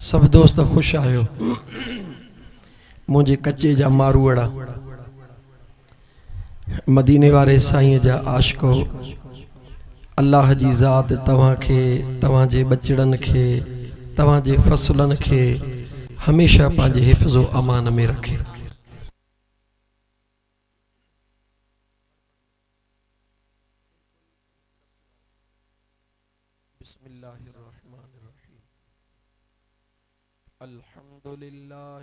सब दोस्त खुश आयो। मुझे कच्चे जा मारूअड़ा मदीने वारे साईं जा आशिको, अल्लाह जी ज़ात तवां खे, तवां जे बचड़न खे, तवां जे फसलन खे हमेशा पांजे हिफ्ज़ो अमान में रखे। बिस्मिल्लाहिर्रहमानिर्रहीम। अल्हम्दुलिल्लाह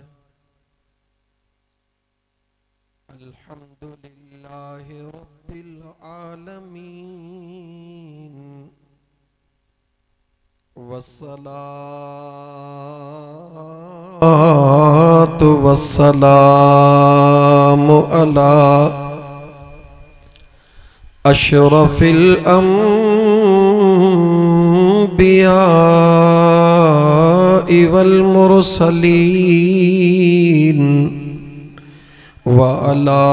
अल्हम्दुलिल्लाहि रब्बिल आलमीन वस्सलातु वस्सलामु अला अशरफिल अंबिया वल मुरसलीन व अला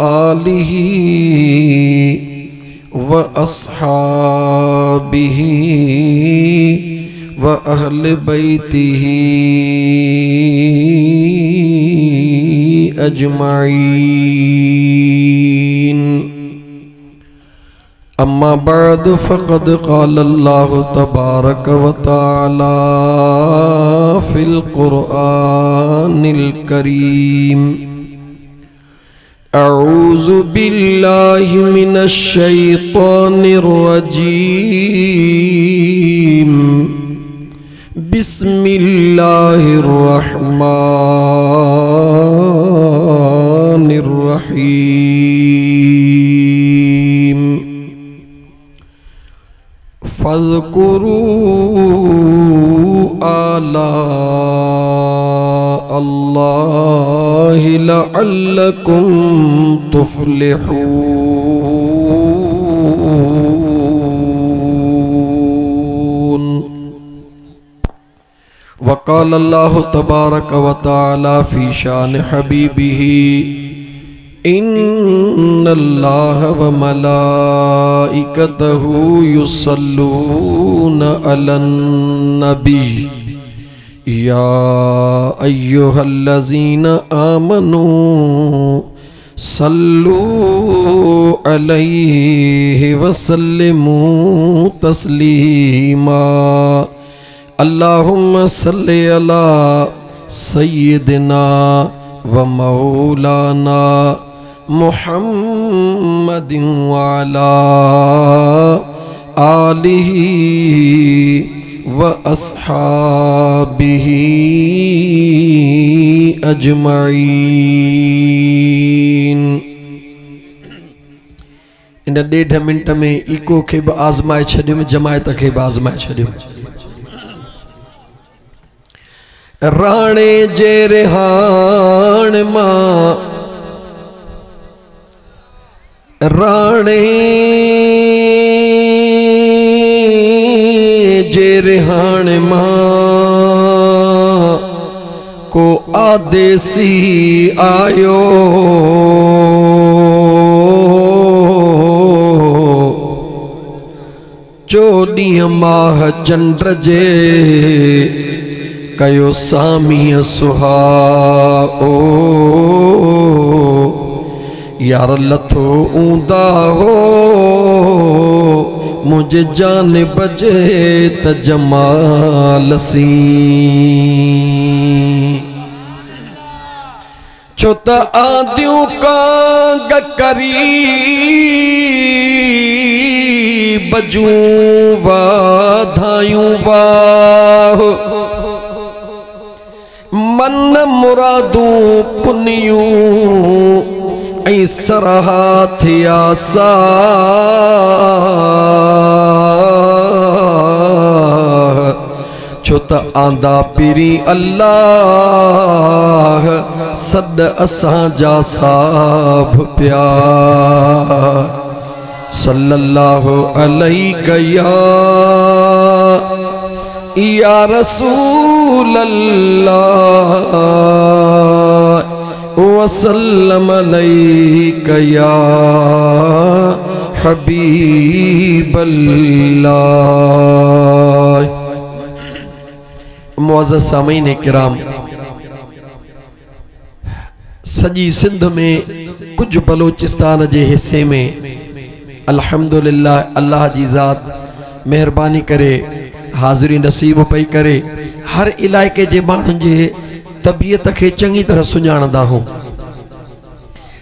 आलिही व अस्हाबिही व अहले बैतिही अजमाइन। अम्मा बाद फ़क़द क़ाल अल्लाहु तबारक व तआला फ़िल क़ुरआनिल करीम। अऊज़ु बिल्लाहि मिनश शैतानिर रजीम। बिस्मिल्लाहिर रहमानिर रहीम। फ़ज़्कुरू आला अल्लाहि लअल्लकुम तुफ़्लिहून। वक़ाल अल्लाहु तबारक व तआला फ़ी शान हबीबिही इन्नल्लाह व मलाइकतहु युसल्लून अलन नबी या अय्युहल्लज़ीना आमनू सल्लू अलैहि वसल्लिमू तस्लीमा। अल्लाहुम्मा सल्लि अला सय्यिदिना व मौलाना मुहम्मदिन व अला आलिही व अस्हाबिही अजमाइन। इन 1.5 मिनट में इको के भी आज़माए छॾियुमि, जमायत के भी आज़माए छॾियुमि। राणे जे रिहाण मां, राणे जे रिहाण मां को आदेसी आयो। चोॾींहं माह चंड जे कयो सामीअ सुहाओ। यार लथो ऊंदा हो मुझे जान बजे त जमाल सी। छो त आदियूं कांग करी बजूं वाधायूं वाह। मन मुरादूं पुनियूं ऐं सरहा थिया सा। छो त आंदा पिरी अल्लाह सद असां जा साभ पिया। सल्लल्लाहु अलैहि या रसूल अल्लाह वसल्लम अलैका या हबीब अल्लाह। मुअज़्ज़ज़ सामीन किराम, सजी सिंध में कुछ बलोचिस्तान के हिस्से में अल्हम्दुलिल्लाह अल्लाह जी ज़ात मेहरबानी करे हाज़िरी नसीब पई करे। हर इलाइक़े के माण्हुनि जे तबीयत के चंगी तरह सुञाणंदा हूँ।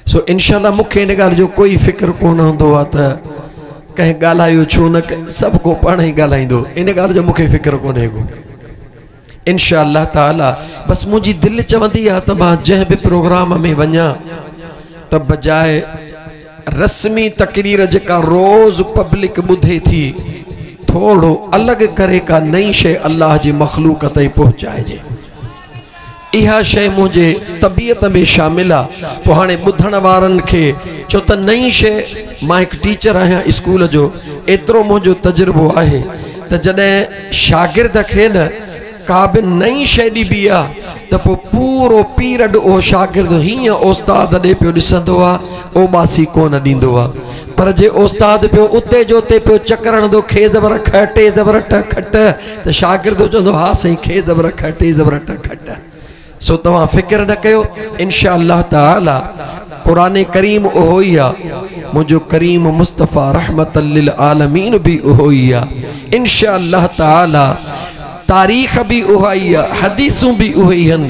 सो इंशाअल्लाह मूंखे इन ॻाल्हि जो कोई फ़िक्र कोन हूंदो आहे त कंहिं ॻाल्हायो छो न, सभु को पाण ई ॻाल्हाईंदो, इन ॻाल्हि जो मूंखे फ़िक्र कोन्हे को। इंशाअल्लाह ताला बस मुझी दिल चवंदी आहे त मां जंहिं बि प्रोग्राम में वञा त बजाए रस्मी तकरीर जेका रोज़ पब्लिक ॿुधे थी, थोड़ो अलग करे का नई शे अल्लाह जी मखलूक ताईं पहुंचाइजे। इहा शे मुझे तबीयत में शामिल आ। पोइ हाणे ॿुधण वारनि खे छो त नई शे, मां एक टीचर आहियां स्कूल जो, एतिरो मुझो तजुर्बो आहे त जॾहिं शागिर्द खे न का भी नई शे ॾिबी आ त पोइ पूरो पीरियड ओ शागिर्द हीअं उस्ताद ॾे पियो ॾिसंदो आहे, ओ बासी कोन ॾींदो आहे। पर जे उस्ताद पियो उते जो उते पियो चकरणंदो, खे ज़बर ख टे ज़बर ट खट, त शागिर्द चवंदो हा साईं खे ज़बर ख टे ज़बर ट खट। सो तव्हां फ़िक्र न कयो, इंशाअल्लाह ताला कुरान करीम ओहो ई आहे, मुझो करीम मुस्तफ़ा रहमतल लिल आलमीन भी ओहो ही आ। इंशाअल्लाह ताला तारीख़ भी उहा ही आ, हदीसूं भी उहे हन।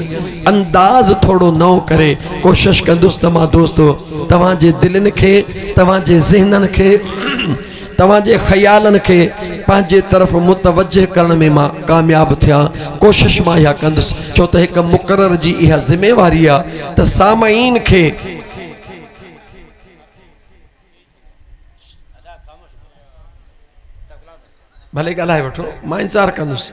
अंदाज थोड़ो नओ करे कोशिश कंदुसि त मां दोस्तो तव्हांजे दिलनि खे, तव्हांजे ज़हननि खे, तव्हांजे ख़यालनि खे पंहिंजे तरफ़ मुतवज्जह करण में मां कामयाब थियां। कोशिश मां इहा कंदुसि, छो त हिकु मुक़रर जी इहा ज़िम्मेवारी आहे त सामईन खे भले ॻाल्हाए वठो, मां इंतज़ारु कंदुसि।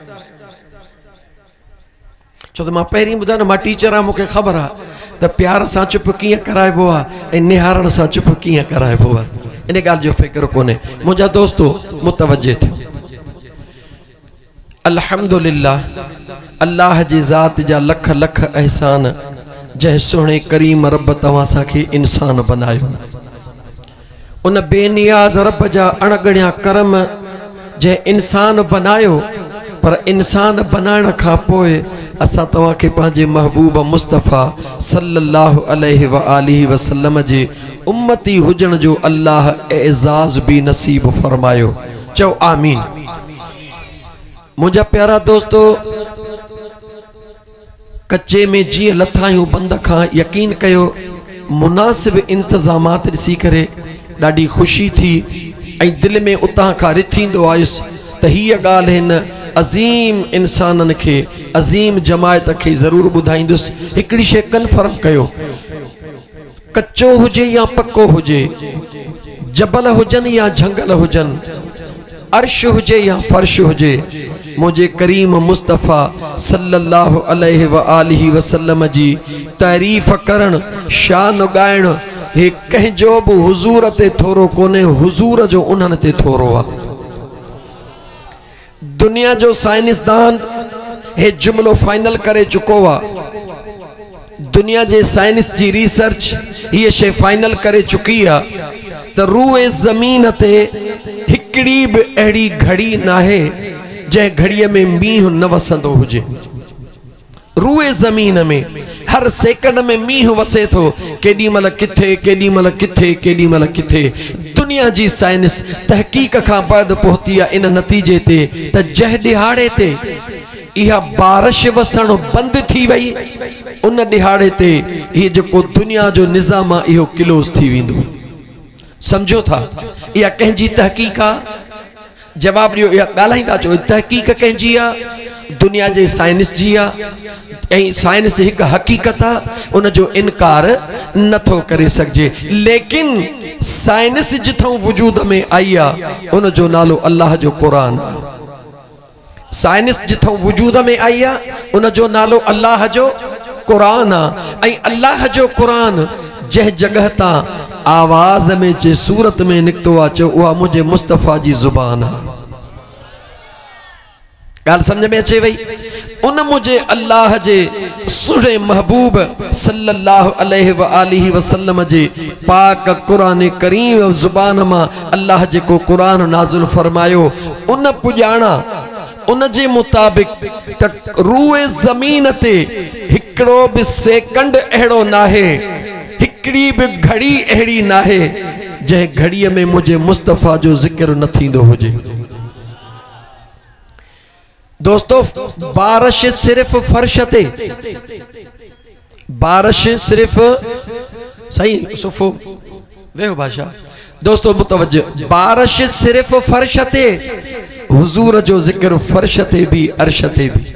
छो त मां पहिरीं ॿुधायो न, मां टीचर आहियां, मूंखे ख़बर आहे त प्यार सां चुप कीअं कराइबो आहे ऐं निहारण सां चुप कीअं कराइबो आहे। इन ॻाल्हि जो फ़िक्र कोन्हे। मुंहिंजा दोस्तो मुतवज्जे थियो, अल्हम्दुलिल्लाह अल्लाह जी ज़ात जा लख लख एहसान, जंहिं सुहिणे करीम रब तव्हां असांखे इंसान बनायो। उन बेनियाज़ रब जा अणगणिया करम जंहिं इंसान बनायो, पर इंसान बनाइण खां पोइ असां तव्हांखे पंहिंजे महबूब मुस्तफ़ा सल्लल्लाहु अलैहि व आलिहि वसल्लम जे उम्मती हुजण जो अल्लाह एज़ाज़ भी नसीब फरमायो। चओ आमीन। मुझा प्यारा दोस्तो, कच्चे में जीअं लथायूं बंद खां यकीन कयो, मुनासिब इंतज़ामात ॾिसी करे ॾाढी ख़ुशी थी ऐं दिल में उतां खां रिथींदो आयुसि त हीअ ॻाल्हि हिन अज़ीम इंसाननि खे, अज़ीम जमायत खे ज़रूर ॿुधाईंदुसि। हिकिड़ी शइ कन्फर्म कयो, कच्चो हुजे या पक्को हुजे, जबल हुजनि या झंगल हुजनि, अर्श हुजे या फर्श हुजे, मुझे करीम मुस्तफ़ा सल्लल्लाहु अलैहि व आलिहि वसल्लम जी तारीफ़ करण, शान ॻाइण, हे कंहिंजो बि हुज़ूर ते थोरो कोन्हे, हुज़ूर जो उन्हनि ते थोरो आहे। दुनिया जो साइंसदान हे जुमलो फाइनल करे चुको आहे, दुनिया जे साइंस जी रिसर्च ये शे फाइनल करे चुकी आहे त रूए ज़मीन ते हिकड़ी भी अड़ी घड़ी नाहे जै घड़ीअ में मींहुं न वसंदो हुजे। रूए ज़मीन में हर सेकंड में मींहुं वसे थो, केडी मल किथे केडी मल किथे केडी मल किथे। दुनिया जी साइंस तहकीक का बाद पहुती है इन नतीजे ते त जह दिहाड़े ते इहा बारिश वसण बंद थी वई, उन दिहाड़े ते ये जो दुनिया जो निज़ाम आहे इहो क्लोज थी वेंदो। समझो था इहा कंहिंजी तहकीक आहे? जवाब दियो, इहा ॻाल्हाईंदा चो तहकीक कंहिंजी आहे? दुनिया जे साइंस जी आहे। ऐं साइंस हिकु हकीकत आहे, उन जो इनकार नथो करे सघिजे। लेकिन साइंस जिथों वजूद में आई आहे उन जो नालो अल्लाह जो क़ुरान। साइंस जिथों वजूद में आई आहे उन जो नालो अल्लाह जो क़ुरान आहे। ऐं अल्लाह जो क़ुरान जंहिं जगह तां आवाज़ में जे सूरत में निकतो आहे, चओ उहा मुझे मुस्तफ़ा जी ज़ुबान आहे। गाल समझ में अचे वई? उन मुझे अल्लाह जे सुरे महबूब सल्लल्लाहु अलैहि व आलिहि वसल्लम जे पाक कुरान करीम ज़ुबान मां अल्लाह जेको कुरान नाज़िल फरमायो, उन पुजाना उन जे मुताबिक त रूए ज़मीन ते हिकिड़ो बि सेकंड अहिड़ो नाहे, हिकिड़ी बि घड़ी अहिड़ी नाहे जंहिं घड़ीअ में मुझे मुस्तफ़ा जो ज़िक्र न थींदो हुजे। दोस्तों, बारिश सिर्फ फर्श ते, बारिश सिर्फ सही सुफो वेहो भाषा दोस्तों मुतवज्जो, बारिश सिर्फ फर्श ते, हुजूर जो ज़िक्र फर्श ते भी अर्श ते भी।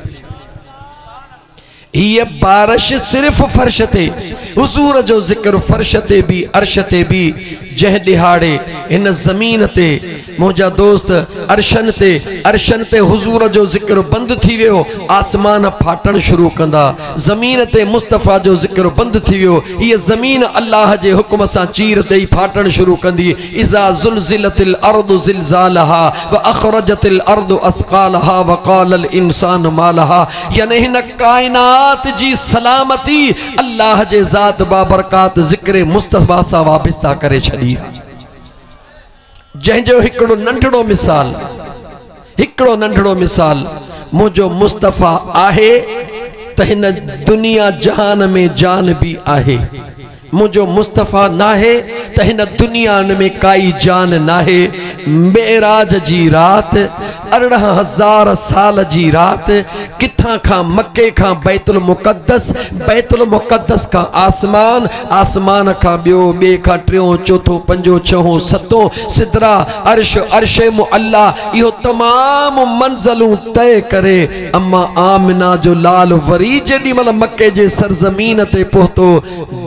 ये बारिश सिर्फ फर्श ते, हुजूर जो ज़िक्र फर्श ते भी अर्श ते भी। जह दिहाड़े इन ज़मीन ते मुझा दोस्त अर्शन ते हुजूर जो ज़िक्र बंद थी वियो, आसमान फाटण शुरू कंदा, ज़मीन ते मुस्तफ़ा जो ज़िक्र बंद थी वियो। ये ज़मीन अल्लाह जे हुक्म सां चीर ते फाटण शुरू कंदी। इज़ा ज़ुलज़िलतिल अर्दु ज़िलज़ालहा व अख़रजतिल अर्दु अथक़ालहा व क़ालल इंसानु मा लहा। यानी हिन कायनात जी सलामती अल्लाह जे ज़ात बाबरकात ज़िक्र मुस्तफ़ा सां वाबिस्ता करे छॾी। जंहिंजो हिकिड़ो नंढड़ो मिसाल मुझो मुस्तफ़ा आहे त हिन दुनिया जहान में जान भी आहे। मुझो मुस्तफ़ा नाहे त हिन दुनिया में काई जान नाहे। मेराज जी रात 18,000 साल जी रात, किथां खां मक्के खां बैतुल मुक़द्दस का आसमान, आसमान का बियो, बे का टियों, चौथों, पंजो, छहों, सतों, सिदरा, अर्श मुअल्ला, इहो तमाम मंज़लूं तय करे अम्मा आमिना जो लाल वरी जेॾी महिल मक्के जे सरज़मीन ते पहुतो,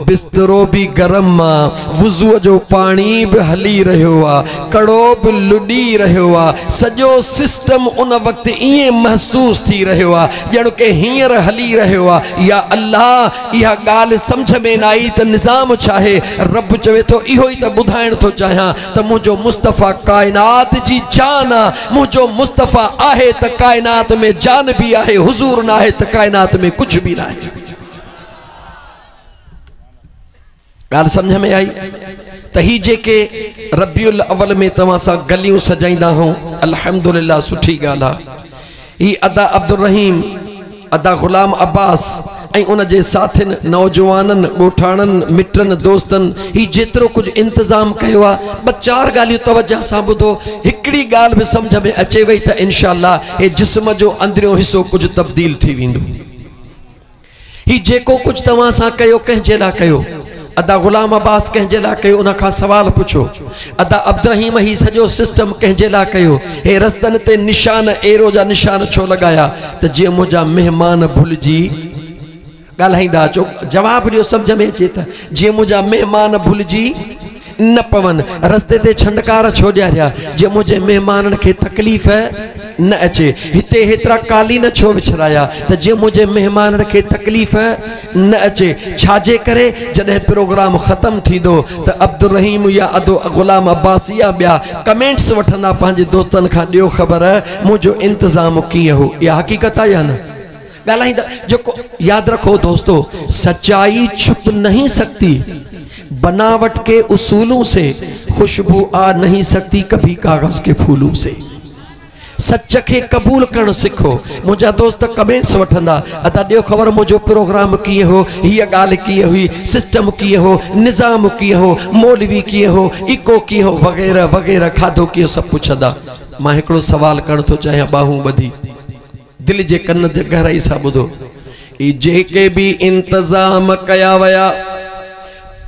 बिस्तरो भी गरम आ, वुज़ू जो पानी भी हली रहियो आ, कड़ो भी लुडी रहियो आ, सजो सिस्टम उन वक्त इए महसूस थी रहियो आ जणो के हींअर हली रहियो आ। या अल्लाह, इहा गाल समझ में न आई त निज़ाम चाहे। रब चवे तो इहो ही त बुधाइण तो चाहियां त मुझो मुस्तफ़ा कायनात जी जान आ। मुझो मुस्तफ़ा आहे त कायनात में जान भी आहे, हुजूर ना आहे त कायनात में कुछ भी ना है। गाल समझ में आई त ही जेके रबियुल अव्वल में तवां सां गलियूं सजाईंदा हूं, अल्हम्दुलिल्लाह सुठी गाल आ। ही अदा अब्दुल रहीम, अदा गुलाम अब्बास ऐं उन जे साथिन, नौजवानन, ॻोठाणन, मिटन, दोस्तन, ही जेतिरो कुछ इंतजाम कयो आ। ब चार गालियूं तवज्जो सां ॿुधो। हिकिड़ी गाल भी समझ में अचे वई त इंशाअल्लाह हे जिस्म जो अंदरियों हिस्सो कुछ तब्दील थी वेंदो। ही जेको कुछ तवां सां कयो कंहिंजे लाइ कयो। अदा गुलाम अब्बास कंहिंजे लाइ कयो, उन खां सवाल पुछो। अदा अब्दुल रहीम ही सॼो सिस्टम कंहिंजे लाइ कयो। हे रस्तनि ते निशान, एरो जा निशान छो लॻाया त जीअं मुंहिंजा महिमान भुलिजी ॻाल्हाईंदा अचो। जवाब ॾियो, सम्झ में अचे त जीअं मुंहिंजा महिमान भुलिजी न पवन। रस्ते ते छंडकार छो ॾियारिया, जे मुंहिंजे महिमाननि खे तकलीफ़ न अचे। हिते हेतिरा कालीन छो विछराया त जे मुंहिंजे महिमाननि खे तकलीफ़ न अचे। छाजे करे जॾहिं प्रोग्राम ख़त्म थींदो त अब्दुल रहीम या अदो गुलाम अब्बास या ॿिया कमेंट्स वठंदा पंहिंजे दोस्तनि खां, ॾियो ख़बर मुंहिंजो इंतज़ाम कीअं हो। इहा हक़ीक़त आहे या न? ॻाल्हाईंदा जेको यादि रखो दोस्तों, सच्चाई छुप नहीं सकती, बनावट के उसूलों से खुशबू आ नहीं सकती कभी कागज के फूलों से। सच के कबूल करण सिखो। मुझा दोस्त कमेंट्स वठंदा, अदा ॾियो ख़बर मुझो प्रोग्राम कीअं हो, हीअ ॻाल्हि कीअं हुई, सिस्टम कीअं हो, निज़ाम कीअं हो, मौलवी कीअं हो, इको कीअं हो, वग़ैरह वग़ैरह, खाधो कीअं, सभु पुछंदा। मां हिकिड़ो सवाल करण थो चाहियां, ॿाहूं ॿधी दिल जे कन जे गहराई सां ॿुधो। ई जेके भी इंतज़ाम कया वया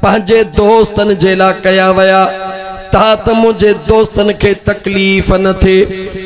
पंहिंजे दोस्तन जे लाइ कया वया त मुझे दोस्तन के तकलीफ़ न थे,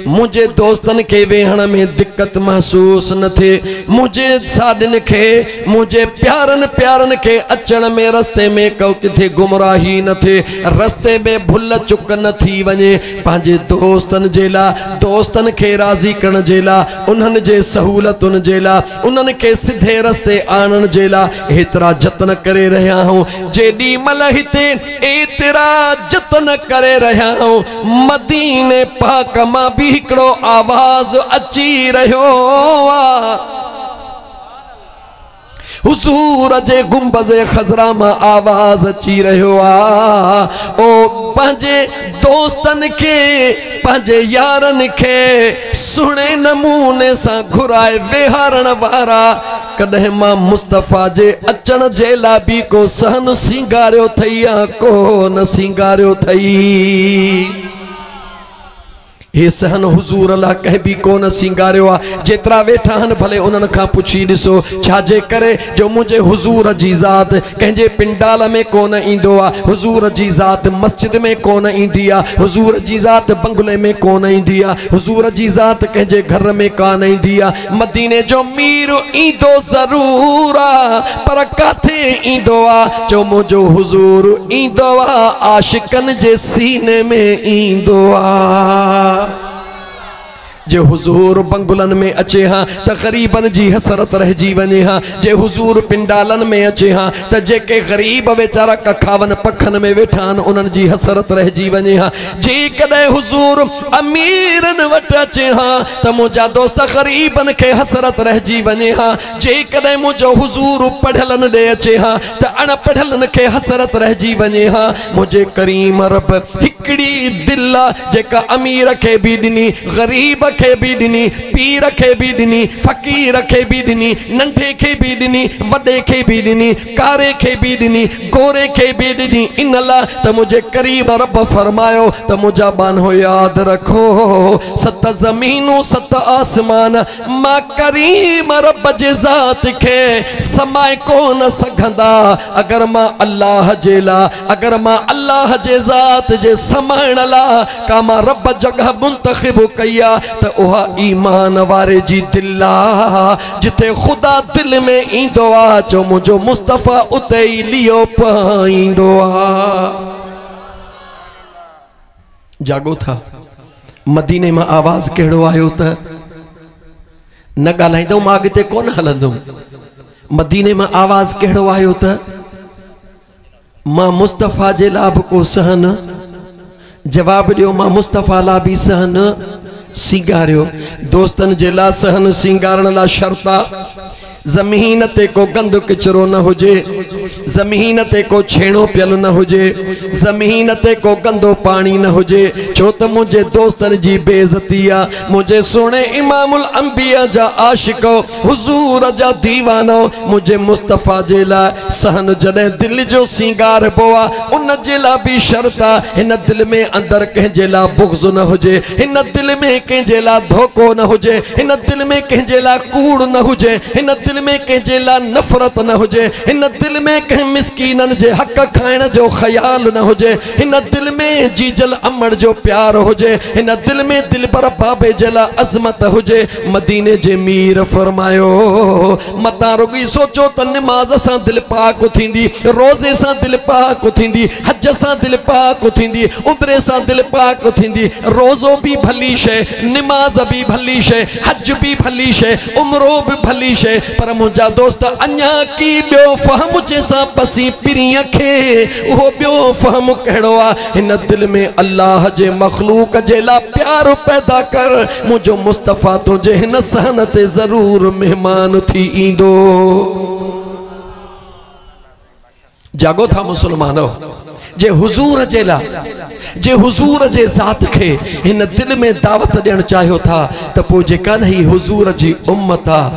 मुझे दोस्तन के वेहण में दिक्कत महसूस न थे, मुझे सादिन के, मुझे प्यारन के अचण में रस्ते में को किथे गुमराही न थे, रस्ते में भुल चुक न थी वने। पंहिंजे दोस्तन जे ला, दोस्तन के राज़ी करण जे ला, उन्हन जे सहूलतुन जे ला, उन्हन के सिधे रस्ते आणन जे ला हेतिरा जतन करे रहिया हूं। जेॾी महिल हिते एतिरा जतन करे रहिया हूं, मदीने पाक मां भी हिकिड़ो आवाज़ अची रहियो आ। हुजूर जे गुंबज़े खज़रा मां आवाज़ अची रहियो आ। ओ पंहिंजे दोस्तन के पंहिंजे यारन के सुणे नमूने सां घुराए वेहारण वारा। कॾहिं मां मुस्तफ़ा जे अचण जे लाइ बि को सहन सिंगारियो थई या को न सिंगारियो थई। हे सहन हुजूर अल्लाह कह भी कोन सिंगारियो आ। जेतरा वेठा हन भले उन्हनि खां पुछी ॾिसो छाजे करे जो मुझे हुजूर जी ज़ात कंहिंजे पिंडाल में कोन ईंदो आ, हुजूर जी ज़ात मस्जिद में कोन ईंदी आ, हुजूर जी ज़ात बंगले में कोन ईंदी आ, हुजूर जी ज़ात कंहिंजे घर में कान ईंदी आ। मदीने जो मीर ईंदो ज़रूर आ पर काथे ईंदो आ जो मुझो हुजूर ईंदो आ आशिकन जे सीने में ईंदो आ। जे हुजूर बंगुलन में अचे हाँ त गरीबन जी हसरत रहिजी वने हाँ। जे हुजूर पिंडालन में अचे हाँ त जेके गरीब वेचारा कखावन पखन में वेठा आहिनि उन्हनि जी हसरत रहिजी वने हाँ। जे कॾहिं हुजूर अमीरन वटि अचे हाँ त मुंहिंजा दोस्त गरीबन खे हसरत रहिजी वने हाँ। जे कॾहिं मुंहिंजो हुजूर पढ़ियलनि ॾे अचे हाँ त अणपढ़ियलनि खे हसरत रहिजी वने हाँ। मुंहिंजे करीम रब हिकिड़ी दिल जेका अमीर खे बि ॾिनी, गरीब खे भी दिनी, पीर खे भी दिनी, फकीर खे भी दिनी, नंढे खे भी दिनी, वडे खे भी दिनी, कारे खे भी दिनी, गोरे खे भी दिनी। इन ला त मुझे करीब रब फरमायो त मुझा बानो याद रखो सत ज़मीनू सत आसमान मां करीम रब जे ज़ात खे समाए कोन सघंदा। अगर मां अल्लाह जे ला, अगर मां अल्लाह जे ज़ात जे समाइण ला का मां रब जगह मुंतखिब कया त उहा ईमान वारे जी दिल आ। जिथे खुदा दिल में ईंदो आ जो मुझो मुस्तफ़ा उते ई लियो पाईंदो आ। जागो था मदीने में आवाज कहिड़ो आयो त न ॻाल्हाईंदो मां अॻिते कोन हलंदुमि। मदीने में आवाज कहिड़ो आयो त मां मुस्तफ़ा जे लाइ बि को सहन जवाब ॾियो, मां मुस्तफ़ा ला भी सहन सिंगारियो। दोस्तन जे ला सहन सिंगारण ला शर्ता ज़मीन ते को गंद किचरो न हुजे, ज़मीन ते को छेणो पियल न हुजे, ज़मीन ते को गंदो पानी न हुजे, छो त मुझे दोस्तन जी बेइज्जती आ। मुझे सुने इमामुल अंबिया जा आशिको हुजूर जा दीवानो मुझे मुस्तफ़ा जे ला सहन जॾहिं दिल जो सिंगार बोआ उन जे ला भी शर्ता हिन दिल में अंदर कंहिंजे ला बुग़्ज़ न हुजे, हिन दिल में कंहिंजे ला धोखो न हुजे, हिन दिल में कंहिंजे ला कूड़ न हुजे, हिन दिल में कंहिंजे ला नफ़रत न हुजे, हिन दिल में कंहिं मिस्कीनन जे हक़ खाइण जो ख़याल न हुजे, हिन दिल में जीजल अमड़ जो प्यार हुजे, हिन दिल में दिलबर बाबे जे ला अज़मत हुजे। मदीने जे मीर फरमायो मता रुगी सोचो त नमाज सां दिल पाक थींदी, रोज़े सां दिल पाक थींदी, हज सां दिल पाक थींदी, उम्रे सां दिल पाक थींदी। रोज़ो भी भली शे, नमाज भी भली शे, हज भी भली शे, उम्रो भी भली शे, पर मुझा दोस्त अञा की बियो फहम जैसा पसी पिरिया खे वो बियो फहम कहिड़ो आ। हिन दिल में अल्लाह जे मखलूक जे ला प्यार पैदा कर, मुझो मुस्तफ़ा तो जे हिन सहन ते जरूर मेहमान थी ईंदो। जागो था मुसलमानो, जे हुजूर जे ला, जे हुजूर जे ज़ात खे हिन दिल में दावत ॾियण चाहियो था त पोइ जेका न ही हुजूर जी उम्मत आ,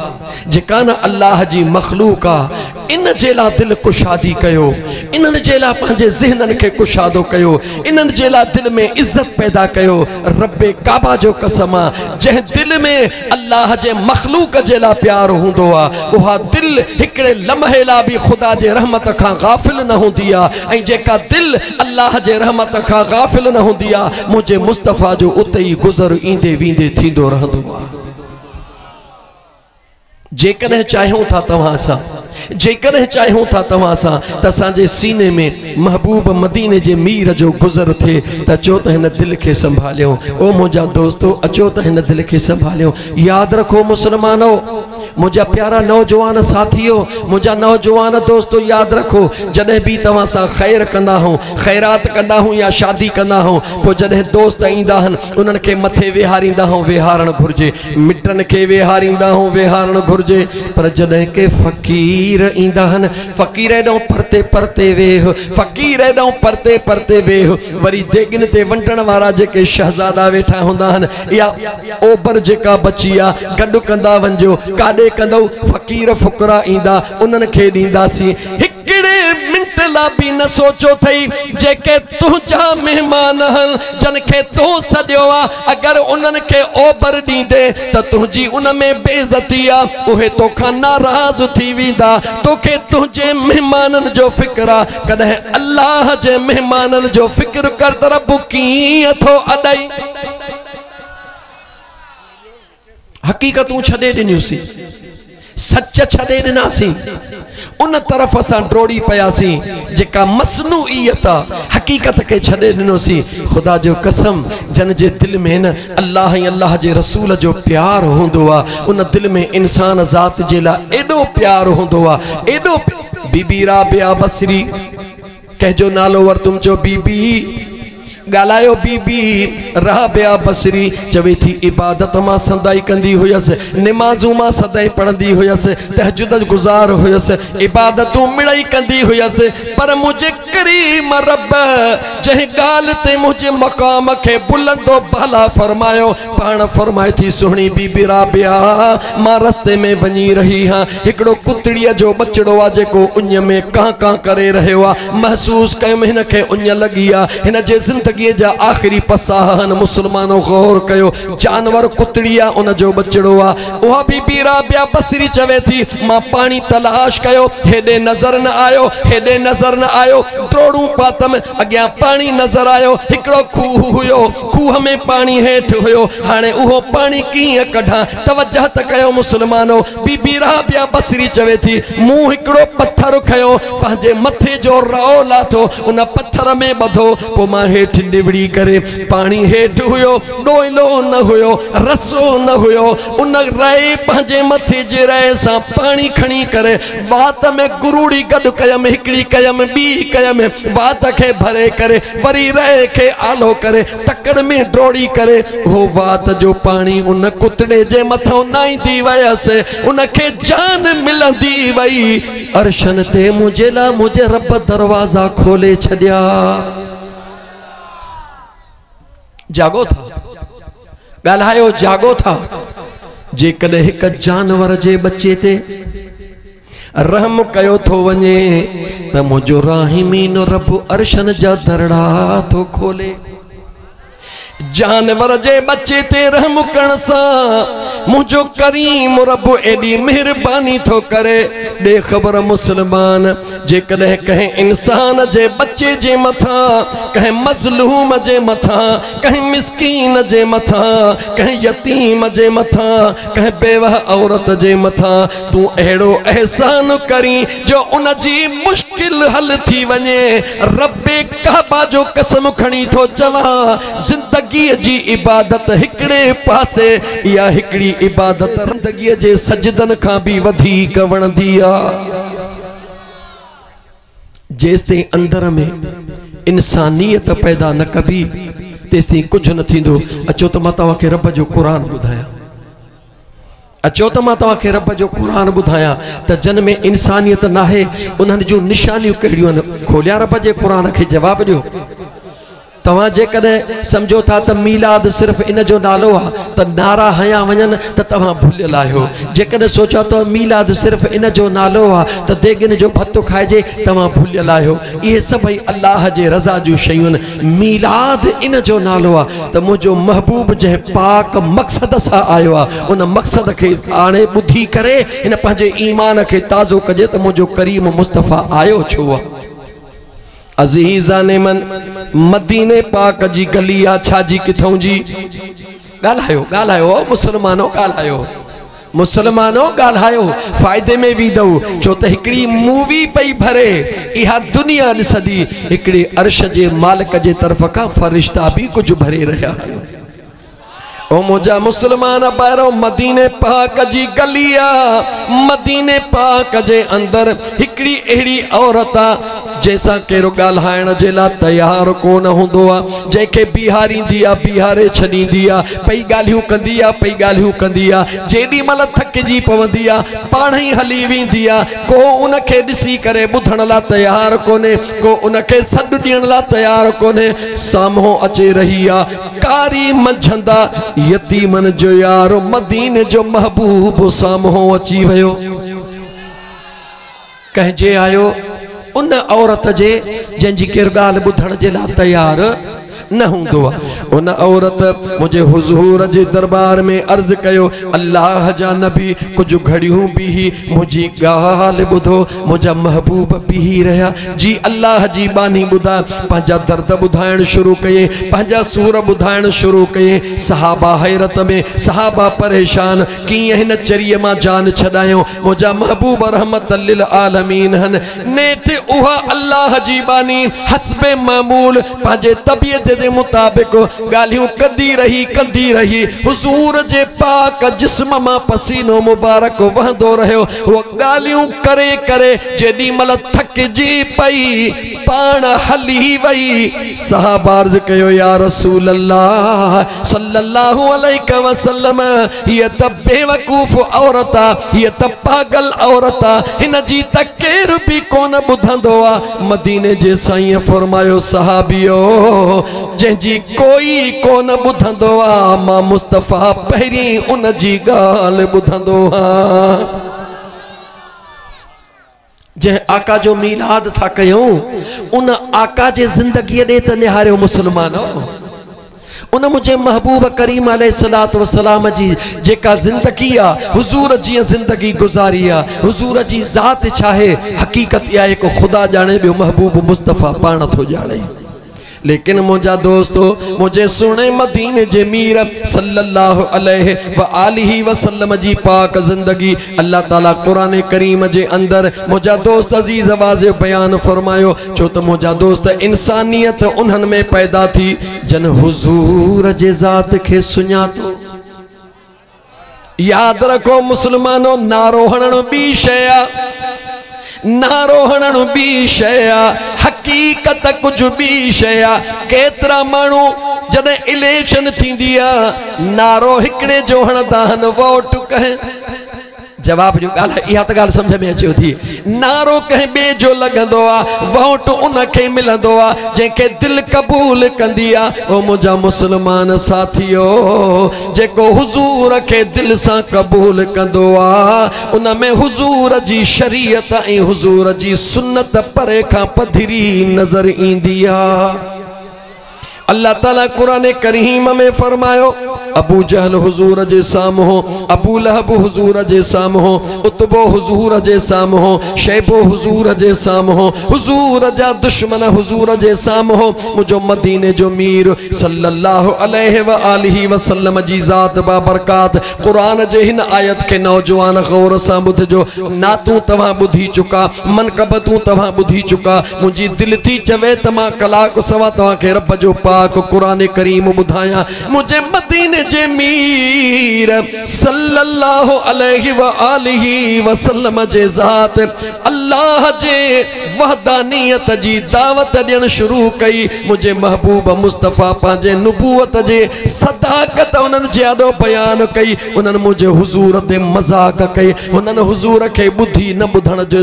जेका न अल्लाह जी मखलूक आ, इन जे ला दिल कुशादी कयो, इन्हनि जे ला पंहिंजे ज़हननि खे कुशादो कयो, इन्हनि जे ला दिल में इज्जत पैदा कयो। रब्बे काबा जो कसम आ जंहिं दिल में अल्लाह जे मखलूक जे ला प्यार हूंदो आ उहा दिल हिकिड़े लम्हे ला भी खुदा जे रहमत खां गाफ़िल न हूंदी आ, ऐं जेका दिल अल्लाह जे रहमत खां गाफ़िल न हूंदी आ मुझे मुस्तफ़ा जो उते ई गुज़र ईंदे वींदे थींदो रहंदो आ। जेकॾहिं चाहियूं था तव्हां सां, जेकॾहिं चाहियूं था तव्हां सां त असांजे सीने में महबूब मदीने जे मीर जो गुज़र थिए त अचो त हिन दिल खे संभालियो। ओ मुंहिंजा दोस्तो अचो त हिन दिल खे संभालियो। यादि रखो मुसलमानो, मुझा प्यारा नौजवान साथियों, मुझा नौजवान दोस्तों, याद रखो जॾहिं भी तव्हां सां ख़ैर कंदा हूं, खैरात कंदा हूं या शादी कंदा हूं, पोइ जॾहिं दोस्त ईंदा आहिनि उन्हनि खे मथे वेहारींदा हूं, वेहारणु घुरिजे। मिटनि खे वेहारींदा हूं, वेहारणु घुरिजे। पर जॾहिं के फ़क़ीर ईंदा आहिनि, फ़क़ीर एॾो परते परते वेह, फ़क़ीर एॾो परते परते वेह। वरी देगिन ते वंटण वारा जेके शहज़ादा वेठा हूंदा आहिनि या ओबर जेका बची आहे, गॾु कंदा वञो। काॾे कंदो? फ़क़ीर फ़ुक़रा ईंदा, उन्हनि खे ॾींदासीं। हिकिड़े मिंट लाइ बि न सोचो थई जेके तुंहिंजा महिमान आहिनि, जिन खे तूं सॾियो आहे, अगरि उन्हनि खे ओबर ॾींदे त तुंहिंजी उन में बेइज़ती आहे, उहे तोखां नाराज़ थी वेंदा। तोखे तुंहिंजे महिमाननि जो फ़िक्र आहे। कॾहिं अल्लाह जे महिमाननि जो फ़िक्र कर त रब कीअं थो अॾाई। हक़ीक़तूं छॾे ॾिनियूंसीं, सच छॾे ॾिनासीं, उन तरफ़ असां डोड़ी पयासीं जेका मसनूइयत आहे, हक़ीक़त खे छॾे ॾिनोसीं। ख़ुदा जो कसम, जन जे दिल में न अल्लाह ऐं अल्लाह जे रसूल जो प्यार हूंदो आहे, उन दिल में इंसान ज़ात जे लाइ एॾो प्यार हूंदो आहे, एॾो। बीबी राबिया बसरी, कंहिंजो नालो वरितुम जो बीबी, ॻाल्हायो बीबी राबिया बसरी, चवे थी इबादत मां सदाई कंदी हुयसि, निमाज़ूं मां सदाई पढ़ंदी हुयसि, तहजुद गुज़ार हुयसि, इबादतूं मिड़ई कंदी हुयसि। पर मुझे करीम रब जंहिं ॻाल्हि ते मुझे मक़ाम खे बुलंदो बाला फरमायो, पाण फरमाए थी सुहिणी बीबी राबिया, मां रस्ते में वञी रही हाँ, हिकिड़ो कुतड़ीअ जो बचड़ो आहे जेको उञ में कां कां करे रहियो आहे। महसूस कयो हिन खे उञ लॻी आहे, हिन जे ज़िंदगी जा आख़िरी पसाहन। मुसलमानों गौर कयो, जानवर कुतड़ी आहे, उन जो बचड़ो आहे। उहा बीबी राबिया बसरी चवे थी मां पानी तलाश कयो, हेॾे नज़र न आयो, हेॾे नज़र न आयो। डोड़ूं पातम, अॻियां पानी नज़र आयो, हिकिड़ो खूह हुयो, खूह में पानी हेठि हुयो। हाणे उहो पानी कीअं कढां? तवजह त कयो मुसलमानों, बीबी राबिया बसरी चवे थी मूं हिकिड़ो पत्थर खयो, पंहिंजे मथे जो रओ लाथो, उन पत्थर में ॿधो, पोइ मां हेठि निवड़ी करे, पानी हेठि हुयो, ॾोइलो न हुयो, रसो न हुयो। उन रए पंहिंजे मथे जे रए सां पानी खणी करे वात में गुरूड़ी गॾु कयमि, हिकिड़ी कयमि, ॿी कयमि, वात खे भरे करे वरी रए खे आलो करे तकड़ में डोड़ी करे उहो वात जो पानी उन कुतड़े जे मथां नाईंदी वयसि, उन खे जान मिलंदी वई। अर्शन ते मुंहिंजे लाइ मुंहिंजे रब दरवाज़ा खोले छॾिया। जागो था, ॻाल्हायो, जागो था। जेकॾहिं हिक जानवर जे बच्चे ते रहम कयो थो वञे त मुंहिंजो राहिमीन रब अर्शन जा दरड़ा थो खोले। जानवर जे बच्चे ते रहम करण सां मुझो करीम रब एडी मेहरबानी थो करे। दे खबर मुसलमान, जेकॾहिं कंहिं इंसान जे बच्चे जे मथा, कंहिं मज़लूम जे मथा, कंहिं मिस्कीन जे मथा, कंहिं यतीम जे मथा, कंहिं बेवह औरत जे मथा तू अहिड़ो एहसान करी जो उन जी मुश्किल हल थी वञे। रब्बे काबा जो कसम खणी थो चवां, जिंदगी जी इबादत हिकड़े पासे, या हिकड़ी इबादत जिंदगी जे सजदन खां भी वधीक वणंदी आ। जेसते अंदर में इंसानियत पैदा न कबी तेसी कुछ न थींदो। अचो त मां तव्हांखे रब जो कुरान ॿुधायां, अचो त मां तव्हांखे रब जो कुरान ॿुधायां त जन में इंसानियत नाहे उन्हनि जूं निशानियूं कहिड़ियूं आहिनि। खोलिया रब जे कुरान खे, जवाब ॾियो। तव्हां जेकॾहिं सम्झो था त मीलाद सिर्फ़ इन जो नालो आहे त नारा हया वञनि त तव्हां भुलियल आहियो। जेकॾहिं सोचो त मीलाद सिर्फ़ इन जो नालो आहे त देगिन जो भत्तो खाइजे, तव्हां भुलियल आहियो। इहे सभई अल्लाह जे रज़ा जूं शयूं आहिनि। मीलाद इन जो नालो आहे त मुंहिंजो महबूब जंहिं पाक मक़सद सां आयो आहे उन मक़सद खे हाणे ॿुधी करे हिन पंहिंजे ईमान खे ताज़ो कजे त मुंहिंजो करीम मुस्तफ़ा आयो छो आहे। अज़ीज़ाने मन, मदीने पाक जी गली आ छाजी किथों जी? ॻाल्हायो ॻाल्हायो मुसलमानो, ॻाल्हायो मुसलमानो, ॻाल्हायो। फ़ाइदे में वीदो छो त हिकिड़ी मूवी पई भरे, इहा दुनिया ॾिसंदी, हिकिड़े अर्श जे मालिक जे तरफ़ खां फ़रिश्ता भी कुछ भरे रहिया आहिनि। ओ मुझा मुसलमान पहिरों मदीने पाक जी गलिया, मदीने पाक जे अंदर हिकड़ी अहिड़ी औरत जैसा केरो ॻाल्हाइण जे लाइ तैयार कोन हूंदो आहे, जंहिंखे बीहारींदी आहे बीहारे छॾींदी आहे, पई ॻाल्हियूं कंदी आहे पई ॻाल्हियूं कंदी आहे, जेॾी महिल थकिजी पवंदी आहे पाण ई हली वेंदी आहे। को उनखे ॾिसी करे ॿुधण लाइ तैयार कोन्हे, को उनखे सॾु ॾियण लाइ तैयार कोन्हे। साम्हूं अचे रही आहे कारी मंझंदा यतीमन जो यारो मदीने जो महबूब साम्हूं अची वियो। कंहिंजे आयो? उन औरत जे जंहिंजी केर ॻाल्हि ॿुधण जे लाइ तैयार न हूंदो आहे। उन औरत मुझे हुजूर जे दरबार में अर्ज कयो, अल्लाह जा नबी कुछ घड़ियों बीही मुझी ॻाल्हि ॿुधो। मुझा महबूब बीही रहा जी अल्लाह जी बानी ॿुधा, पंहिंजा दर्द ॿुधाइण शुरू कये, पंहिंजा सूर ॿुधाइण शुरू कये। सहाबा हैरत में, सहाबा परेशान, कीअं हिन चरीअ मां जान छॾायो। मुझा महबूब रहमत लिल आलमीन हन। नेठ उहा अल्लाह जी बानी हस्बे मामूल पंहिंजे तबियत जे मुताबिक गालियों कंदी रही हुजूर जे पाक जिस्म मां पसीनो मुबारक वहंदो रहियो। वो गालियों करे करे जेडी मल थकजी पई पाण हली वई। सहाबा अर्ज़ कयो या रसूल अल्लाह सल्लल्लाहु अलैहि वसल्लम, ये त बेवकूफ़ औरत आ, ये त पागल औरत आ, हिन जी त केर भी कोन ॿुधंदो आ। मदीने जे साईं फरमायो सहाबियो जंहिंजी कोई कोन ॿुधंदो आ, मां मुस्तफ़ा पहिरीं उन जी ॻाल्हि ॿुधंदो आहियां। जंहिं आका जो मीलाद था कयूं उन आका जे ज़िंदगीअ ॾे त निहारियो मुसलमानो। उन मुझे महबूब करीम अलैहिस्सलातु वस्सलाम जी जेका ज़िंदगी आ, हुजूर जी ज़िंदगी गुज़ारी आ, हुजूर जी ज़ात छा है हकीकत इहा है को खुदा जाने, ॿियो महबूब मुस्तफ़ा पाण थो जाने। लेकिन मुझा दोस्तों मुझे सुने मदीने जे मीर सल्लल्लाहु अलैहि व आलिहि वसल्लम जी पाक जिंदगी अल्लाह ताला कुरान करीम जे अंदर मुझा दोस्त अजीज आवाज़ बयान फरमायो। छो तो मुझा दोस्त इंसानियत उन्हनि में पैदा थी जन हुजूर जे ज़ात खे सुञातो। याद रखो मुसलमानो, नारोहण बि शय आ, नारोहण बि शय आ, हकीकत कुछ भी शय आ। केतरा मानू जदे इलेक्शन थींदी आ नारो हिकड़े जो हणदा हन वोट कहे। जवाब जो गाल इहा त गाल समझ में अचे थी। नारो कहीं बे जो लगंदो आ, वोट उनखे मिलंदो आ जंहिंखे दिल कबूल कंदी आ। ओ मुझा मुसलमान साथियो, जेको हुजूर के दिल सां कबूल कंदो आ उन में हुजूर जी शरीयत ऐं हुजूर जी सुन्नत परे खां पधरी नजर ईंदी आ। अल्लाह ताला कुरान करीम में फरमायो, अबू जहल हुजूर जे साम्हूं, अबू लहब हुजूर जे साम्हूं, उतबो हुजूर जे साम्हूं, शैबो हुजूर जे साम्हूं, हुजूर जा दुश्मन हुजूर जे साम्हूं मुझो मदीने जो मीर सल्लल्लाहु अलैहि व आलिहि वसल्लम जी ज़ात बाबरकात कुरान जे हिन आयत के नौजवान गौर सां ॿुधजो। नातूं तव्हां ॿुधी चुका, मनकबतूं तव्हां ॿुधी चुका, मुंहिंजी दिलि थी चवे त मां कलाक सवा तव्हांखे रब जो पाक कुरान करीम ॿुधायां। मुझे मदीने जे मीर सल्लल्लाहु अलैहि व आलिहि वसल्लम जे ज़ात अल्लाह जे वहदानियत जी दावत ॾियण शुरू कई। मुझे महबूब मुस्तफ़ा पंहिंजे नुबूवत जे सदाकत उन्हनि ज्यादो बयान कई। उन्हनि मुझे हुजूर ते मज़ाक कई, उन्हनि हुजूर खे ॿुधी न ॿुधण जो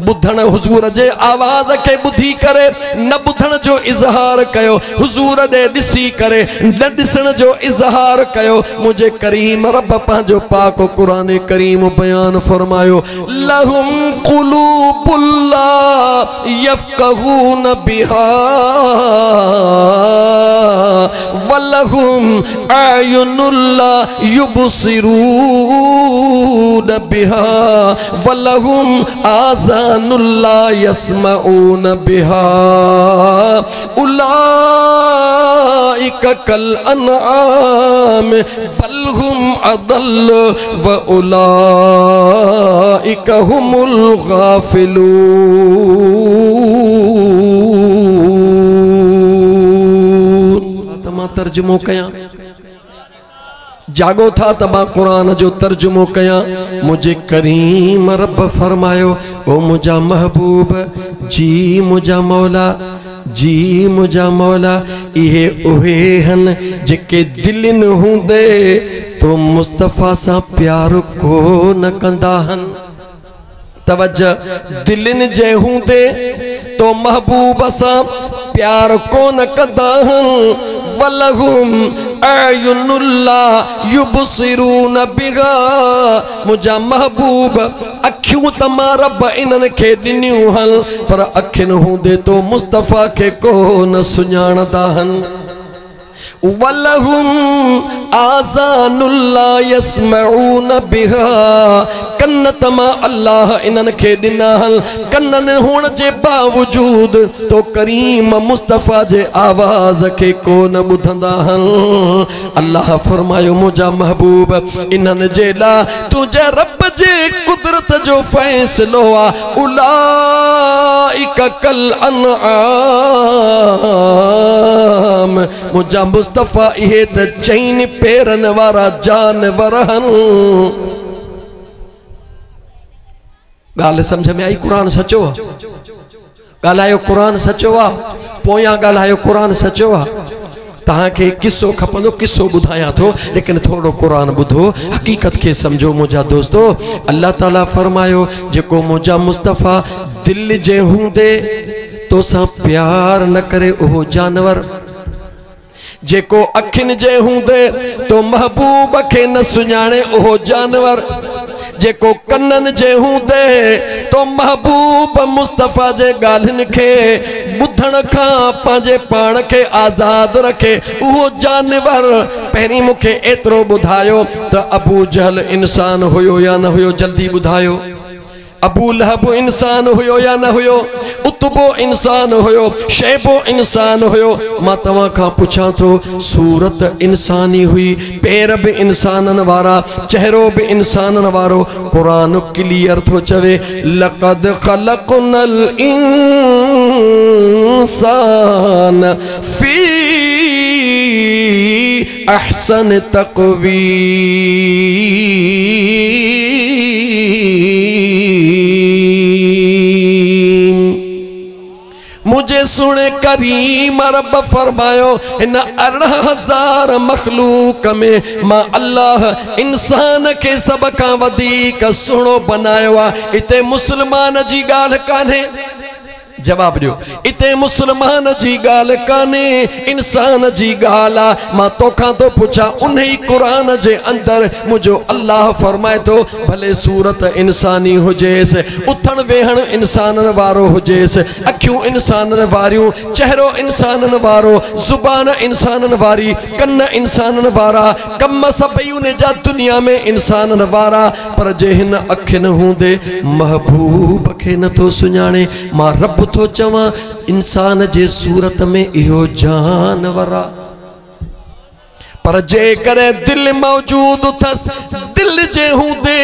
ॿुधण हुजूर जे आवाज़ खे ॿुधी करे न ॿुधण जो इज़हार कयो, हुजूर ॾे ॾिसी करे न ॾिसण जो इज़हार कयो। मुझे करीम रब पंहिंजो पाक कुरान करीम बयान फरमायो, लहुम क़ुलूबुन ला यफ़क़हून बिहा वलहुम अयुनुन ला युबसिरून बिहा वलहुम आज़ानुन ला यस्मऊन बिहा उलाइका कल अनआम बल हुम अदल व उलाइका हुमुल गाफिलून। तर्जुमो कयां जागो था तबा कुरान जो तर्जुमो कया। मुझे करीम रब फरमायो ओ मुझा महबूब जी मुझा मौला जी मुझा मौला इहे उहे हन जेके दिलिन हुंदे तो मुस्तफा सा प्यार को न कंदा हन। तवज्जो, दिलिन जे हुंदे तो महबूब सा प्यार को न कंदा हन। वलहुम अयुनुल्ला युबसिरून बिहा, मुझा महबूब अखियूं तमा रब इन्हनि खे ॾिनियूं हल पर अखियुनि हूंदे तो मुस्तफ़ा खे को न सुञाणंदा हन। वलहुम आज़ानुल्ला यस्मऊन बिहा, कन्न तमा अल्लाह इन्हनि खे ॾिना हल कन्न हुअण जे बावजूद तो करीम मुस्तफ़ा जे आवाज़ खे को न ॿुधंदा हल। अल्लाह फरमायो मुझा महबूब इन्हनि जे लाइ तुंहिंजे रब जे कुदरत जो फ़ैसिलो आ। उलाइका कल अनआम, मुझा मुस्तफ़ा इहे त चईनि पेरनि वारा जानवर हन। गाल समझ में आई? कुरान सचो आ? गालायो कुरान सचो आ? पोयां गालायो कुरान सचो आ? तहां के किस्सो खपंदो, किस्सो बुधाया तो, लेकिन थोड़ो कुरान बुधो, हकीकत के समझो मुझा दोस्तों। अल्लाह ताला फरमायो जेको मुझा मुस्तफ़ा दिल जे हुंदे तो सा प्यार न करे ओहो जानवर, जेको अखिन जे हुंदे तो महबूब खे न सुञाणे ओहो जानवर, जेको कन्नन जे हुंदे तो महबूब मुस्तफ़ा जे गालिन खे ॿुधण खां पंहिंजे पाण खे आज़ाद रखे उहो जानवर। पहिरीं मूंखे एतिरो ॿुधायो त अबू जहल इंसान हुयो या न हुयो? जल्दी ॿुधायो। अबू लहब इंसान हुयो या न हुयो? उतबो इंसान हुयो? शैबो इंसान हुयो? मां तव्हां खां पुछां थो, सूरत इंसानी हुई, पैर भी इंसानन वारा, चेहरो भी इंसानन वारो। कुरान क्लियर थो चवे लक़द ख़लक़नल इंसान फी अहसन तक़वीम। मुझे सुने करीम रब फरमायो इन 18,000 मखलूक में मां अल्लाह इंसान के सब का वधीक सुणो बनायो आ। इते मुसलमान जी गाल कान्हे? जवाब दियो। इते मुसलमान जी गाल काने, इंसान जी गाल आ। मां तोखां तो पुछा उन ही कुरान जे अंदर मुझो अल्लाह फरमाए तो भले सूरत इंसानी हुजेस, उथण वेहण इंसानन वारो हुजेस, अखियूं इंसानन वारियूं, चेहरो इंसानन वारो, जुबान इंसानन वारी, कन्न इंसानन वारा, कम सभयुन जा दुनिया में इंसानन वारा, पर जे हिन अखिन हूंदे महबूब खे नथो सुञाणे। मां रब तो चवा इंसान जे सूरत में इहो जानवर आ, पर जे करे दिल मौजूद थस, दिल जे हूंदे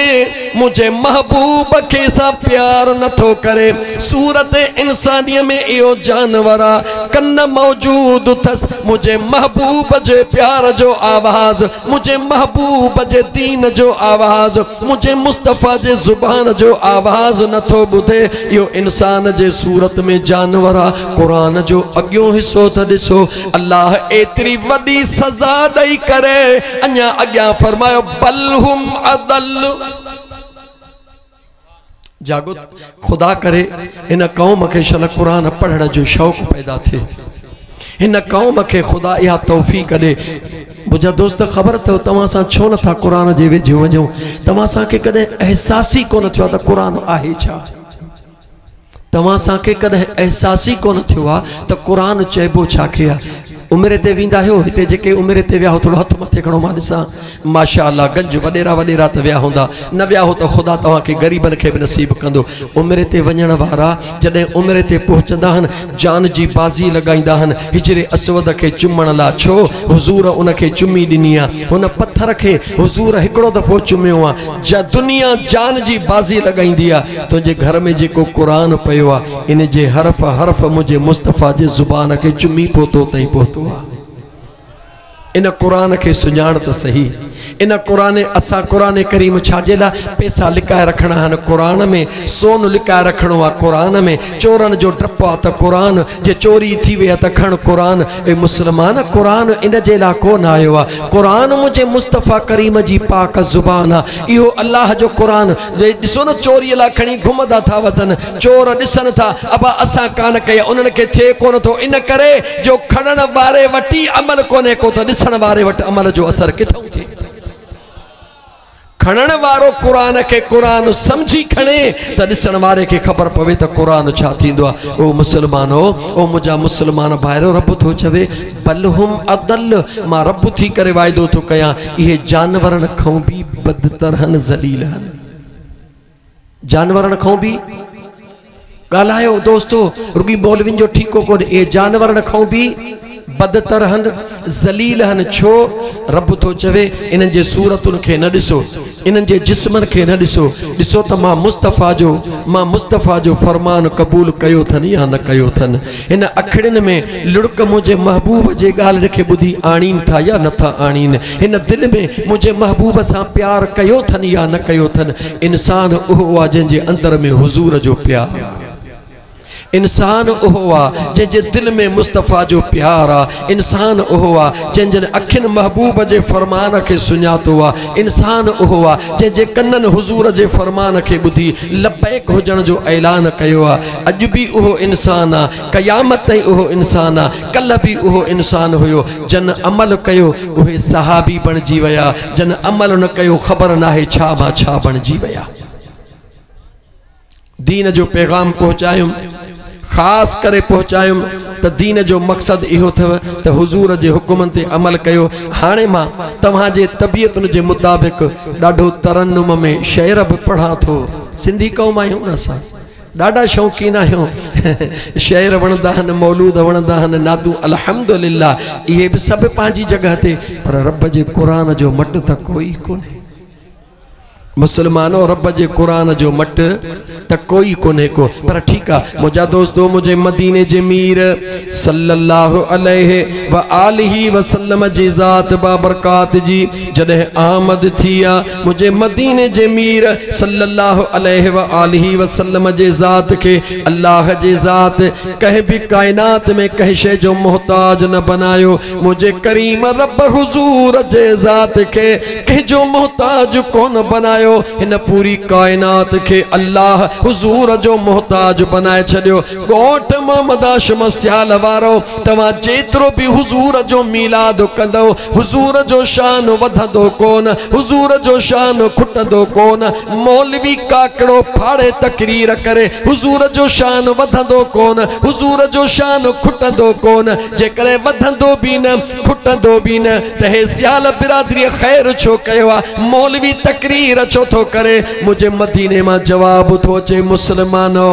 मुझे महबूब के सा प्यार नथो करे। सूरत इंसानिय में इहो जानवर आ, कन्न मौजूद थस, मुझे महबूब जे प्यार जो आवाज, मुझे महबूब जे दीन जो आवाज, मुझे मुस्तफ़ा जे जुबान जो आवाज नथो बुधे। इहो इंसान जे सूरत में जानवर आ। कुरान जो अॻियों हिस्सो त ॾिसो, अल्लाह एतरी वॾी सज़ा ॾई करे अञा अॻियां फरमायो बलहुम अदल। जागो खुदा करे इन कौम के शल कुरान पढ़ण जो शौक़ पैदा थे, इन कौम के खुदा इहा तौफीक दे। मुझा दोस्त खबर तो तव्हां सां छो नथा कुरान जे वेझो वञूं? तव्हां सां के कदे एहसासी कोन थियो त कुरान आहे छा? तव्हां सां के कदे एहसासी कोन थियो आ त कुरान चइबो छा खे आ? उमिरि ते वेंदा आहियो? हिते जेके उमिरि ते विया हो थोड़ो हथ मथे खणो मां ॾिसां। माशाअल्लाह गंज वॾेरा वॾेरा त विया हूंदा, न विया हो त ख़ुदा तव्हांखे ग़रीबनि खे बि नसीब कंदो। उमिरि ते वञण वारा जॾहिं उमिरि ते पहुचंदा आहिनि जान जी बाज़ी लॻाईंदा आहिनि। हिजरे असवद खे चुमण लाइ छो हुज़ूर उनखे चुमी ॾिनी आहे, हुन पत्थर खे हुज़ूर हिकिड़ो दफ़ो चुमियो आहे। दुनिया जान जी बाज़ी लॻाईंदी आहे। तुंहिंजे घर में जेको क़ुरान पियो आहे इन जे हरफ हरफ मुंहिंजे मुस्तफ़ा जे ज़ुबान खे चुमी पहुतो ताईं पहुतो। इन कुरान के सुञाण त सही। इन कुरान असा कुरान करीम छाजे ला पैसा लिकाए रखना हन कुरान में, सोन लिकाए रखणो आ कुरान में, चोरन जो डप आ त कुरान, जे चोरी थी वे त खण कुरान। ए मुसलमान कुरान इन जे ला कोन आयो आ, कुरान मुझे मुस्तफ़ा करीम जी पाक जुबान आ। इहो अल्लाह जो कुरान जे ॾिसो न चोरी ला खणी घुमदा था वतन, चोर ॾिसन था अबा असा कान कया, उन्हनि खे थिए कोन थो, इन करे जो खणण वारे वटी अमल कोने को त ॾिसण वारे वटि अमल जो असर किथों थिए। खणण वारो कुरान के कुरान समझी खणे त ॾिसण वारे खे ख़बर पवे त कुरान छा थींदो आहे। ओ मुसलमानो, ओ मुंहिंजा मुसलमान भाइरो, रब थो चवे बल हुम अदल, मां रब थी करे वाइदो थो कयां, इहे जानवरनि खां बि बदतर हन, ज़लील हन। जानवरनि खां बि ॻाल्हायो दोस्तो, रुगी मौलविन जो ठीको कोन्हे, इहे जानवरनि खां बि बदतर हन, ज़लील हन। छो? रब तो चवे इन्हनि जे सूरतुनि खे न ॾिसो, इन्हनि जे जिस्मनि खे न ॾिसो, ॾिसो त मां मुस्तफ़ा जो फरमान क़बूल कयो अथनि या न कयो अथनि। हिन अखिड़ियुनि में लुड़क मुंहिंजे महबूब जे ॻाल्हि खे ॿुधी आणीनि था या नथा आणीनि, हिन दिलि में मुंहिंजे महबूब सां प्यार कयो अथनि या न कयो अथनि। इंसान उहो आहे जंहिंजे अंदर में हुज़ूर जो प्यार, इंसान उहो आहे जंहिंजे दिलि में मुस्तफ़ा जो प्यार आहे। इंसान उहो आहे जंहिंजे अखियुनि महबूब जे फरमान खे सुञातो आहे। इंसान उहो आहे जंहिंजे कननि हुज़ूर जे फरमान खे ॿुधी लबैक हुजण जो ऐलान कयो आहे। अॼु बि उहो इंसान आहे, क़यामत ताईं उहो इंसान आहे, कल्ह बि उहो इंसान हुयो। जन अमल कयो उहे सहाबी बणिजी विया, जन अमल न कयो ख़बर नाहे छा मां छा बणिजी विया। दीन जो पैगाम पहुचायुमि, ख़ासि करे पहुचायुमि त दीन जो मक़सदु इहो अथव त हुज़ूर जे हुकुमनि ते अमल कयो। हाणे मां तव्हांजे तबियतुनि जे मुताबिक़ ॾाढो तरन्नुम में शेर बि पढ़ां थो। सिंधी क़ौम आहियूं न असां, ॾाढा शौक़ीन आहियूं, शेर वणंदा आहिनि, मौलूद वणंदा आहिनि, नातूं अल्हम्दुलिल्लाह, इहे बि सभु पंहिंजी जॻह ते, पर रब जे क़ुरान जो मट त कोई कोन्हे। मुसलमानो, रब जे कुरान जो मट त कोई कोन्हे को। पर ठीकु आहे मुंहिंजा दोस्तो, मुझे मदीने जे मीर सल्लल्लाहु अलैहि व आलिहि वसल्लम जी ज़ात बाबरकात जी जॾहिं आमद थी आहे, मुझे मदीने जे मीर सल्लल्लाहु अलैहि व आलिहि वसल्लम जे ज़ात खे अल्लाह जे ज़ात कंहिं बि कायनात में कंहिं शइ जो मोहताज न बनायो। मुझे करीम रब हुज़ूर जे ज़ात खे कंहिं जो मोहताज कोन बनायो। इन पूरी कायनात के अल्लाह हुजूर जो मोहताज बनाए छड़ियो। गोठ मोहम्मद आशम सियाल वारो, तवा जेतरो भी हुजूर जो मिलाद कंदो, हुजूर जो शान वधंदो कोन, हुजूर जो शान खुटंदो कोन। मौलवी काकड़ो फाड़े तकरीर करे, हुजूर जो शान वधंदो कोन, हुजूर जो शान खुटंदो कोन। जेकरे वधंदो भी न खुटंदो भी न त हे सियाल बिरादरी खैर छो कयो आ? मौलवी तकरीर छो थो करे? मुझे मदीने में जवाब थो अचे, मुसलमानो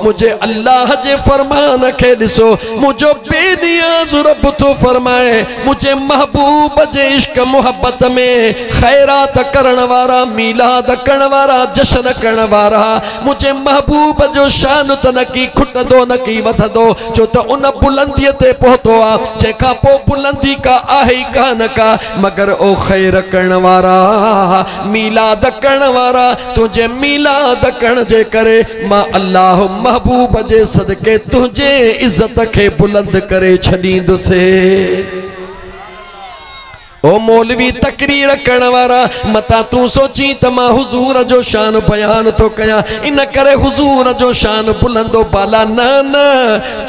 मुझे अल्लाह जे फरमान के ॾिसो। मुझो बेनियाज़ रब तो फरमाए, मुझे महबूब जे इश्क मोहब्बत में खैरात करण वारा, मिलाद करण वारा, जश्न करण वारा, मुझे महबूब जो शान त न की खुटंदो न की वधंदो, छो त उन बुलंदी ते पहुतो आ जंहिंखां पोइ बुलंदी का आहे ई कान का, मगर ओ खैर करण वारा, मिलाद करण वारा। तुझे मिलाद करण जे करे मां अल्लाह महबूब जे सदके तुझे इज्जत के बुलंद करे छॾींदुसि। ओ मौलवी तकरीर करण वारा, मता तू सोची त मां हुजूर जो शान बयान तो कया, इन करे हुजूर जो शान बुलंदो बाला न न,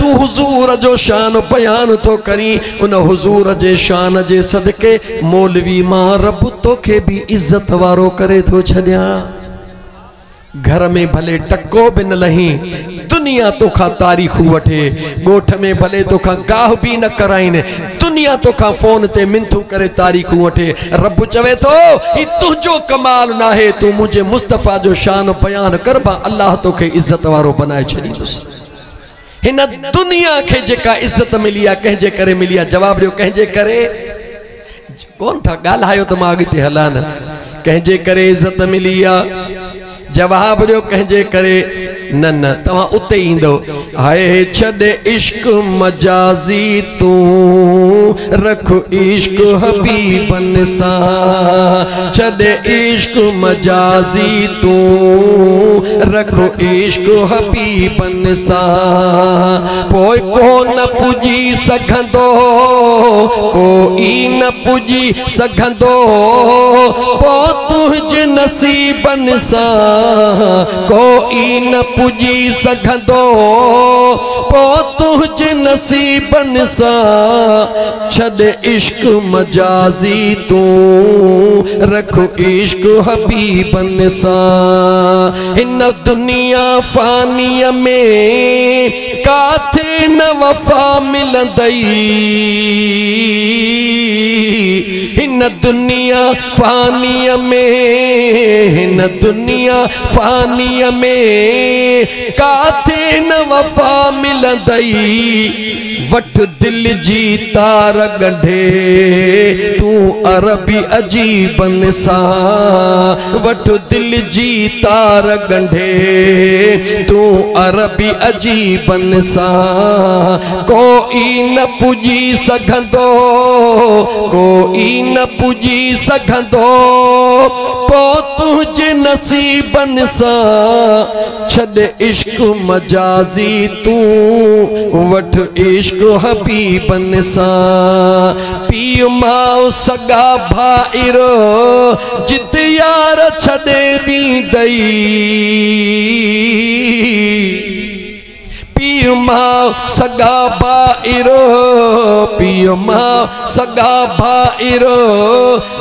तू हुजूर जो शान बयान तो करी। उन हुजूर जे शान जे सदके मौलवी मां रब तोखे भी इज्जत वारो करे तो छड़िया। घर में भले टको भी न लही, दुनिया तोखा तारीखू वठे, गोठ में भले तोखा गाह भी न कराइन, दुनिया तोखा फोन ते मिंथू करे तारीखू वठे। रब चवे तो ही तुझो कमाल ना है, तू मुझे मुस्तफ़ा जो शान बयान कर, बा अल्लाह तोखे इज्जत वारो बनाए छड़ींदुसि। हिन दुनिया के जेका इज्जत मिली आ कंहिंजे करे मिली आ? जवाब ॾियो, कंहिंजे करे कोन था ॻाल्हायो त मां अॻिते हलां न। कंहिंजे करे इज्जत मिली आ? जवाब जो कंहिंजे करे न न तव्हां उते ईंदो। हाय छॾे इश्क मजाजी तू रख इश्क हबीबन सां, छॾे इश्क मजाजी तू रख इश्क हबीबन सां। पोइ को न पुजी सघंदो, कोई न पुजी सघंदो, पोइ तुंहिंजे नसीबन सां कोई न पुजी सघंदो, पोइ तुंहिंजे नसीबन सां। छॾ इश्क मजाजी तू रख इश्क हबीबन सां। हिन दुनिया फानीअ में काथे न वफ़ा मिलंदई, हिन दुनिया फानीअ में, हिन दुनिया फानीअ में काथे न वफ़ा मिलंदई। वठ दिल जी तार गंढे तू अरबी अजीबन सां, वठ दिल जी तार गंढे तू अरबी अजीबन सां। कोई न पुजी सघंदो, कोई न पुजी सघंदो, पोइ तुंहिंजे नसीबन सां। छॾ इश्क मजाजी तू वठ इश्क हबीबन सां। पीउ माउ सगा भाइरो जित यार छॾे वेंदई, पीउ माउ सगा भाइरो, पीउ माउ सगा भाइरो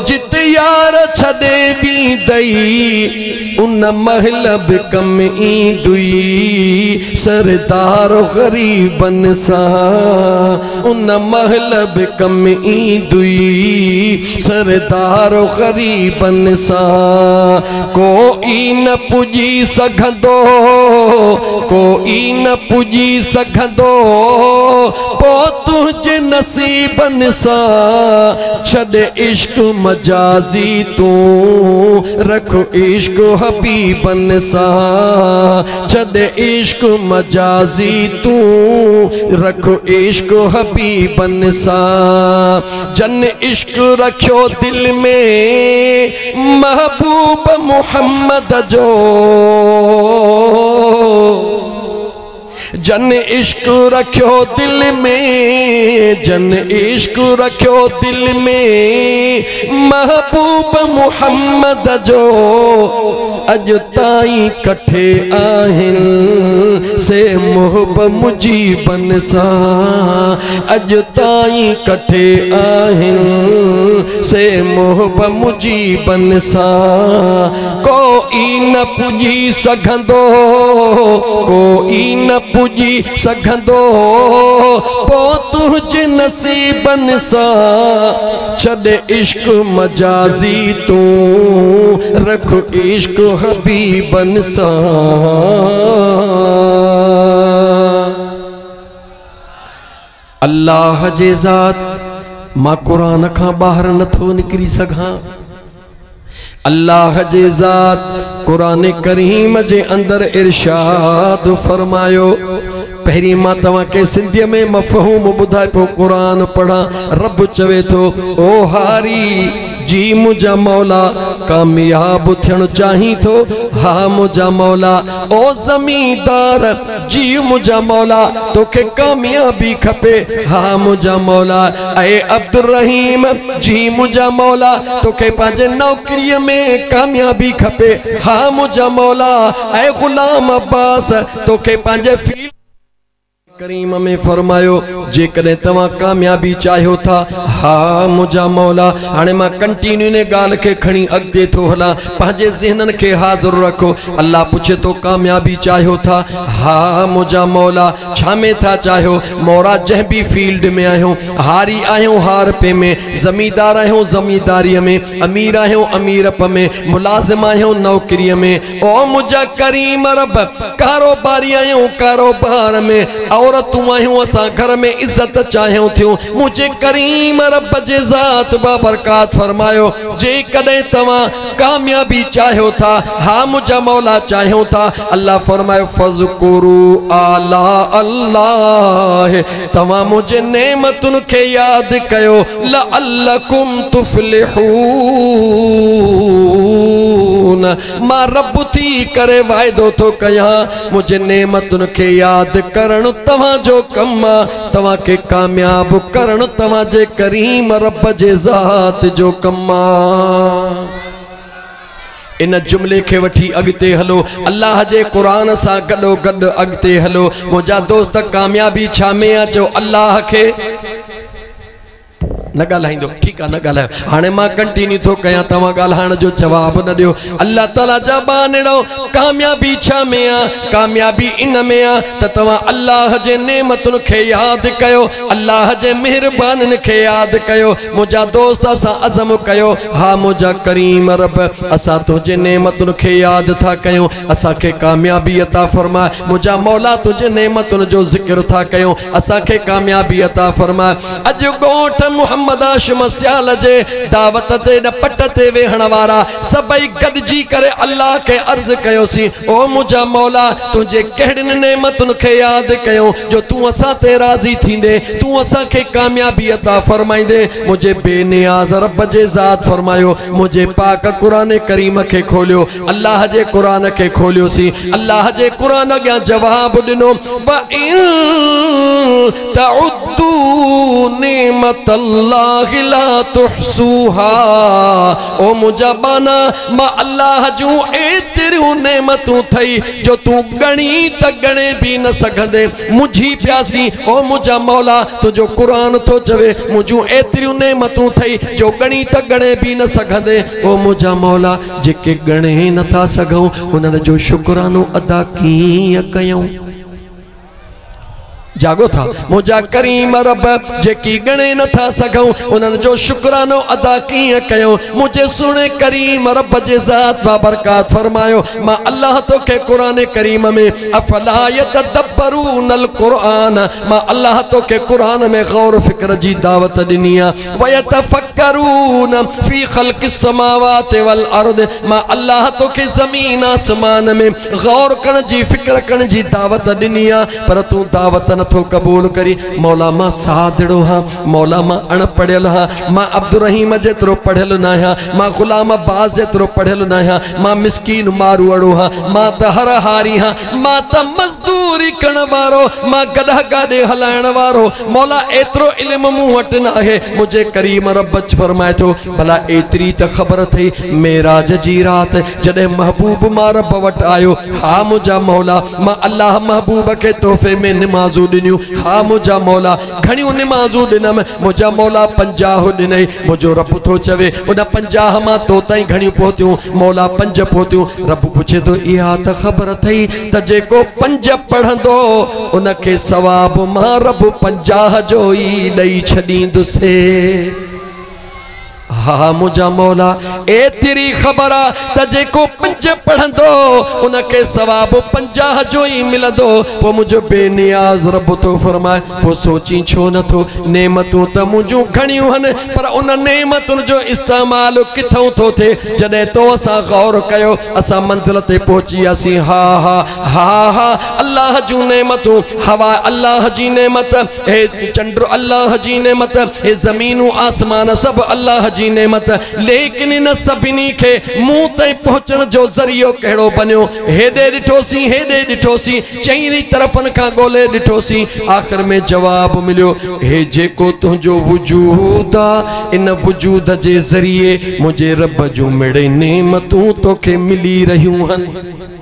जित यार छॾे वेंदई। उन महल बि कम ईंदुई सरदार ग़रीबन सां, उन महल बि कम ईंदुई सरदार ग़रीबन सां। कोई न पुजी सघंदो, कोई न पुजी सघंदो, पोइ तुंहिंजे नसीबन सां। छॾ इश्क मजाजी तू रख इश्क हबीबन सां, छॾ इश्क मजाजी तू रख इश्क हबीबन सां। जन इश्क रखियो दिल में महबूब मोहम्मद जो, जन इश्क रखियो दिल में, जन इश्क रखियो दिल में महबूब मोहम्मद जो। अज ताईं कठे आहिन से मोहब्बत मुजीबन सां, अज ताईं कठे आहिन से मोहब्बत मुजीबन सां। कोई न पुजी सघंदो, कोई न पुजी सघंदो, पोइ तुंहिंजे नसीबन सां। छॾ इश्क मजाजी तू रख इश्क हबीबन सां। अल्लाह जे ज़ात मां कुरान खां ॿाहिरि नथो निकिरी सघां। अल्लाह जे ज़ात कुरान करीम जे अंदर इरशाद फरमायो। पहिरीं मां तव्हांखे सिंधीअ में मफ़हूम ॿुधाए पोइ कुरान पढ़ा। रब चवे थो ओ हारी जी मुझा मौला कामयाब थियण चाही थो, हा मुझा मौला। ओ ज़मींदार जी मुझा मौला तोखे कामयाबी खपे, हा मुझा मौला। ऐ अब्दुर रहीम जी मुझा मौला तोखे पंहिंजे नौकरीअ में कामयाबी खपे, हा मुझा मौला। ऐ गुलाम अब्बास तोखे पंहिंजे फील्ड करीम में फरमायो जेकॾहिं तव्हां कामयाबी चाहियो था, हा मुझा मौला। हाणे मां कंटिन्यू ने ॻाल्हि खे खणी अॻिते थो हलां, पंहिंजे ज़हननि खे हाज़िर रखो। अल्लाह पुछे तो कामयाबी चाहियो था, हा मुझा मौला। छा में था चाहियो? मौला जंहिं बि फील्ड में आहियो, हारी आहियो हारपे में, ज़मींदार आहियो ज़मींदारीअ में, अमीर आहियो अमीरप में, मुलाज़िम आहियो नौकरीअ में। ओ मुझा करीम रब कारोबारी आहियो कारोबार में, औरतूं आहियूं असां घर में इज्जत चाहियूं थियूं मुझे करीम रब जे ज़ात बाबरकात फरमायो जे कदे तवा कामयाबी चाहियो था हा मुझा मौला चाहियो था अल्लाह फरमायो फज़कुरु आला अल्लाह तवा मुझे नेमतुन के याद कयो लअल्लकुम तुफलिहून मां रब थी करे वायदो तो कया मुझे नेमतुन के याद करण तवा जो कम्मा तवा के कामयाब करण तवा जे करीम रब जे ज़ात जो कम्मा इन जुमले के वठी अगते हलो अल्लाह जे कुरान सा गडो गड अगते हलो मुझा दोस्त कामयाबी छा में अचो अल्लाह के न ॻाल्हाईंदो ठीक है न ॻाल्हायो हाणे मां कंटिन्यू थो कयां तव्हां ॻाल्हाइण जो जवाब न ॾियो अल्लाह ताला जा बानड़ो कामयाबी छा में आ कामयाबी इन में आ त तव्हां अल्लाह जे नेमतुन खे याद कयो अल्लाह जे मेहरबानन खे याद कयो मुझा दोस्त असां अज़म कयो हा मुझा करीम रब असां तुझे नेमतुन खे याद था कयूं असां खे कामयाबी अता फरमाए मुझा मौला तुझे नेमतुन जो ज़िक्र था कयूं असां खे कामयाबी अता फरमाए अज गोठ मोहम्मद आशिम सियाल जे दावत ते न पट ते वेहण वारा सबई गडजी करे अल्लाह के अर्ज कयोसी ओ मुझा मौला तुझे केड़न नेमतुन के याद कयो जो तू असा ते राजी थींदे तू असा के कामयाबी अता फरमाइंदे मुझे बेनियाज रब जे ज़ात फरमायो मुझे पाक कुरान करीम के खोलियो अल्लाह जे कुरान के खोलियो सी अल्लाह जे कुरान अग्या जवाब दिनो व इन तउद्दू नेमतल्लाह ला तुहसूहा ओ मुझा बाना मा अल्लाह जो एतिरियूं नेमतूं थई जो तू गणी त गणे भी न सघंदे मुझी प्यासी ओ मुझा मौला तुझो कुरान तो चवे मुझू एतिरियूं नेमतूं थई जो गणी त गणे भी न सघंदे ओ मुझा मौला जेके गणे नथा सघूं उन्हनि जो शुक्रानो अदा कीअं कयूं जागो था मुझा करीम रब जेकी गणे नथा सघूं उन्हनि जो शुक्रानो अदा कीअं कयूं मुझे सुने करीम रब जे ज़ात बाबरकात फरमायो मां अल्लाह तो के कुरान करीम में अफला यतदब्बरूनल कुरान मां अल्लाह तो के कुरान में गौर फिक्र जी दावत दिनी आ व यतफक्करून फी खल्किस समावाति वल अर्द मां अल्लाह तो के जमीन आसमान में गौर करण जी फिक्र करण जी दावत दिनी आ पर तू दावत न तो कबूल करी मौला मां सादड़ो हाँ मौला मां अणपढ़ियल हाँ मां अब्दुर्रहीम जेतिरो पढ़ियल न आहियां मां गुलाम अब्बास जेतिरो पढ़ियल न आहियां मां मिस्कीन मारूअड़ो हाँ मां त हर हारी हाँ मां त मजदूरी करण वारो मां गधा गाॾे हलाइण वारो मौला एतिरो इल्म मूं वटि न आहे मुझे करीम रब फरमाए थो भला एतिरी त ख़बर थई मेराज जी रात जॾहिं महबूब मां रब वटि आयो हा मुझा मौला मां अल्लाह महबूब के तोहफ़े में निमाज़ू हा मुझा मौला घणियूं निमाज़ूं ॾिनम मुझा मौला 50 ॾिनई मुझो रब थो चवे उन 50 मां तो ताईं घणियूं पहुतियूं मौला 5 पहुतियूं रब पुछे तो इहा त ख़बर थई त जेको 5 पढ़ंदो उनखे सवाब मां रब 50 जो ई ॾेई छॾींदुसि हा मुझा मौला एतिरी ख़बर आ त जेको 5 पढ़ंदो उनके सवाब 50 जो ही मिलंदो पो मुझो बेनियाज रब तो फरमाए पो सोची छो न थो नेमतूं त मुझू घणियूं हन पर उन नेमतुन जो इस्तेमाल किथों थो थे जडे तो असा गौर कयो असा मंजिल ते पहुंचियासी हा हा हा हा अल्लाह जो नेमतूं हवा अल्लाह जी नेमत हे चंद्र अल्लाह जी नेमत हे ज़मीनू आसमान सब अल्लाह जी नेमत लेकिन इन सभिनी के मुंह ताईं पहुंचण जो ज़रियो कहिड़ो बनियो हेॾे ॾिठोसीं हेॾे ॾिठोसीं चईं तरफ़नि खां ॻोल्हे ॾिठोसीं आख़िर में जवाब मिलियो हे जेको तुंहिंजो वजूद आहे इन वजूद जे ज़रिए मुंहिंजे रब जूं मिड़े नेमतूं तोखे मिली रहियूं आहिनि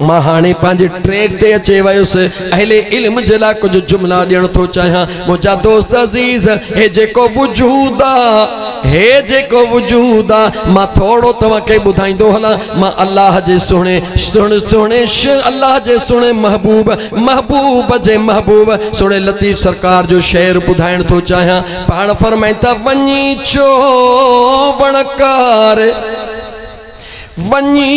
मां हाणे पंहिंजे ट्रैक ते अचे वयुसि अहले इल्म जे लाइ कुझु जुमला ॾियण थो चाहियां मुंहिंजा दोस्त अज़ीज़ हे जेको वजूद आहे हे जेको वजूद आहे मां थोरो तव्हांखे ॿुधाईंदो हलां मां अल्लाह जे सुहिणे अल्लाह जे सुहिणे महबूब जे महबूब सुहिणे लतीफ़ सरकार जो शेर ॿुधाइण थो चाहियां पाण फरमाइनि था वञी चो वणकार वञी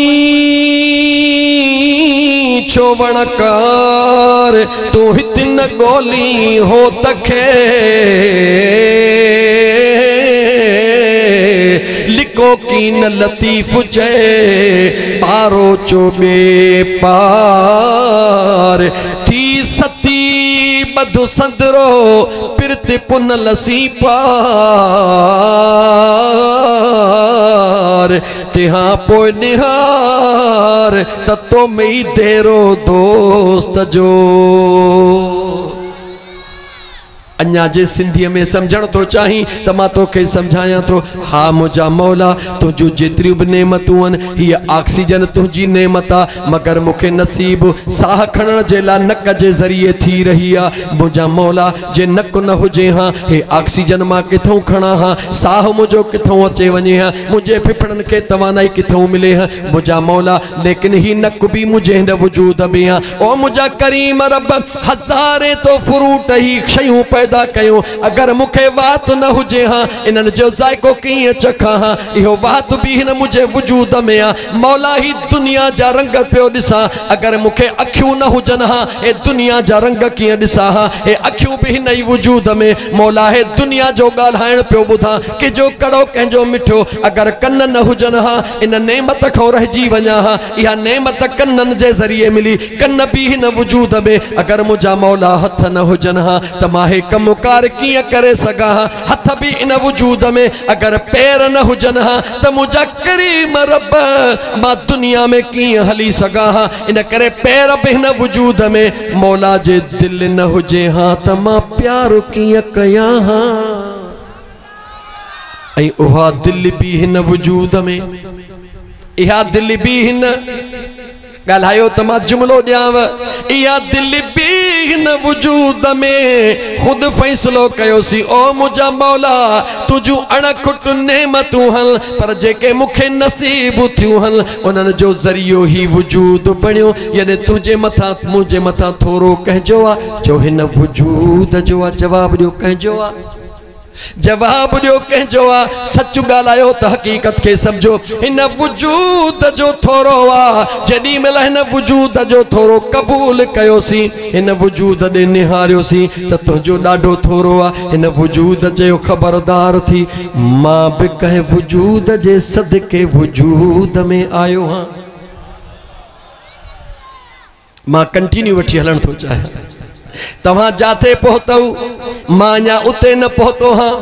छो वणकार तू हित न गोली हो तखे लिको की न लतीफ चे पारो चोबे पार थी सती बधु संदरो पिरते पुन लसी पार तिहा पोइ निहार ततो में तेरो दोस्त जो अन्या जे सिंधी में समझण तो चाही त मां तोखे समझाया तो हा मुझा मौला तुझू जेतरी भी नेमतूं ये ऑक्सीजन तुझी नेमत आ मगर मुखे नसीब साह खणण जे ला नक जे जरिए थी रही आ मुझा मौला जे नक न हुजे हाँ हे ऑक्सीजन मां किथों खणा हाँ साह मुझो किथों अचे वने हाँ मुझे फिफड़न के तवानाई किथों मिले हाँ मुझा मौला लेकिन ही नक भी मुझे हिन वजूद में आ ओ मुझा करीम रब हज़ारे तो फ्रूट ही शयूं पैदा कयूं अगर मुखे वात न हुजे हाँ इनन जो जायको कीअं चखा हाँ इहो वात भी हिन मुझे वजूद में आ मौला ही दुनिया जा रंग पियो ॾिसां अगर मुखे अखियूं न हुजन हाँ हे दुनिया जा रंग कीअं ॾिसां हाँ हे अखियूं भी हिन ई वजूद में मौला हे दुनिया जो ॻाल्हाइण पियो ॿुधां कि जो कड़ो कंहिंजो मिठो अगर कन न हुजन हाँ इन नेमत खां रहिजी वञा हाँ इहा नेमत कन्ननि जे ज़रिए मिली कन भी हिन वजूद में अगर मुंहिंजा मौला हथ न हुजन हाँ त मां हे कमुकार किए करे सगा हथ भी इन वजूद में अगर पैर न हुजन हाँ तो मुझा करीम रब मां दुनिया में किए हली सगा हाँ इन करे पैर भी इन वजूद में मौला जे दिल न हुजे हाँ तो मां प्यार किए कया हाँ ऐ उहा दिल भी इन वजूद में इहा दिल भी इन गालायो तो मां जुमलो ॾियांव इहा दिल भी हिन वजूद में खुद फैसलो कयोसी ओ मुझा मौला तुझू अणखुट नेमतूं हल पर जेके मुखे नसीब थियूं हल उन्हनि जो ज़रियो ही वजूद बणियो यानी तुझे मथा मुझे मथा थोरो कहजो आ जो हिन वजूद जो आ जवाब ॾियो कहजो आ जवाब ॾियो कहजो आ सच ॻाल्हायो त हकीकत के समझो इन वजूद जो थोरो आ जॾहिं महिल हिन वजूद जो थोरो क़बूल कयोसी इन वजूद ॾे निहारियोसी त तुंहिंजो ॾाढो थोरो आ इन वजूद जो ख़बरदार थी मां बि कंहिं वजूद जे सदके वजूद में आयो हाँ मां कंटिन्यू वठी हलण थो चाहियां तव्हां जाते पहुतौ मां अञा उते न पहुतो हाँ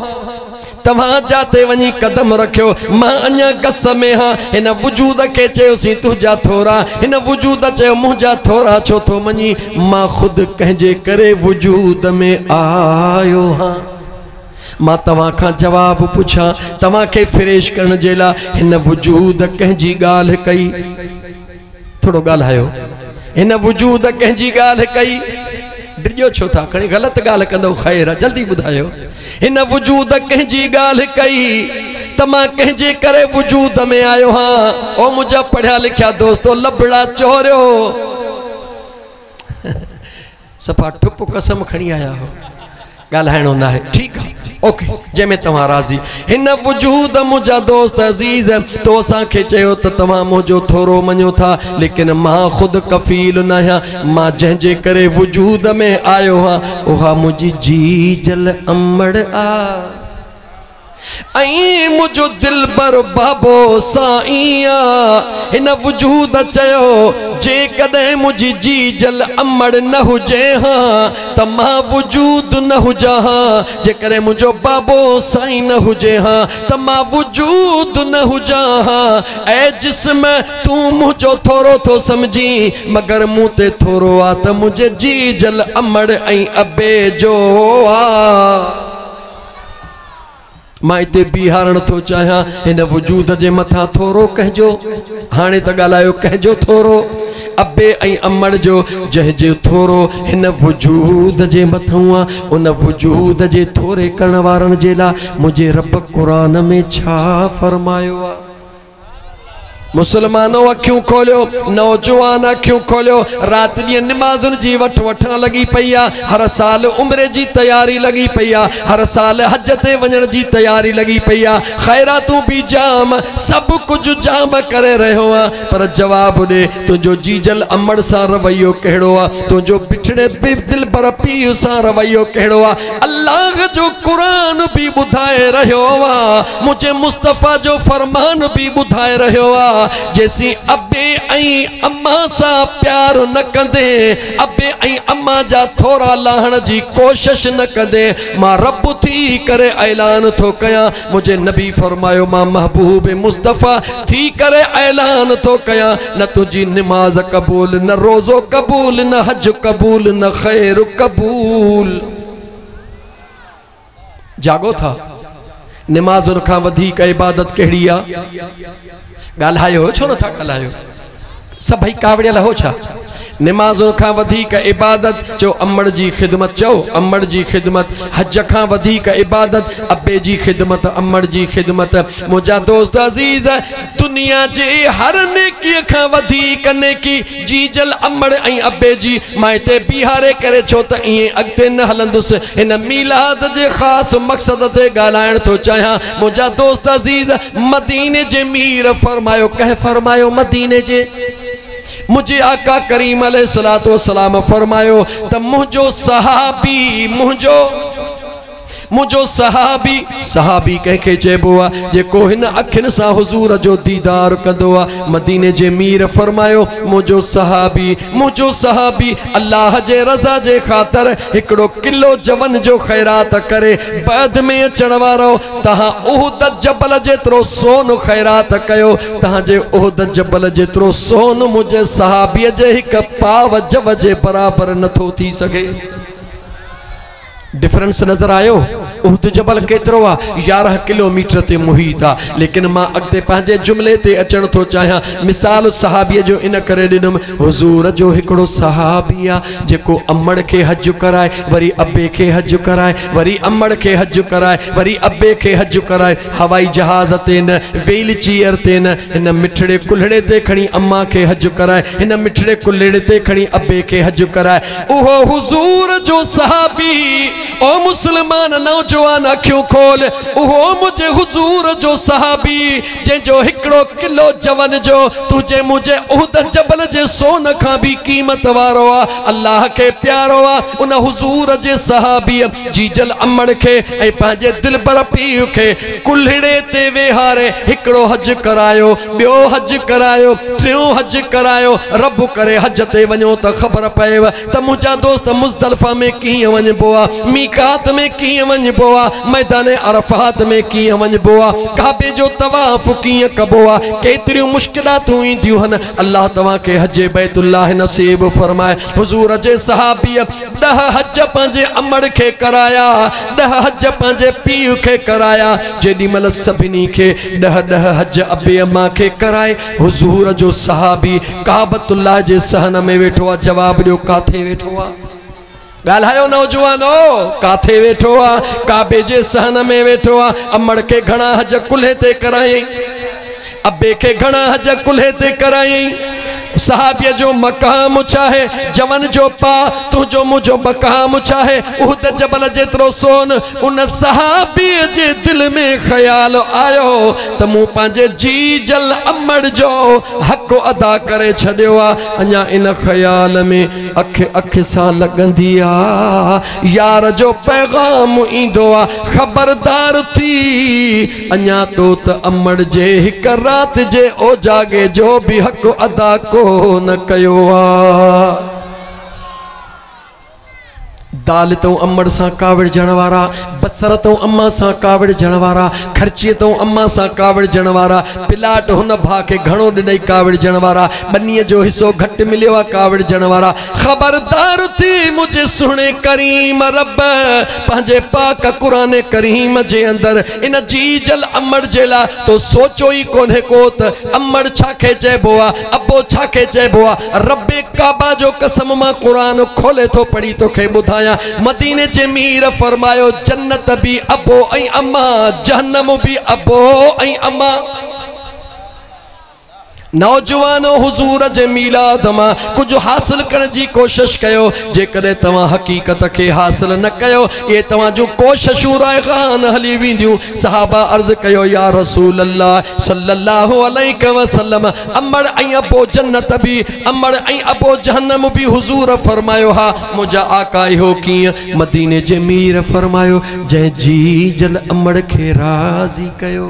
तव्हां जाते वञी कदम रखियो मां अञा कस में हाँ हिन वजूद के चयोसीं तुंहिंजा थोरा हिन वजूद चयो मुंहिंजा थोरा छो थो मञी मां खुद कंहिंजे करे वजूद में आयो हाँ मां तव्हां खां जवाब पुछां तव्हां खे फ्रेश करण जे लाइ हिन वजूद कंहिंजी ॻाल्हि कई थोरो ॻाल्हायो हिन वजूद कंहिंजी ॻाल्हि कई डिॼो छो था खणी ग़लत ॻाल्हि कंदो ख़ैर जल्दी ॿुधायो हिन वजूद कंहिंजी ॻाल्हि कई त मां कंहिंजे करे वजूद में आयो हाँ ओ मुंहिंजा पढ़िया लिखिया दोस्तो लबड़ा चोरियो सफ़ा ठुप कसम खणी आया हो ॻाल्हाइणो न आहे ठीकु आहे ओके जंहिंमें तव्हां राज़ी हिन वजूद मुंहिंजा दोस्त अज़ीज़ तो असांखे चयो त तव्हां मुंहिंजो थोरो मञो था लेकिन मां ख़ुदि कफ़ील न आहियां मां जंहिंजे करे वजूद में आयो हाँ उहा मुंहिंजी जी जल अमड़ आ ऐं मुझो दिल बर बाबो साईं हिन वजूद चयो जे कदे मुझी जी जल अमड़ न हुजे हाँ त मां वजूद न हुजा हाँ जे करे मुझो बाबो साईं न हुजे हाँ त मां वजूद न हुजा हाँ ऐ जिस्म तू मुझो थोरो थो समझी मगर मूं ते थोरो आ त मुझे जी जल अमड़ ऐं अबे जो आ मां इते बिहारण थो चाहियां हिन वजूद जे मथा थोरो कहजो हाणे त ॻाल्हायो कहजो थोरो अबे ऐं अमड़ जो जंहिंजो थोरो हिन वजूद जे मथां आहे उन वजूद जे थोरे करण वारनि जे लाइ मुंहिंजे रब क़ुरान में छा फरमायो आहे मुसलमानों अखियूं खोलियो, नौजवान अखियूं खोलियो। रात ॾींहुं निमाज़ुनि जी वठण लगी पई आहे। हर साल उम्रे जी तैयारी लगी पई आहे। हर साल हज ते वञण जी तैयारी लगी पई आहे। ख़ैरातूं भी जाम, सब कुछ जाम करे रहियो आहे। पर जवाब दे, तुंहिंजो जीजल अमड़ सां रवैयो कहिड़ो आहे? तुंहिंजो बिछड़े दिल पर पीउ सां रवैयो कहिड़ो आहे? अल्लाह जो क़ुरान भी ॿुधाए रहियो आहे, मुंहिंजे मुस्तफ़ा जो फरमान भी ॿुधाए रहियो आहे। जैसी अबे ऐं अम्मा सा प्यार न कंदे, अबे ऐं अम्मा जा थोरा लाहण जी कोशिश न कंदे, मां रब थी करे ऐलान थो कयां। मुझे नबी फरमायो, मां महबूब मुस्तफ़ा थी करे ऐलान थो कयां, न तुझी नमाज कबूल, न रोज़ो कबूल, न हज कबूल, न खैर कबूल। जागो था, नमाज़ुनि खां वधीक इबादत कहिड़ी आहे? ॻाल्हायो छो नथा ॻाल्हायो? सभई कावड़ियल हो छा? नमाज़ों खां वधीक इबादत चो अम्मड़ जी खिदमत, चो अम्मड़ जी खिदमत। हज खां वधीक इबादत अब्बे जी खिदमत, अम्मड़ जी खिदमत। मुझा दोस्त अजीज, दुनिया जे हर नेकी खां वधीक नेकी जीजल अम्मड़ ऐं अब्बे जी मां हिते बीहारे करे, छो त ईअं अॻिते न हलंदुसि। हिन मीलाद जे ख़ासि मक़सद ते ॻाल्हाइण थो चाहियां। मुझा दोस्त अजीज, मदीने जे मीर फरमायो, कह फरमायो मदीने जे, मुझे आका करीम अलैहिस्सलातु वस्सलाम फरमायो त मुझो सहाबी, मुझो सहाबी, सहाबी कंहिंखे चइबो आहे जेको हिन अखियुनि सां हुज़ूर जो दीदार कंदो आहे। मदीने जे मीर फरमायो, मुझो सहाबी अल्लाह जे रज़ा जे ख़ातिर हिकिड़ो किलो जवन जो ख़ैरात करे। बाद में अचण वारो, तहां उहद जबल जेतिरो सोन ख़ैरात कयो, तहांजे उहद जबल जेतिरो सोन मुझे सहाबीअ जे हिकु पाव जव जे बराबर नथो थी सघे। डिफरेंस नजर आयो? उहद जबल केतिरो आहे? 11 किलोमीटर ते मुहीत आहे। लेकिन मां अॻिते पंहिंजे जुमले ते अचण थो चाहियां। मिसाल सहाबीअ जो इन करे ॾिनमि, हुज़ूर जो हिकिड़ो सहाबी आहे जेको अम्मड़ खे हज कराए, वरी अब्बे खे हज कराए, वरी अम्मड़ खे हज कराए, वरी अब्बे खे हज कराए। हवाई जहाज़ ते न, व्हील चेयर ते न, हिन मिठड़े कुल्हड़े ते खणी अम्मा खे हज कराए, हिन मिठड़े कुल्हड़े ते खणी अब्बे खे हज कराए। उहो हुज़ूर जो सहाबी, ओ मुसलमान नौजवान अखियूं खोल, उहो मुझे हुजूर जो सहाबी जंहिंजो हिकिड़ो किलो जवन जो तुझे मुझे उहद जबल जे सोन खां भी कीमत वारो आहे। अल्लाह के प्यारो आहे। उन हुजूर जे सहाबी जीजल अम्मड़ खे ऐं पंहिंजे दिलबर पीउ खे कुल्हड़े ते वेहारे हिकिड़ो हज करायो, ॿियो हज करायो, टियों हज करायो। रब करे हज ते वञो त ख़बर पएव त मुंहिंजा दोस्त मुज़दलिफ़ा में कीअं वञिबो आहे, मीकात में कीअं वञिबो आहे, मैदान अरफात में कीअं वञिबो आहे, काबे जो तवाफ़ कीअं कबो आहे। केतिरियूं मुश्किलातूं ईंदियूं आहिनि। अल्लाह तव्हां खे हज बैतुल्लाह नसीब फरमाए। हुज़ूर जे सहाबीअ 10 हज पंहिंजे अम्मड़ खे कराया, 10 हज पंहिंजे पीउ खे कराया। जेॾी महिल सभिनी खे 10 हज अबे अम्मा खे कराए, हुज़ूर जो सहाबी काबतुल्लाह जे सहन में वेठो आहे। जवाब ॾियो, काथे वेठो आहे? ॻाल्हायो नौजवानो, काथे वेठो आहे? काबे जे सहन में वेठो आहे। अम्मड़ खे घणा हज कुल्हे ते करायई, अबे खे घणा हज कुल्हे ते करायई। सहाबीअ जो मकाम चाहे, जवन जो पा तुझो मुझो मकाम चाहे, उहद जबल जेतिरो सोन। उन सहाबीअ जे दिल में ख्याल आयो त मूं पंहिंजे जीजल अम्मड़ जो हक़ अदा करे छॾियो आहे। अञा इन ख्याल में अख सां लॻंदी आहे, यार जो पैगाम ईंदो आहे, ख़बरदार थी। अञा तो त अम्मड़ जे हिक रात जे ओजागे जो भी हक़ अदा न कयो आ। दाल तो अम्मड़ सां कावड़ जण वारा, बसर तो अम्मा सां कावड़ जण वारा, खर्ची तो अम्मा सां कावड़ जण वारा, पिलाट हुन भा के घणो ॾिनई कावड़ जण वारा, बनीअ जो हिस्सो घट मिलियो आहे कावड़ जण वारा। ख़बरदार थी मुझे सुहिणे करीम रब पंहिंजे पाक क़ुरान करीम जे अंदर इन जीजल अम्मड़ जे लाइ तो सोचो ई कोन्हे को त अम्मड़ छाखे चइबो आहे, अबो छाखे चइबो आहे। रब्बे काबा जो कसम मां क़ुरान खोले थो पढ़ी तोखे ॿुधायां। मदीने जे मीर फरमायो, जन्नत भी अबो ऐं अम्मा, जहन्नम भी अबो ऐं अम्मा। नौजवानो हुजूर जे मीलाद मां कुछ हासिल करने की कोशिश कयो। जेकॾहिं तव्हां हकीकत के हासिल न कयो ये तव्हां जो कोशिशूं रायगान हली वेंदियूं। सहाबा अर्ज कयो या रसूल अल्लाह सल्लल्लाहु अलैहि वसल्लम अमड़ ऐं अबो जन्नत भी अमड़ ऐं अबो जहन्नम भी हुजूर फरमायो हा मुझा आका इहो कीअं मदीने जे मीर फरमायो जंहिं जी जल अमड़ खे राज़ी कयो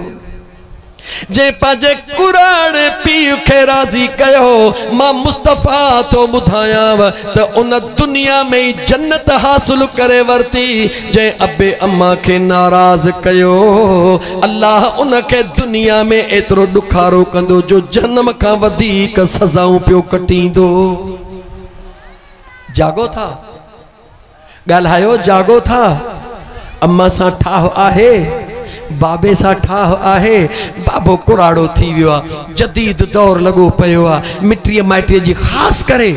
जे पाजे कुराड़ पीउ खे राज़ी कयो। मां मुस्तफ़ा तो बुधायांव त उन दुनिया में जन्नत हासिल करे वरती। जे अबे अम्मा के नाराज़ कयो अल्लाह उन के दुनिया में एतरो दुखारो कंदो जो जन्म का वधीक सजाऊं पियो कटींदो। जागो था ॻाल्हायो जागो था। अम्मा सा ठाह आहे बाबे सा ठाह आहे बाबो कुराड़ो थी वियो आहे। जदीद दौर लगो पियो आहे। मिट्रीअ माइटीअ जी ख़ासि करे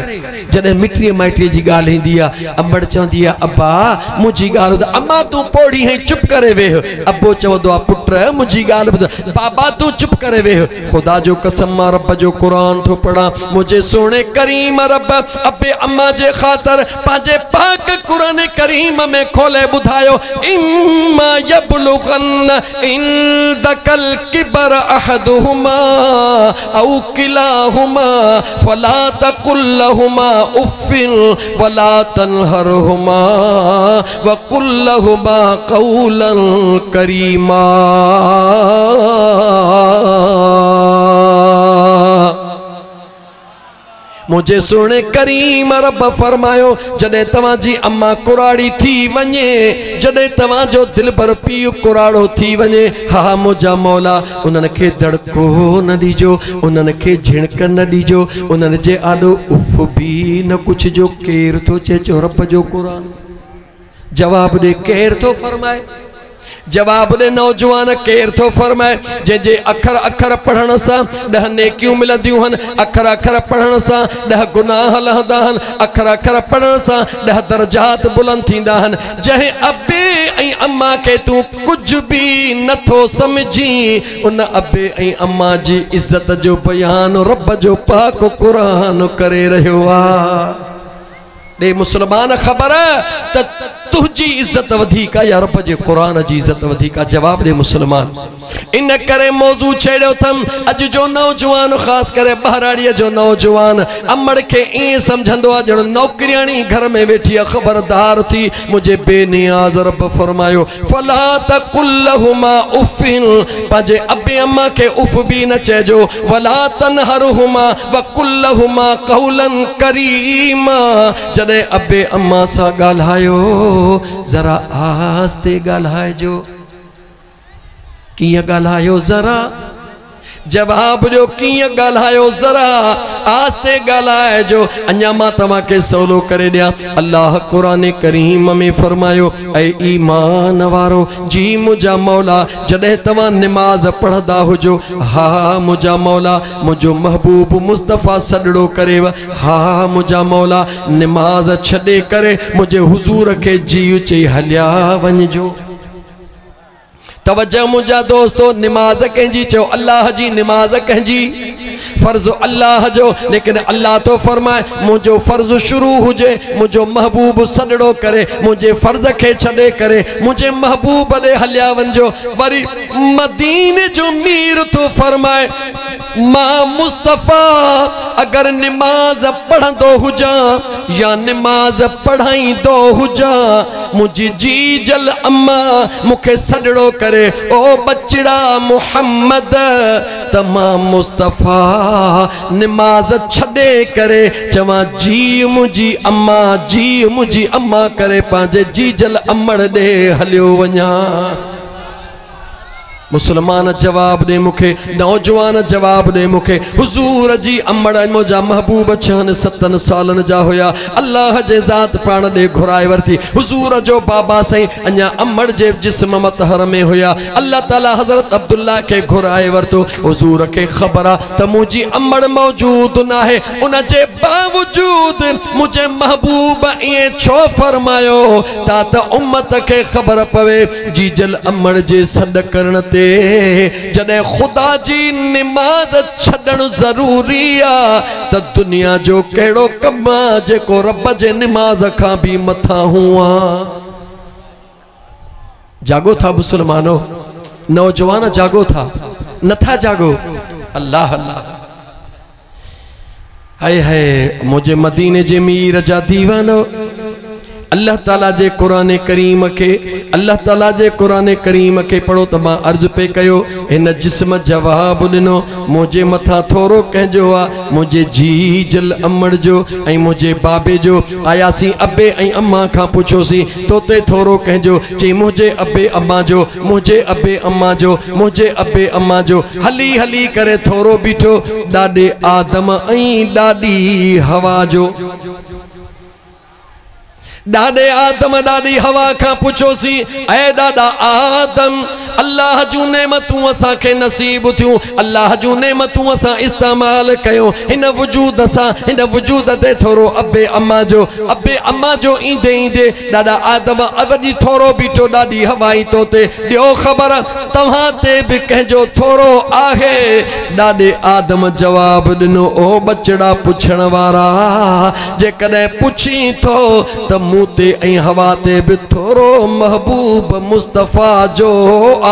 जॾहिं मिट्रीअ माइटीअ जी ॻाल्हि ईंदी आहे अम्बड़ चवंदी आहे अब्बा मुंहिंजी ॻाल्हि ॿुध। अम्मा तूं पोड़ी है चुप करे वेह। अब्बो चवंदो आहे पुट मुंहिंजी ॻाल्हि ॿुध। बाबा तूं चुप करे वेह। खुदा जो कसम मां रब जो कुरान थो पढ़ां मुंहिंजे सोने करीम रब अबे अम्मा जे ख़ातिर पंहिंजे पाक कुरान करीम में खोले ॿुधायो इम्मा यबलुगन इंदकल किबर अहदुहुमा औ किलाहुमा फला तकुल लहुमा उफ्फिन वला तनहरहुमा वकुल लहुमा कौलन करीमा। मुझे सुने करीम रब फरमायो जडे तवा जी अम्मा कुराड़ी थी वने जडे तवा जो दिल पर पीउ कुराड़ो थी वने हा मुझा मौला उन्हन के धड़को न दीजो उन्हन के झिणक न दीजो उन्हन जे आडो उफ भी न कुछ जो केर तो चे चो रब जो कुरान जवाब दे केर तो फरमाए। जवाब दे नौजवान केर तो फरमाए जे जे अखर अखर पढ़ण सा 10 नेकियूं मिलंदियूं हन। अखर अखर पढ़ण सा 10 गुनाह लहंदा हन। अखर अखर पढ़ण सा 10 दर्जात बुलंद थींदा हन। जहे अबे ऐं अम्मा के तू कुछ भी नथो समझी उन अबे ऐं अम्मा जी इज्जत जो बयान रब जो पाक कुरान करे रहियो आ। दे मुसलमान खबर त तुझी इज्जत वधीक या रब जे कुरान जी इज्जत वधीक। जवाब दे मुसलमान। इन करे मौजू छेड़ो थम अज जो नौजवान खास करे बहराड़ीअ जो नौजवान अमड़ के ई समझंदो आ जण नौकरियाणी घर में बैठी है। खबरदार थी मुझे बेनियाज रब फरमायो फला तकुल लहुमा उफ्फिन पाजे अबे अम्मा के उफ भी न चेजो वला तनहरहुमा वकुल लहुमा कौलन करीमा। जदे अबे अम्मा सा गाल्हायो जरा आस्ते गाल्हाइजो। किया गाल्हायो जरा जवाब जो किया गाल्हायो जरा आस्ते गाल्हाइजो। अञा मां तव्हां के सवलो करे दिया। अल्लाह कुरान करीम में फरमायो ऐ ईमान वारो जी मुझा मौला जडे तव्हां नमाज पढ़दा हुजो हा मुझा मौला मुझो महबूब मुस्तफ़ा सडड़ो करेव हा मुझा मौला नमाज छडे करे मुझे हुजूर के जीव चई हलिया वञजो। तवज्जो मुझा दोस्तों नमाज कंहिंजी चो अल्लाह जी नमाज कंहिंजी फर्ज अल्लाह जो लेकिन अल्लाह तो फरमाए मुझो फर्ज शुरू हुजे मुझो महबूब सडड़ो करे मुझे फर्ज के छडे करे मुझे महबूब दे हलिया वंजो। वरी मदीने जो मीर तो फरमाए मां मुस्तफ़ा अगर नमाज पढ़ंदो हुजा या नमाज पढ़ाईंदो हुजा मुझी जी जल अम्मा मुखे सडड़ो करे ओ बचड़ा मुहम्मद तमाम मुस्तफ़ा नमाज छडे करे चवा जी मुझी अम्मा करे पांजे जी जल अमड़ दे हलियो वञा। मुसलमान जवाब दे मुखे नौजवान जवाब दे मुखे हुजूर जी अमड़ मुझा महबूब 6-7 सालन जा होया। अल्लाह जे ज़ात प्राण दे घुराए वरती हुजूर जो बाबा सही अञा अमड़ जे जिस्म मतहर में होया। अल्लाह ताला हजरत अब्दुल्ला के घुराए वरतो हुजूर के खबर त मुझी अमड़ मौजूद ना है उन जे बावजूद मुझे महबूब ये छो फरमायो ता त उम्मत के खबर पवे जी जल अमड़ जे सड करण ते जॾहिं ख़ुदा जी निमाज़ छॾणु ज़रूरी आहे त दुनिया जो कहिड़ो कमु आहे जेको रब जे निमाज़ खां बि मथां हुआ। जागो था मुसलमानो, नौजवान जागो था, नथा जागो। अल्लाह अल्लाह, हाय हाय मुझे मदीने जे मीर जा दीवानो, अल्लाह ताला जे कुरान करीम के, अल्लाह ताला जे कुरान करीम के पढ़ो तो मां अर्ज पे कयो। इन जिस्म जवाब दिनो मुझे मथा थोरो कंहिंजो आ, मुझे जी जल अमड़ जो ऐं मुझे बाबे जो। आयासी अबे ऐं अम्मा खां पुछोसी तोते थोरो कंहिंजो, चई मुझे अबे अम्मा जो, मुझे अबे अम्मा जो, मुझे अबे अम्मा जो। हली हली करे थोरो बीठो ॾाॾे आदम ऐं ॾाॾी हवा जो। ॾाॾे आदम ॾाॾी हवा खां पुछोसी ऐ ॾाॾा आदम अल्लाह जूं नेमतूं असांखे नसीब थियूं, अल्लाह जूं नेमतूं असां इस्तेमाल कयो हिन वजूद सां, हिन वजूद ते थोरो अबे अम्मा जो, अबे अम्मा जो ईंदे ईंदे ॾाॾा आदम वॾी थोरो बीठो ॾाॾी हवाई तोते ॾियो ख़बर तव्हां ते बि कंहिंजो थोरो आहे। ॾाॾे आदम जवाब ॾिनो ओ बचड़ा पुछण वारा, जेकॾहिं पुछी थो त मूं ते ऐं हवा ते बि थोरो महबूब मुस्तफ़ा जो आ।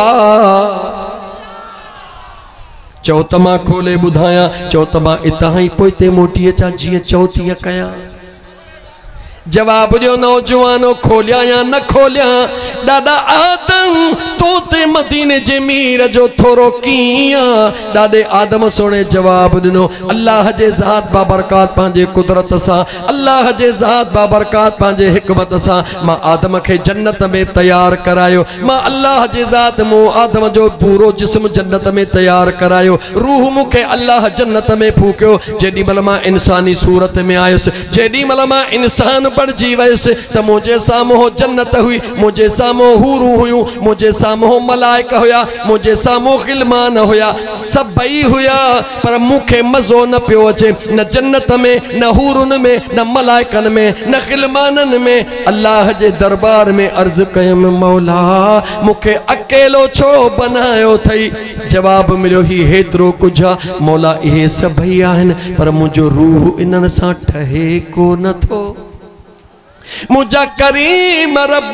चओ त मां खोले ॿुधायां, चओ त मां इतां ई पोइ ते मोटी अचां जीअं चओ तीअं कयां। जवाब दियो नौजवानो, खोलिया या न खोलिया? ॾाॾा आदम तो ते मदीने जे मीर जो थोरो कीअं? ॾाॾे आदम सोने जवाब दिनो अल्लाह जे ज़ात बाबरकात पंहिंजे कुदरत सां, अल्लाह जे ज़ात बाबरकात पंहिंजे हिकमत सां मां आदम खे जन्नत में तैयार करायो। मां अल्लाह जे ज़ात मूं आदम जो पूरो जिस्म जन्नत में तैयार करायो, रूह मूंखे अल्लाह जन्नत में फूकियो। जेॾी महिल मां इंसानी सूरत में आयुसि, जेॾी महिल मां इंसान बणजी वयुसि त मुझे साम्हूं जन्नत हुई, मुझे साम्हूं हूरू हुयूं, मुझे साम्हूं मलाइक हुया, मुझे साम्हूं गिलमान हुया, सभई हुया, पर मूंखे मज़ो न पियो अचे न जन्नत में, न हूरुन में, न मलाइकन में, न गिलमानन में। अल्लाह जे दरबार में अर्ज़ कयमि मौला मूंखे अकेलो छो बनायो थई? जवाब मिलियो ही हेतिरो कुझु आहे मौला, इहे सभई आहिनि पर मुंहिंजो रूह इन्हनि सां ठहे को नथो। मुझा करीम रब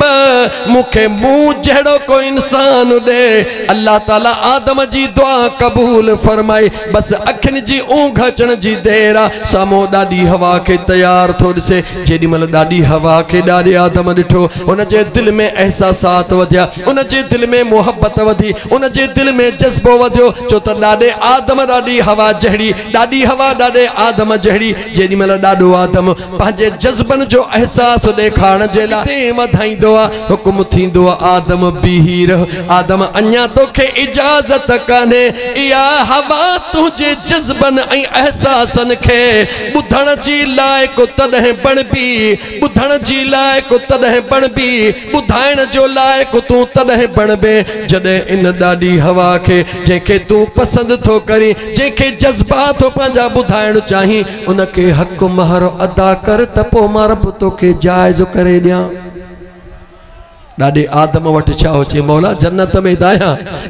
मुखे मुंह जड़ो को इंसान दे। अल्लाह ताला आदम जी दुआ कबूल फरमाई। बस अखिन जी ऊंघ अचण जी देर आ, सामो ॾाॾी हवा के तैयार थो ॾिसे। जेॾी महिल ॾाॾी हवा के ॾाॾे आदम ॾिठो, उन जे दिल में एहसासात वधिया, उन जे दिल में मोहब्बत वधी, उन जे दिल में जज्बो वधियो। छो त ॾाॾे आदम ॾाॾी हवा जहिड़ी, ॾाॾी हवा ॾाॾे आदम जहिड़ी। जेॾी महिल ॾाॾो आदम पंहिंजे जज्बन जो एहसास ॾेखारण जे लाइ वधाईंदो आहे, हुकुम थींदो आहे आदम बीही रह, आदम अञा तोखे इजाज़त कान्हे। इहा हवा तुंहिंजे जज़्बन ऐं एहसासन खे ॿुधण जी लाइक़ तॾहिं बणबी, ॿुधण जी लाइक़ तॾहिं बणबी, ॿुधाइण जो लाइक़ तूं तॾहिं बणबे जॾहिं इन ॾाढी हवा खे जंहिंखे तूं पसंदि थो करी, जंहिंखे जज़्बात पंहिंजा ॿुधाइण चाहीं, उनखे हक़ महर अदा कर त पोइ मां रब तोखे जायज़ करे ॾियां। ॾाॾे आदम वटि छा हुजे? मौला जन्नत में दाया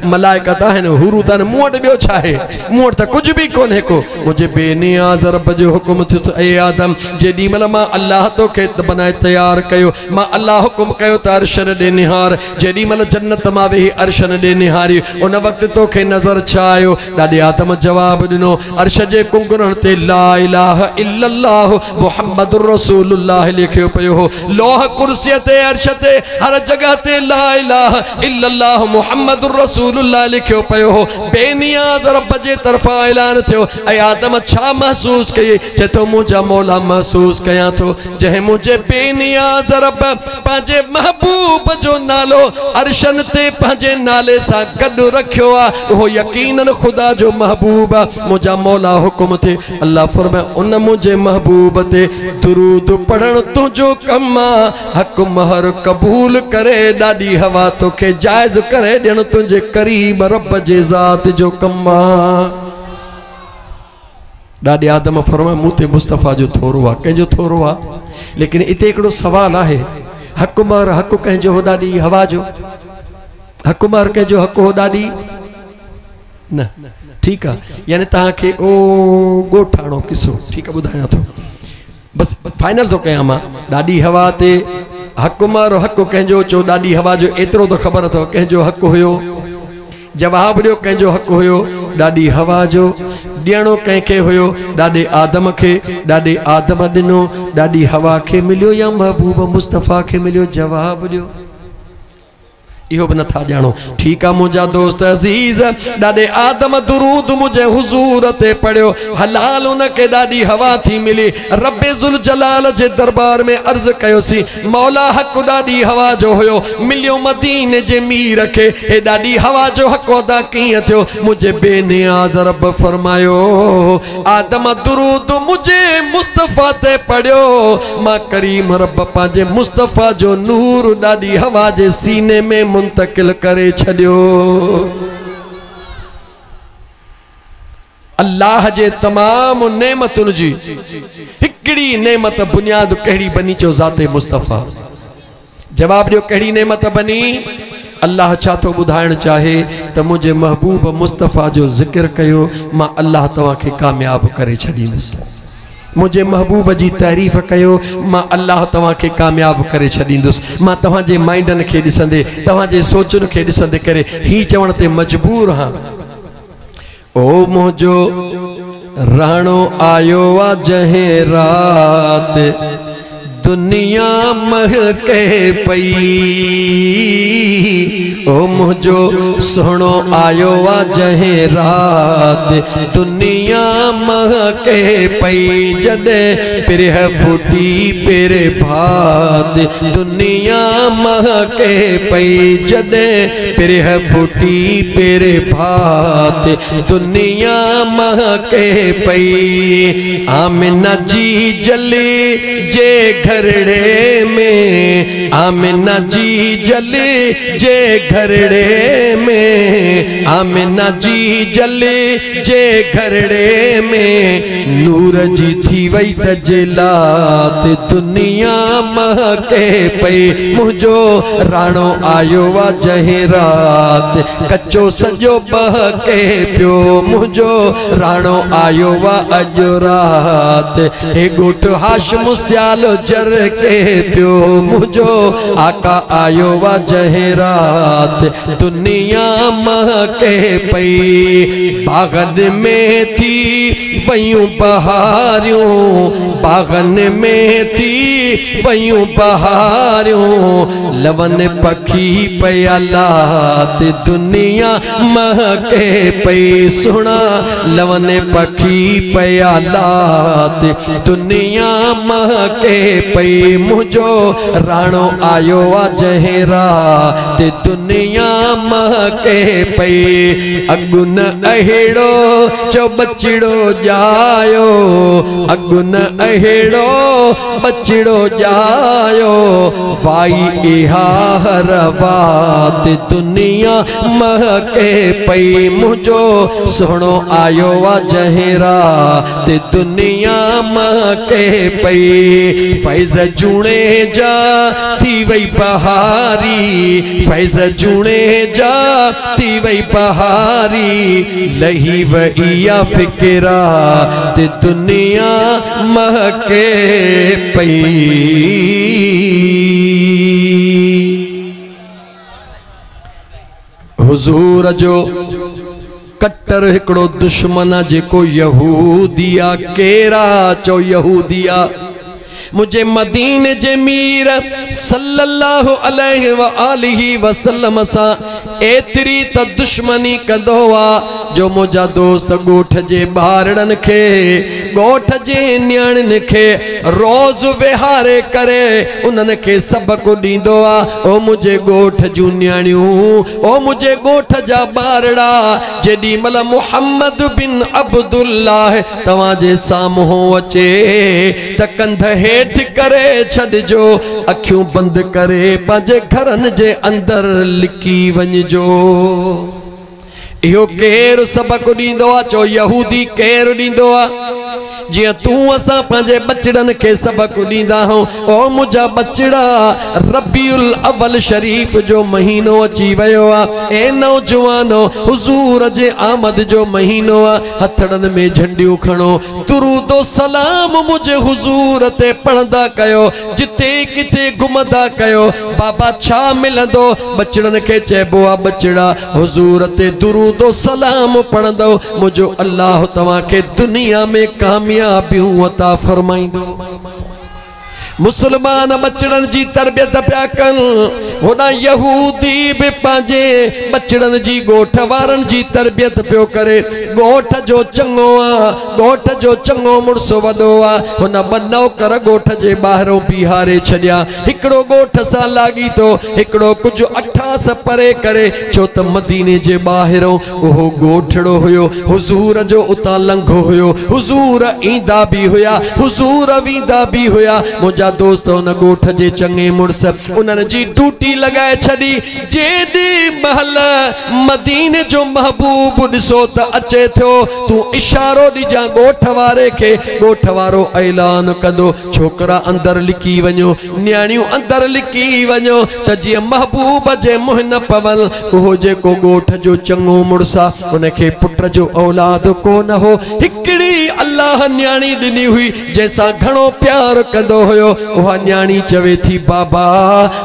मलाइकत आहिनि, हुरू तन, मूं वटि ॿियो छा आहे? मूं वटि त कुझु बि कोन्हे को। मुंहिंजे बेनियाज़ रब जो हुकुम थियुसि ऐ आदम जेॾी महिल मां अल्लाह तोखे बनाए तयार कयो, मां अल्लाह हुकुम कयो त अर्शन ॾे निहार। जेॾी महिल जन्नत मां वेही अर्शन ॾे निहारी, उन वक़्तु तोखे नज़र छा आयो? ॾाॾे आदम जवाब ॾिनो अर्श जे कुंगरनि ते ला इलाहा इल्लल्लाह मुहम्मदुर रसूलुल्लाह लिखियो पियो हो। लोह कुर्सीअ ते अर्श ते हर जगह ते ला इलाहा इल्लल्लाह मुहम्मदुर रसूलुल्लाह लिखियो पियो हो। बेनियाज़ रब जे तरफां ऐलान थियो। ऐ आदम छा महसूस कई? चए थो मुंहिंजा मौला महसूस कयां थो जंहिं मुंहिंजे बेनियाज़ रब पंहिंजे महबूब जो नालो अर्शन ते पंहिंजे नाले सां गॾु रखियो आहे, उहो यकीनन ख़ुदा जो महबूब आहे। मुंहिंजा मौला हुकुम थे, अल्लाह फरमाए उन मुंहिंजे महबूब ते दुरूद पढ़ण तुंहिंजो कम आहे, हक़ महर क़बूल करे ॾाढी हवा तोखे जायज़ करे ॾियण तुंहिंजे करीब रब जे ज़ात जो कम आहे। ॾाढे आदम फरमाए मूं ते मुस्तफ़ा जो थोरो आहे, कंहिंजो थोरो आहे? लेकिन इते हिकिड़ो सवाल आहे, हक़ महर हक़ कंहिंजो हो? ॾाढी हवा जो हक़ महर कंहिंजो हक़ हो? ॾाढी न ठीक है यानी तहां के ओ गोठाणो किसो ठीक है बुधाया तो बस फाइनल तो कया मां डाडी हवा ते हक मारो हक कंजो चो डाडी हवा जो एतरो तो खबर अथव कंजो हक हुयो जवाब दियो कंजो हक हुयो डाडी हवा जो ॾियणो कंहिंखे हुयो ॾाॾे आदम खे ॾाॾे आदम ॾिनो ॾाॾी हवा खे मिलियो या महबूब मुस्तफ़ा खे मिलियो जवाब ॾियो इहो भी नथा ॼाणो ठीक है मुझा दोस्त अजीज ॾाॾे आदम दुरूद मुझे हुजूर ते पढ़ियो हलाल उनके ॾाॾी हवा थी मिली रब्बे जुल जलाल जे दरबार में अर्ज कयोसी मौला हक ॾाॾी हवा जो हुयो मिलियो मदीने जे मीर खे हे ॾाॾी हवा जो हक अदा कीअं थियो मुझे बेनियाज रब फरमायो आदम दुरूद मुझे मुस्तफ़ा ते पढ़ियो मां करीम रब पंहिंजे मुस्तफ़ा जो नूर ॾाॾी हवा जे सीने में मुंतकिल करे छड़ियो अल्लाह जे तमाम नेमतुन जी हिकड़ी नेमत बुनियाद कहिड़ी बनी चो ज़ाते मुस्तफ़ा जवाब दियो कहिड़ी नेमत बनी अल्लाह छा तो बुधाइण चाहे त मुझे महबूब मुस्तफ़ा जो जिक्र कयो मां अल्लाह तवा के कामयाब करे छड़ींदुसि मुझे महबूब जी तारीफ़ कयो मां अल्लाह तवा के कामयाब करे छड़ींदुसि मां तवा जे माइंडन के दिसंदे तवा जे सोचन के दिसंदे करे ही चवण ते मजबूर हां ओ मुझो राणो आयो आ जहे रात दुनिया महके पई ओ मुझो सोनो आयो आ जहे रात दुनिया महके पई जदे पिरह फूटी पेरे भात दुनिया महके पई जदे पिरह फूटी पेरे भात दुनिया महके पई आमिना जी जली जे घरड़े में आमिना जी जले जे घरड़े में आमिना जी जले जे घरड़े में नूर जी थी वई तजलात दुनिया महके पई मुझो राणो आयो आ जहे रात कच्चो सजो बहके पियो मुझो राणो आयो आ अजो रात हे गोठ हाशम सियालो जर के पियो मुझो आका आयो वा जहे रात दुनिया महके पई बागन में थी वयूं बहारियों बागन में थी वयूं बहारियों लवन पखी पया लात दुनिया महके पई सुना लवन पखी पया लात दुनिया महके पई मुझो राणो आयो आ जहे रात दुनिया महके पई अगुन अहेड़ो चो बचड़ो जायो अगुन अहेड़ो बचड़ो जायो वाई इहा हर बात दुनिया महके पई मुझो सोनो आयो आ जहे रात दुनिया महके पई फैज़ जूणे जा थी वई बहारी फैज़ जूणे जा थी वई बहारी लही वई या फिक्रा ते दुनिया महके पई हुजूर जो कट्टर हिकड़ो दुश्मन जेको यहूदिया केरा चो यहूदिया मुझे मदीने जे मीर सल्लल्लाहु अलैहि व आलिहि वसल्लम सा एतरी त दुश्मनी कंदो आ जो मुझा दोस्त गोठ जे बारड़न के गोठ जे न्याणन के रोज विहारे करे उनन के सबक दींदो आ ओ मुझे गोठ जू न्याणियों ओ मुझे गोठ जा बारड़ा जेडी मल मुहम्मद बिन अब्दुल्लाह तवा जे सामो अचे त कंध हेठ करे छड़जो अखियों बंद करे पांजे घरन जे अंदर लिकी वञजो इहो केर सबक दींदो आ चो यहूदी केर दींदो आ जिया तू असा पंजे बचड़न के सबक दींदा हूं। ओ मुझा बचड़ा रबीउल अव्वल शरीफ जो महीनो अची वयो आ। ए नौजवानो हुजूर जे आमद जो महीनो आ। हथड़न में झंडियूं खणो, दुरूदो सलाम मुझे हुजूर ते पढ़ंदा कयो, जिते किथे घुमंदा कयो। बाबा छा मिलंदो? बचड़न के चइबो आ बचड़ा हुजूर ते दुरूदो सलाम पढ़ंदो, मुझो अल्लाह तव्हां के दुनिया में कामयाबियूं अता फरमाइंदो। मुसलमान बचड़न जी तरबियत पिया कन। होना यहूदी भी पांजे बचड़न जी गोठ वारन जी तरबियत पियो करे। गोठ जो चंगो आ, गोठ जो चंगो मुड़स वडो आ। हुन बनौ कर गोठ जे बाहरों बिहारे छड़िया। हिकड़ो गोठ सा लागी तो, हिकड़ो कुछ 88 परे करे, छो त मदीने जे बाहरों ओहो गोठड़ो हुयो। हुजूर जो उता लंघो हुयो, हुजूर ईंदा भी हुया, हुजूर वींदा भी हुया। मुझा दोस्त उन गोठ जे चंगे मुड़स उन्हनि जी टूटी लगाए छड़ी। जेदी महल मदीने जो महबूब ॾिसो त अचे थो, तू इशारो ॾिजां गोठ वारे खे। गोठ वारो ऐलान कंदो, छोकरा अंदर लिकी वञो, न्याणियूं अंदर लिकी वञो, त जीअं महबूब जे मुंह न पवल। उहो जेको गोठ जो चंगो मुड़स आ, उनखे पुट जो औलाद कोन हो। हिकड़ी अल्लाह न्याणी ॾिनी हुई जंहिंसां घणो प्यार कंदो हुयो। उहा न्याणी चवे थी बाबा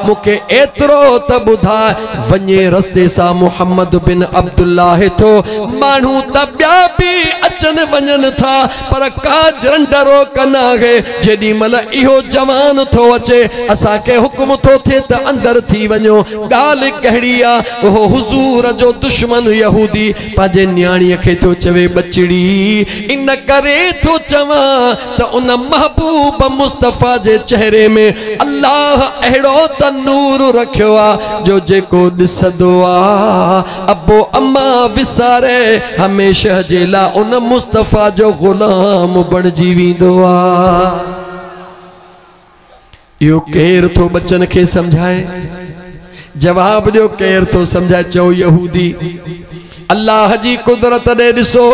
मूंखे एतिरो त ॿुधाए, वञे रस्ते सां मुहम्मद बिन अब्दुल्लाह थो, माण्हू त ॿिया बि अचनि वञनि था, पर का जरंडरो कन आहे। जेॾी महिल इहो जवान थो अचे, असांखे हुकुम थो थिए त अंदर थी वञो। ॻाल्हि कहिड़ी आहे? उहो हुजूर जो दुश्मन यहूदी पंहिंजे न्याणीअ खे थो चवे बचड़ी इन करे थो चवां त उन महबूब मुस्तफ़ा जे चेहरे में अल्लाह अहिड़ो त नूर रखियो आ, जो जेको ॾिसंदो आ अबो अम्मा विसारे हमेशह जे लाइ उन मुस्तफ़ा जो गुलाम बणिजी वेंदो आ। इहो केरु थो बच्चन खे समझाए? जवाब ॾियो, केरु थो समझाए? चओ यहूदी। अल्लाह जी कुदरत ॾे ॾिसो,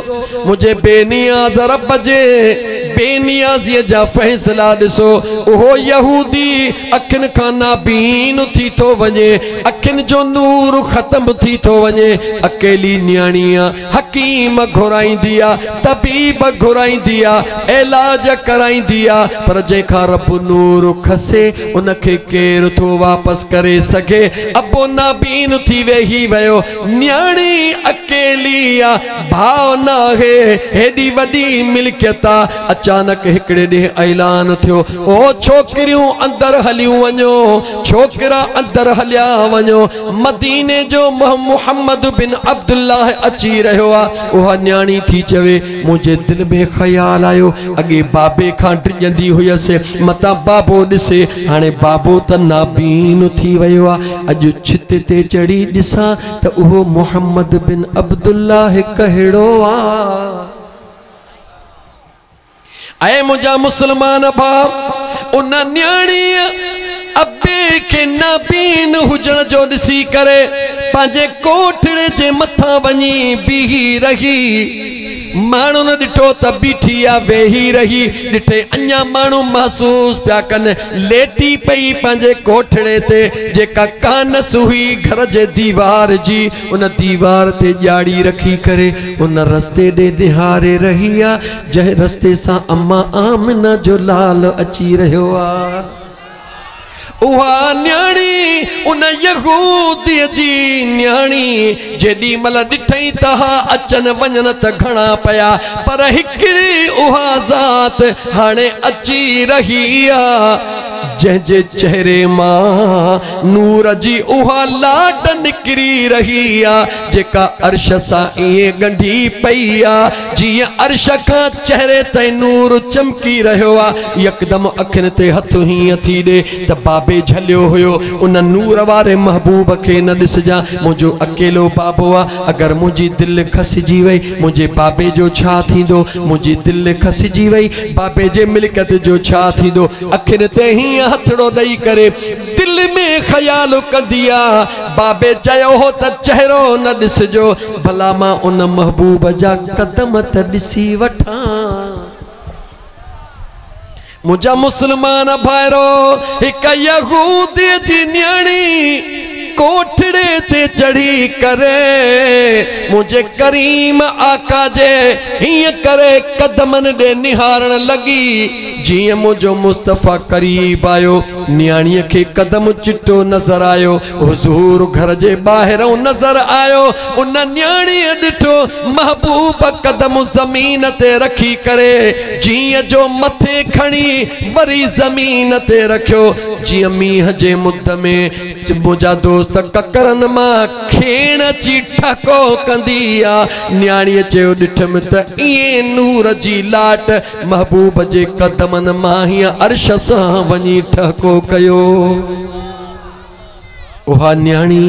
मुझे बेनियाज़ रब जे बेनियाज़ीअ जा फैसला ॾिसो। उहो यहूदी अखियुनि खां नाबीन थी थो वञे, अखियुनि जो नूर ख़त्म थी थो वञे। अकेली न्याणीअ हकीम घुराईंदी आहे, तबीब घुराईंदी आहे, इलाज कराईंदी आहे, पर जंहिंखां रब नूर खसे उनखे केरु थो वापसि करे सघे? अबो नाबीन थी वेही वियो, न्याणी अकेली आहे, भाव न आहे, हेॾी वॾी मिल्कियत आहे। अचानक हिकड़े ॾींहुं ऐलान थियो, ओ छोकिरियूं अंदर हलियूं वञो, छोकिरा अंदर हलिया वञो। मदीने जो मुहम्मद बिन अब्दुल्लाह अची रहियो आहे। उहा न्याणी थी चवे, मुंहिंजे दिलि में ख़्याल आयो, अॻे बाबे खां डिॼंदी हुयसि, मतां बाबो ॾिसे, हाणे बाबो त नाबीन थी वियो आहे। अॼु छित ते चढ़ी ॾिसां त उहो मुहम्मद बिन अब्दुल्लाह कहिड़ो आहे। ऐ मुझा मुसलमान भाउ, उन न्याणीअ अबे के नाबीन हुजण जो ॾिसी करे पंहिंजे कोठड़े जे मथां वञी बीही रही। माण्हू न ॾिठो त बीठी आहे, वेही रही। ॾिठे अञा माण्हू महसूस पिया कनि, लेटी पई पंहिंजे कोठड़े ते, जेका कानस हुई घर जे दीवार जी, उन दीवार ते ॼाड़ी रखी करे उन रस्ते ॾे निहारे रही आहे, जंहिं रस्ते सां अम्मा आमिना जो लाल अची रहियो आहे। उहा न्याणी उन यहूदी जी न्याणी जेॾी महिल ॾिठई त हा अचनि वञनि त घणा पिया, पर हिकिड़ी उहा ज़ात हाणे अची रही आहे, जंहिंजे चेहरे मां नूर जी उहा लाट निकिरी रही आहे, जेका अर्श सां ईअं ॻंढी पई आहे, जीअं अर्श खां चेहरे ताईं नूर चमकी रहियो आहे। यकदम अखियुनि ते हथ हीअं थी ॾे त बाबे झलियो हुयो, उन नूर वारे महबूब खे न ॾिसजां, मुंहिंजो अकेलो बाबो आहे। अगरि मुंहिंजी दिलि खसिजी वई, मुंहिंजे बाबे जो छा थींदो? मुंहिंजी दिलि खसिजी वई, बाबे जे मिल्कियत जो छा थींदो? अखियुनि ते हीअं हथड़ो ॾेई करे दिलि में ख़्याल कंदी आहे, बाबे चयो हो त चेहरो न ॾिसजो, भला मां उन महबूब जा कदम त ॾिसी वठां। मुझा मुसलमान भाइरो एक यहूदी जी न्याणी कोठड़े ते चढ़ी करे मुझे करीम आका जे हिय करे कदमन दे निहारण लगी जिए मुझो मुस्तफा करीब आयो न्याणीअ खे कदम चिट्टो नजर आयो हुजूर घर जे ॿाहिरों नजर आयो उन न्याणीअ ॾिठो महबूब कदम ज़मीन ते रखी करे जीअं जो मथे खणी वरी ज़मीन ते रखियो जीअं मींहं जे मुद में मुंहिंजा दोस्त ककरन मां खेण अची ठको कंदी आ न्याणीअ चयो ॾिठमि त ईअं नूर जी लाट महबूब जे कदमनि मां हीअं अर्श सां वञी ठको कयो उहा न्याणी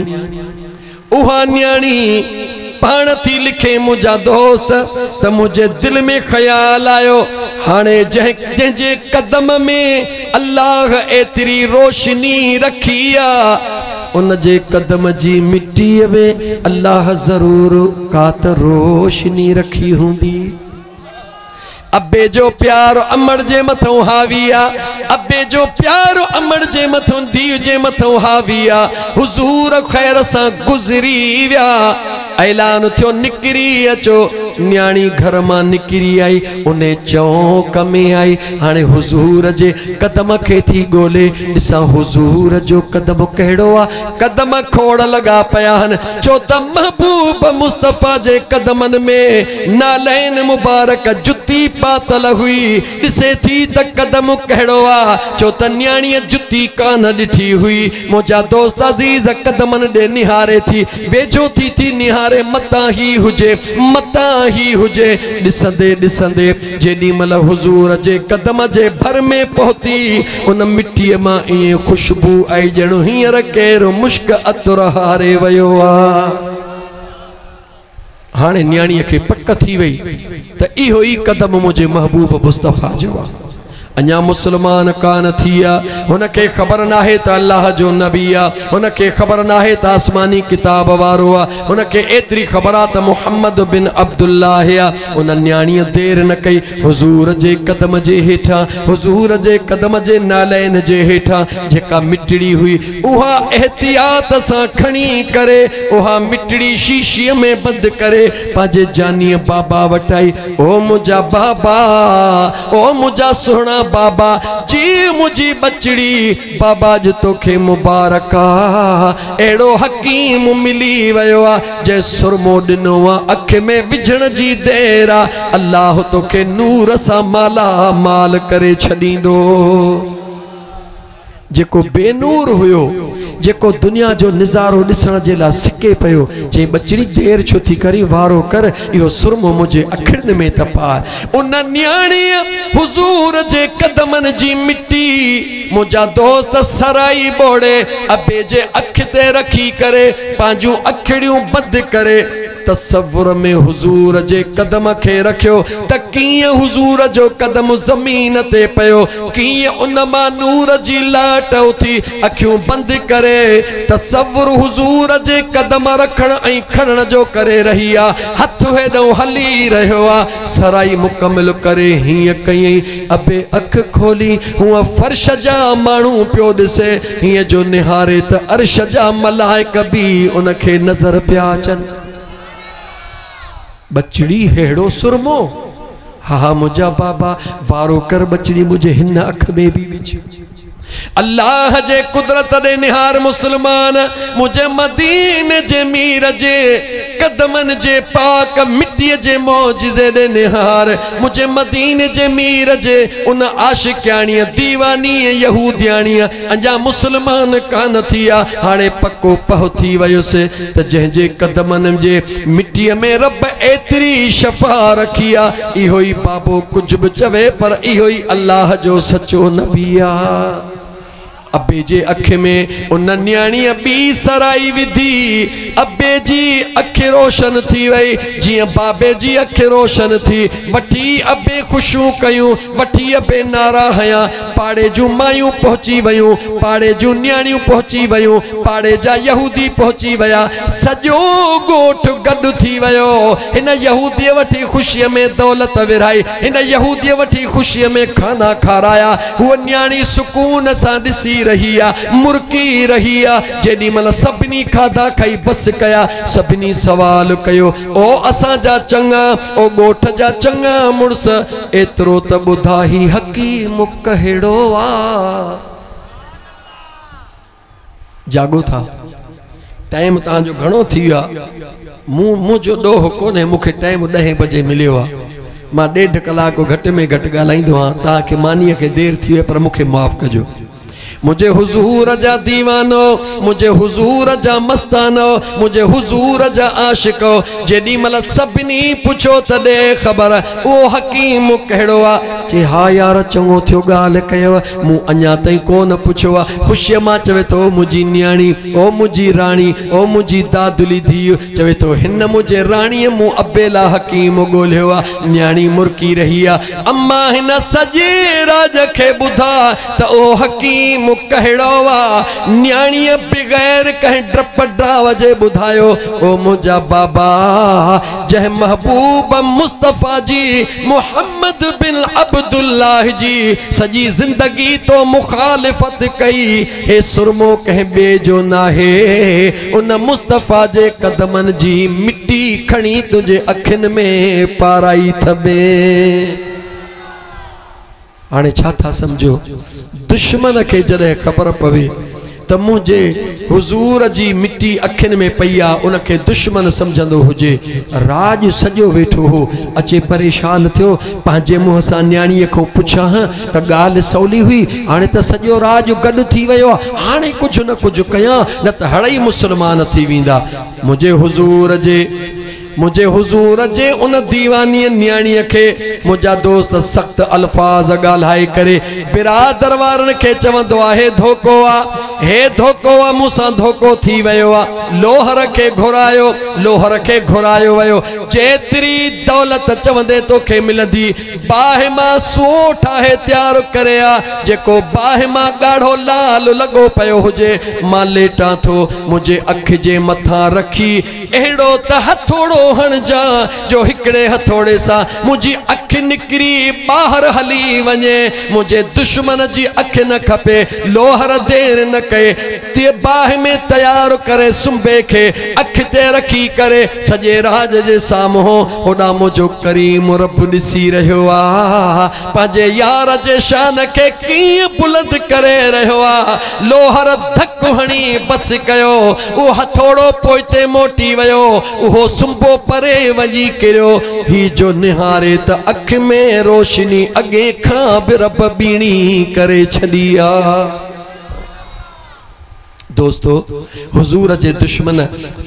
पाण थी लिखे मुंहिंजा दोस्त त मुझे दिल में ख्याल आयो हाणे जंहिंजे कदम में अल्लाह एतिरी रोशनी रखी आ उन जे कदम जी मिट्टीअ में अल्लाह ज़रूर का त रोशनी रखी हूंदी अब्बे जो प्यारो अमर जे मथों हाविया अब्बे जो प्यारो अमर जे मथों धीउ जे मथों हाविया हुजूर खैर सां गुज़री विया ऐलान थियो निकिरी अचो न्याणी घर मां निकिरी आई उन चौक में आई हाणे हुजूर जे कदम खे थी ॻोल्हे ॾिसां हुजूर जो कदम कहिड़ो आहे कदम खोड़ लॻा पिया आहिनि छो त महबूब मुस्तफ़ा जे कदमनि में नालैन मुबारक जुती पातल हुई ॾिसे थी त कदम कहिड़ो आहे छो त न्याणीअ जुती कान ॾिठी हुई मुंहिंजा दोस्त अज़ीज़ कदमनि ॾे निहारे थी वेझो थी निहारे मतां ही हुजे ॾिसंदे ॾिसंदे जेॾी महिल हुजूर जे कदम जे भर में पहुती उन मिट्टीअ मां ईअं ख़ुशबू आई ॼणो हींअर केरु मुश्क अतुर हारे वियो आहे हाणे न्याणीअ खे पक थी वई त इहो ई कदम मुंहिंजे महबूब मुस्तफ़ा जो आहे अञा मुसलमान कान थिया हुनखे ख़बर नाहे त अल्लाह जो नबी आहे हुनखे ख़बर नाहे त आसमानी किताब वारो आहे हुनखे एतिरी ख़बर आहे त मुहम्मद बिन अब्दुल्लाह आहे उन न्याणीअ देर न कई हुजूर जे कदम जे हेठां हुजूर जे कदम जे नालैन जे हेठां जेका मिटड़ी हुई उहा एहतियात सां खणी करे उहा मिटड़ी शीशीअ में बंदि करे पंहिंजे जानीअ बाबा वटि आई ओ मुंहिंजा बाबा ओ मुंहिंजा सुहिणा बाबा जी मुझी बचड़ी बाबा जो तोखे मुबारक एड़ो हकीम मिली वयो जे सुरमो दिनो अख में विझण जी देर अल्लाह तोखे नूर सा माला माल करे छडींदो जेको बेनूर हुयो जेको दुनिया जो निजारो दिसण जे ला सिके पयो जे बचड़ी देर छो थी करी वारो कर यो सुरमो मुझे अखिरन में तपा उन न्याणी हुजूर जे कदमन जी मिट्टी मुझा दोस्त सराई बोड़े अबे जे अख ते रखी करे पांजू अखड़ियों बंद करे तस्वुर में हुजूर जे कदम खे रखियो त कीअं हुजूर जो कदम ज़मीन ते पयो कीअं उन मां नूर जी लाट उथी अखियूं बंद करे तस्वुर हुजूर जे कदम रखण ऐं खणण जो करे रही आ हथ हेॾो हली रहियो आ सराई मुकमिल करे हीअं कयईं अबे अख खोली हूअ फर्श जा माण्हू पियो ॾिसे हीअं जो निहारे त अर्श जा मलाइक बि उन खे नज़र पिया अचनि बचड़ी हेड़ो सुरमो हा मुझा बाबा वारो कर बचड़ी मुझे हिन अख में भी विझ अल्लाह जे कुदरत दे निहार मुसलमान मुझे मदीने जे मीर जे कदमन जे पाक मिट्टी जे मौजिज़े दे निहार मुझे मदीने जे मीर जे उन आशिकानी दीवानी यहूदियानी अंजा मुसलमान कान थिया हाणे पक्को पहो थी वयो से त जे कदमन जे मिट्टी में रब एतरी शफा रखिया इहो ही बाबो कुछ भी चवे पर इहो ही अल्लाह जो सच्चो नबी आ अबे जे अख में उन न्याणी बी सराई विधी, अबे जी अख रोशन थी वई जी बाबे जी अख रोशन थी। वठी अबे खुशू कयूं, वठी अबे नारा हया, पाड़े जू मायूं पहुंची वयूं, पाड़े जू न्याणियूं पहुंची वयूं, पाड़े जा यहूदी पहुंची वया, सजो गोठ गड थी वयो। इन यहूदी वठी खुशी में दौलत विराई, इन यहूदी वठी खुशी में खाना खाराया। वो न्याणी सुकून सा दिसी रही आ, मुर्की रही आ। जेडी मल सभिनी खाधा खाई बस कया, सभिनी सवाल कयो ओ असा जा चंगा, ओ गोठ जा चंगा मुड़स, एतरो त बुधा ही हकीम कहिड़ो आ। जागो था, टाइम तांजो घणो थी विया, मुझो ॾोह कोन्हे, मूंखे टाइम 10 बजे मिलियो आ। मां 1.5 कलाक घटि में घटि ॻाल्हाईंदो आहियां, तव्हांखे मानीअ खे देरि थी वई पर मूंखे माफ़ कजो। मुझे हुजूर जा दीवानो, मुझे हुजूर जा मस्तानो, मुझे हुजूर जा आशिको, जेडी मल सभिनी पुछो तदे खबर ओ हकीम कहिड़ो आ। चे हा यार चङो थियो ॻाल्हि कयव, मूं अञा ताईं कोन पुछो आ। ख़ुशीअ मां चवे थो मुंहिंजी न्याणी, ओ मुंहिंजी राणी, ओ मुंहिंजी दादुली धीउ, चवे थो हिन मुंहिंजे राणीअ मूं अबेला हकीम ॻोल्हियो आ। न्याणी मुर्की रही आ। अम्मा हिन सॼे राज खे ॿुधा त ओ हकीम कहिड़ो आ। न्याणीअ बग़ैर कंहिं डप ड्राव जे ॿुधायो ओ मुंहिंजा बाबा, जंहिं महबूब मुस्तफ़ा जी मुहम्मद बिन अब्दुल्लाह जी सॼी ज़िंदगी तो मुखालिफ़त कई, हे सुरमो कंहिं ॿिए जो नाहे। उन मुस्तफ़ा जे कदमनि जी मिट्टी खणी तुंहिंजे अखियुनि में पाराई थबे। हाणे छा था समझो, दुश्मन के जॾहिं ख़बर पवे त मुझे हुजूर जी मिट्टी अखियुनि में पई आ, उनखे दुश्मन समझंदो हुजे। राज सॼो वेठो हो, अचे परेशान थियो, पंहिंजे मुंहं सां न्याणीअ खां पुछां त ॻाल्हि सवली हुई, हाणे त सॼो राज गॾु थी वियो आहे, हाणे कुझु न कुझु कयां न त हड़ई मुसलमान थी वेंदा। मुझे हुजूर जे उन दीवानी न्याणीअ खे मुंहिंजा दोस्त सख्त अल्फाज ॻाल्हाए करे बिरादर वारनि खे चवंदो आहे हे धोखो आ, हे धोखो आ, मूंसां धोखो थी वियो आहे। लोहर खे घुरायो, लोहर खे घुरायो वियो। जेतिरी दौलत चवंदे तोखे मिलंदी, बाहि मां सो ठाहे तयारु करे आ, जेको बाहि मां ॻाढ़ो लाल लॻो पियो हुजे, मां लेटां थो मुंहिंजे अख जे मथां रखी, अहिड़ो त हथोड़ो हणजा जो हिकिड़े हथोड़े सां मुंहिंजी अख निकिरी ॿाहिरि हली वञे। मुंहिंजे दुश्मन जी अख न खपे, लोहर देर न कए, ते बाहि में तयारु करे सुंबे खे अख ते रखी करे सॼे राज जे साम्हूं होॾां मुंहिंजो करीम रब ॾिसी रहियो आ, पंहिंजे यार जे शान खे कीअं बुलंद करे रहियो आ। लोहर धक हणी बस कयो, उहो हथोड़ो पोइते मोटी वियो, उहो सुंबो परे वञी किरियो। ही जो निहारे त अख में रोशनी अॻे खां बि रब बीणी करे छॾी आ। दोस्तो, हुजूर जे दुश्मन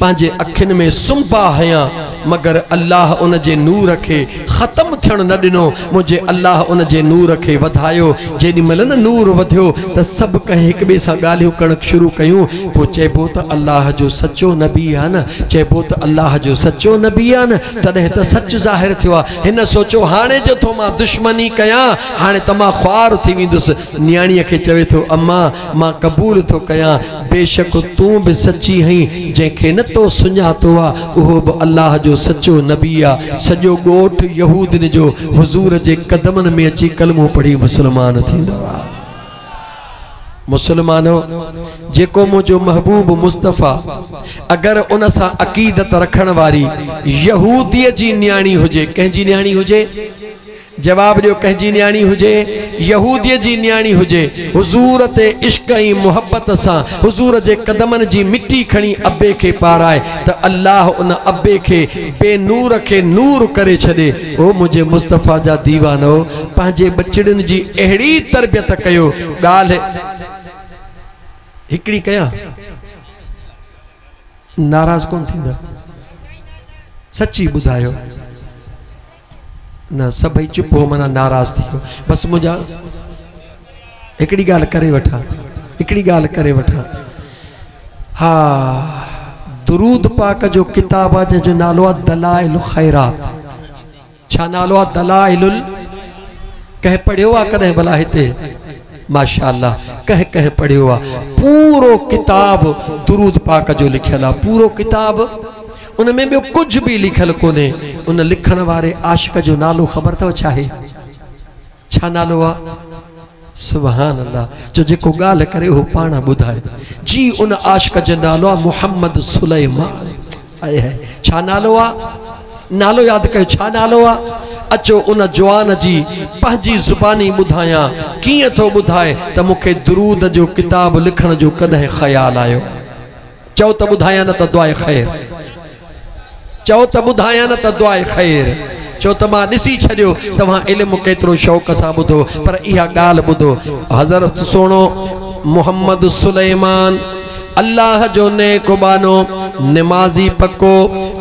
पंहिंजे अखियुनि में सुंबा हया, मगर अल्लाह उन जे नूर खे ख़त्म थियण न ॾिनो। मुंहिंजे अल्लाह उन जे नूर खे वधायो। जेॾी महिल न नूर वधियो त सभु कंहिं हिक ॿिए सां ॻाल्हियूं करणु शुरू कयूं। पोइ चइबो त अल्लाह जो सचो नबी आहे न, चइबो त अल्लाह जो सचो नबी आहे न, तॾहिं त सच ज़ाहिर थियो आहे। हिन सोचो हाणे जो थो मां दुश्मनी कयां, हाणे त मां ख्वार थी वेंदुसि। न्याणीअ खे चवे थो अम्मा मां क़बूल थो कयां, बेशक तूं बि सची आहीं, जंहिंखे न तो सुञातो आहे उहो बि अल्लाह जो सचो नबी आहे। सॼो ॻोठ यहूदनि जो हुजूर जे कदमनि में अची कलमो पढ़ी मुसलमान थींदो आहे। मुसलमानो, जेको मुंहिंजो महबूब मुस्तफ़ा अगर उन सां अक़ीदत रखण वारी यहूदीअ जी न्याणी हुजे, कंहिंजी न्याणी हुजे? जवाब ॾियो, कंहिंजी न्याणी हुजे? यहूदीअ जी न्याणी हुजे। हुजूर ते इश्क ऐं मुहब्बत सां हुजूर जे कदमनि जी मिट्टी खणी अबे खे पाराए त अल्लाह उन अबे खे बेनूर खे नूर करे छॾे। ओ मुंहिंजे मुस्तफ़ा जा दीवानो, पंहिंजे बचड़नि जी अहिड़ी तरबियत कयो। ॻाल्हि हिकिड़ी कयां, नाराज़ कोन थींदा? सची ॿुधायो न? सभई चुप हो, माना नाराज़ थी वियो। बस मुंहिंजा हिकिड़ी ॻाल्हि करे वठां, हिकिड़ी ॻाल्हि करे वठां। हा, दुरूद पाक जो किताब आहे जंहिंजो नालो आहे दलाइल खैरात। छा नालो आहे? दलाइलुल। कंहिं पढ़ियो आहे कॾहिं भला हिते? माशाअल्लाह, कंहिं पढ़ियो आहे। पूरो किताब दुरूद पाक जो लिखियल आहे, पूरो किताब। उन में ॿियो कुझु बि लिखियल कोन्हे। उन लिखण वारे आशिक जो नालो ख़बर अथव छा आहे? छा नालो आहे? सुभान अल्लाह। जो जेको ॻाल्हि करे उहो पाण ॿुधाए जी। उन आशिक जो नालो आहे मोहम्मद सुलेमान। आहे है। छा नालो आहे? नालो यादि कयो, छा नालो आहे? अचो उन जवान जी पंहिंजी ज़ुबानी ॿुधायां। कीअं थो ॿुधाए त मूंखे दुरूद जो किताब लिखण जो कॾहिं ख़्यालु आयो? चओ त ॿुधायां, न त दुआए ख़ैर। चओ त ॿुधायां, न त दुआए ख़ैर। चो त मां ॾिसी छॾियो तव्हां इल्मु केतिरो शौक़ सां ॿुधो, पर इहा ॻाल्हि ॿुधो। हज़रत सोणो मोहम्मद सुलेमान अल्लाह जो नेको बानो, नमाज़ी पक्को,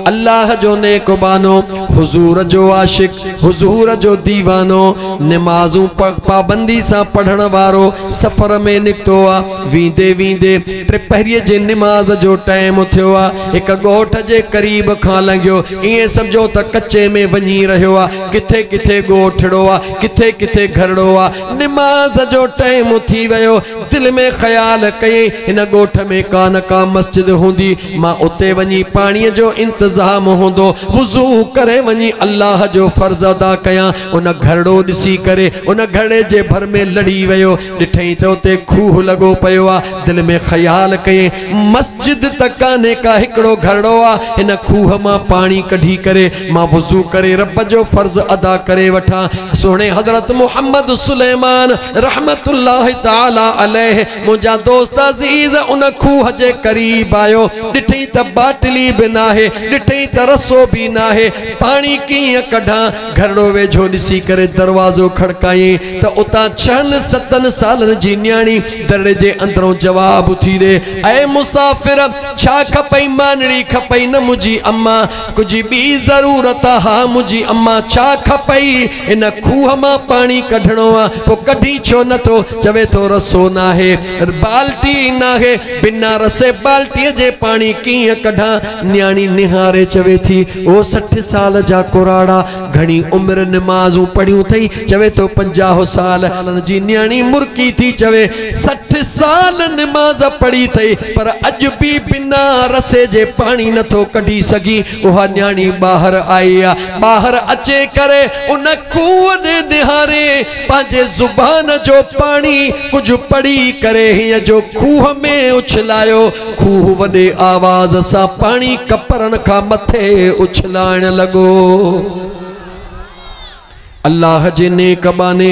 अल्लाह जो नेको बानो, हुजूर जो आशिक, हुजूर जो दीवानो, नमाज़ूं पाबंदी सां पढ़ण वारो। सफ़र में निकितो आहे। वींदे वींदे टिपहरीअ जे नमाज़ जो टाइम थियो आहे। हिकु ॻोठ जे क़रीब खां लंघियो। ईअं सम्झो त कच्चे में वञी रहियो आहे। किथे किथे ॻोठड़ो आहे, किथे किथे घरड़ो आहे। नमाज़ जो टाइम थी वियो। दिलि में ख़्याल कयईं हिन ॻोठ में का मस्जिद हूंदी, मां उते वञी पाणीअ जो इंतज़ाम हूंदो, वुज़ू करे वञी अल्लाह जो फ़र्ज़ अदा कयां। उन घरड़ो ॾिसी करे उन घड़े जे भर में लड़ी वियो। ॾिठईं त उते खूह लॻो पियो आहे। दिलि में ख़्याल कयईं मस्जिद त कान्हे का, हिकिड़ो घरड़ो आहे। हिन खूह मां पाणी कढी करे मां वुज़ू करे रब जो फ़र्ज़ अदा करे वठां। सोणे हज़रत मोहम्मद सुलेमान रहमतुल्लाह ताला अलैह मुंहिंजा दोस्त अज़ीज़ उन खूह जे क़रीब आयो। ॾिठईं त बाटली बि नाहे, ॾिठईं त रसो बि नाहे। पाणी कीअं कढां? घरड़ो वेझो ॾिसी करे दरवाज़ो खड़कायईं त उतां 6-7 सालनि जी न्याणी दरड़े जे अंदरों जवाब थी ॾे, ऐ मुसाफ़िर छा खपई? मानड़ी खपई? न मुंहिंजी अम्मा, कुझु ॿी ज़रूरत? हा मुंहिंजी अम्मा। छा खपई? इन खूह मां पाणी कढणो आहे। पोइ कढी छो नथो? चवे थो रसो नाहे, बाल्टी नाहे, बिना रसे बाल्टीअ जे पाणी कीअं कढां? न्याणी निहारे चवे थी, ओ 60 साल जा कुराड़ा, घणी उम्र नमाज़ूं पढ़ियूं अथई? चवे थो 50 साल जी। न्याणी मुर्की थी चवे 60 साल नमाज़ पढ़ी अथई, पर अॼु बि बिना रसे जे पाणी नथो कढी सघी। उहा न्याणी ॿाहिरि आई आहे। ॿाहिरि अचे करे उन खूह ॾे निहारे पंहिंजे ज़ुबान जो पाणी कुझु पढ़ी करे हीअं जो खूह में उछलायो। खूह वॾे आवाज़ सां पाणी कपरनि खां मथे उछलाइण लॻो। अल्लाह जे नेक बाने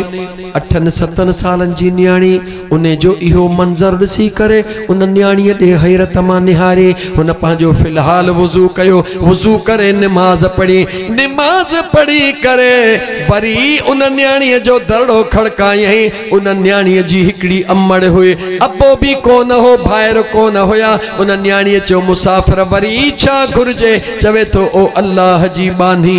8-7 सालनि जी न्याणी उन जो इहो मंज़र ॾिसी करे उन न्याणीअ ॾे हैरत मां निहारे। हुन पंहिंजो फ़िलहाल वुज़ू कयो, वुज़ू करे नमाज़ पढ़ी, नमाज़ पढ़ी करे वरी उन न्याणीअ जो दरड़ो खड़कायईं। उन न्याणीअ जी हिकिड़ी अम्मड़ हुई, अबो बि कोन हो, भाइर कोन हुया। उन न्याणीअ चयो मुसाफ़िर वरी छा घुर्जे? चवे थो ओ अल्लाह जी बानी,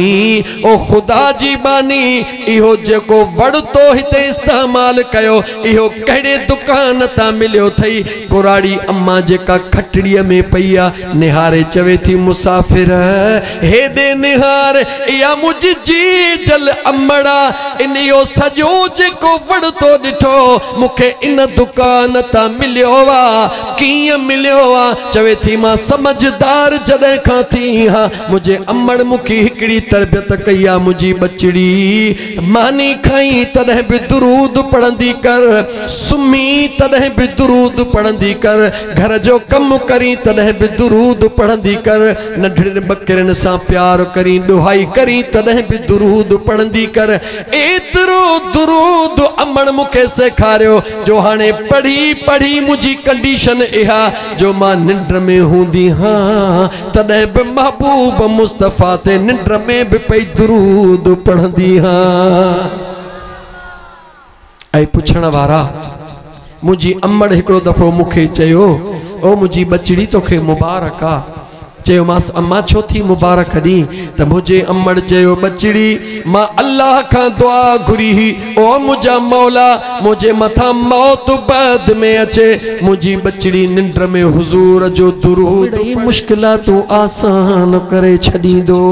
ओ ख़ुदा जी बानी, इहो जेको वड़तो हिते इस्तेमाल कयो इहो कहिड़े दुकान तां मिलियो अथई? कुराड़ी अम्मा जेका खटड़ीअ में पई आहे निहारे चवे थी मुसाफ़िर हेॾे निहार, इहा मुंहिंजी जी जल अम्मड़ा, इन इहो सॼो जेको वड़तो ॾिठो मूंखे इन दुकान तां मिलियो आहे। कीअं मिलियो आहे? चवे थी मां समझदार जॾहिं खां थी हा, मुंहिंजे अम्मड़ मूंखे हिकिड़ी तरबियत कई आहे। मुंहिंजी बचड़ी मानी खाई तॾहिं बि दुरूद पढ़ंदी कर, सुम्ही तॾहिं बि दुरूद पढ़ंदी कर, घर जो कमु करी तॾहिं बि दुरूद पढ़ंदी कर, नंढड़े बकरनि सां प्यार करी दुहाई करी तॾहिं बि दुरूद पढ़ंदी कर। एतिरो दुरूद अमण मूंखे सेखारियो जो हाणे पढ़ी पढ़ी मुंहिंजी कंडीशन इहा जो मां निंड में हूंदी हाँ तॾहिं बि महबूब मुस्तफ़ा ते निंड में बि पई दुरूद पढ़ंदी हाँ। ऐं पुछण वारा मुंहिंजी अमड़ हिकिड़ो दफ़ो मूंखे चयो, ओ मुंहिंजी बचड़ी तोखे मुबारक आ, चयो मास अम्मा छो थी मुबारक दी त मुझे अम्मड़ चयो बचड़ी मां अल्लाह का दुआ घुरी ओ मुझा मौला मुझे मथा मौत बाद में अचे मुझी बचड़ी निंद्र में हुजूर जो दुरूद मुश्किलातूं आसान करे छड़ी दो।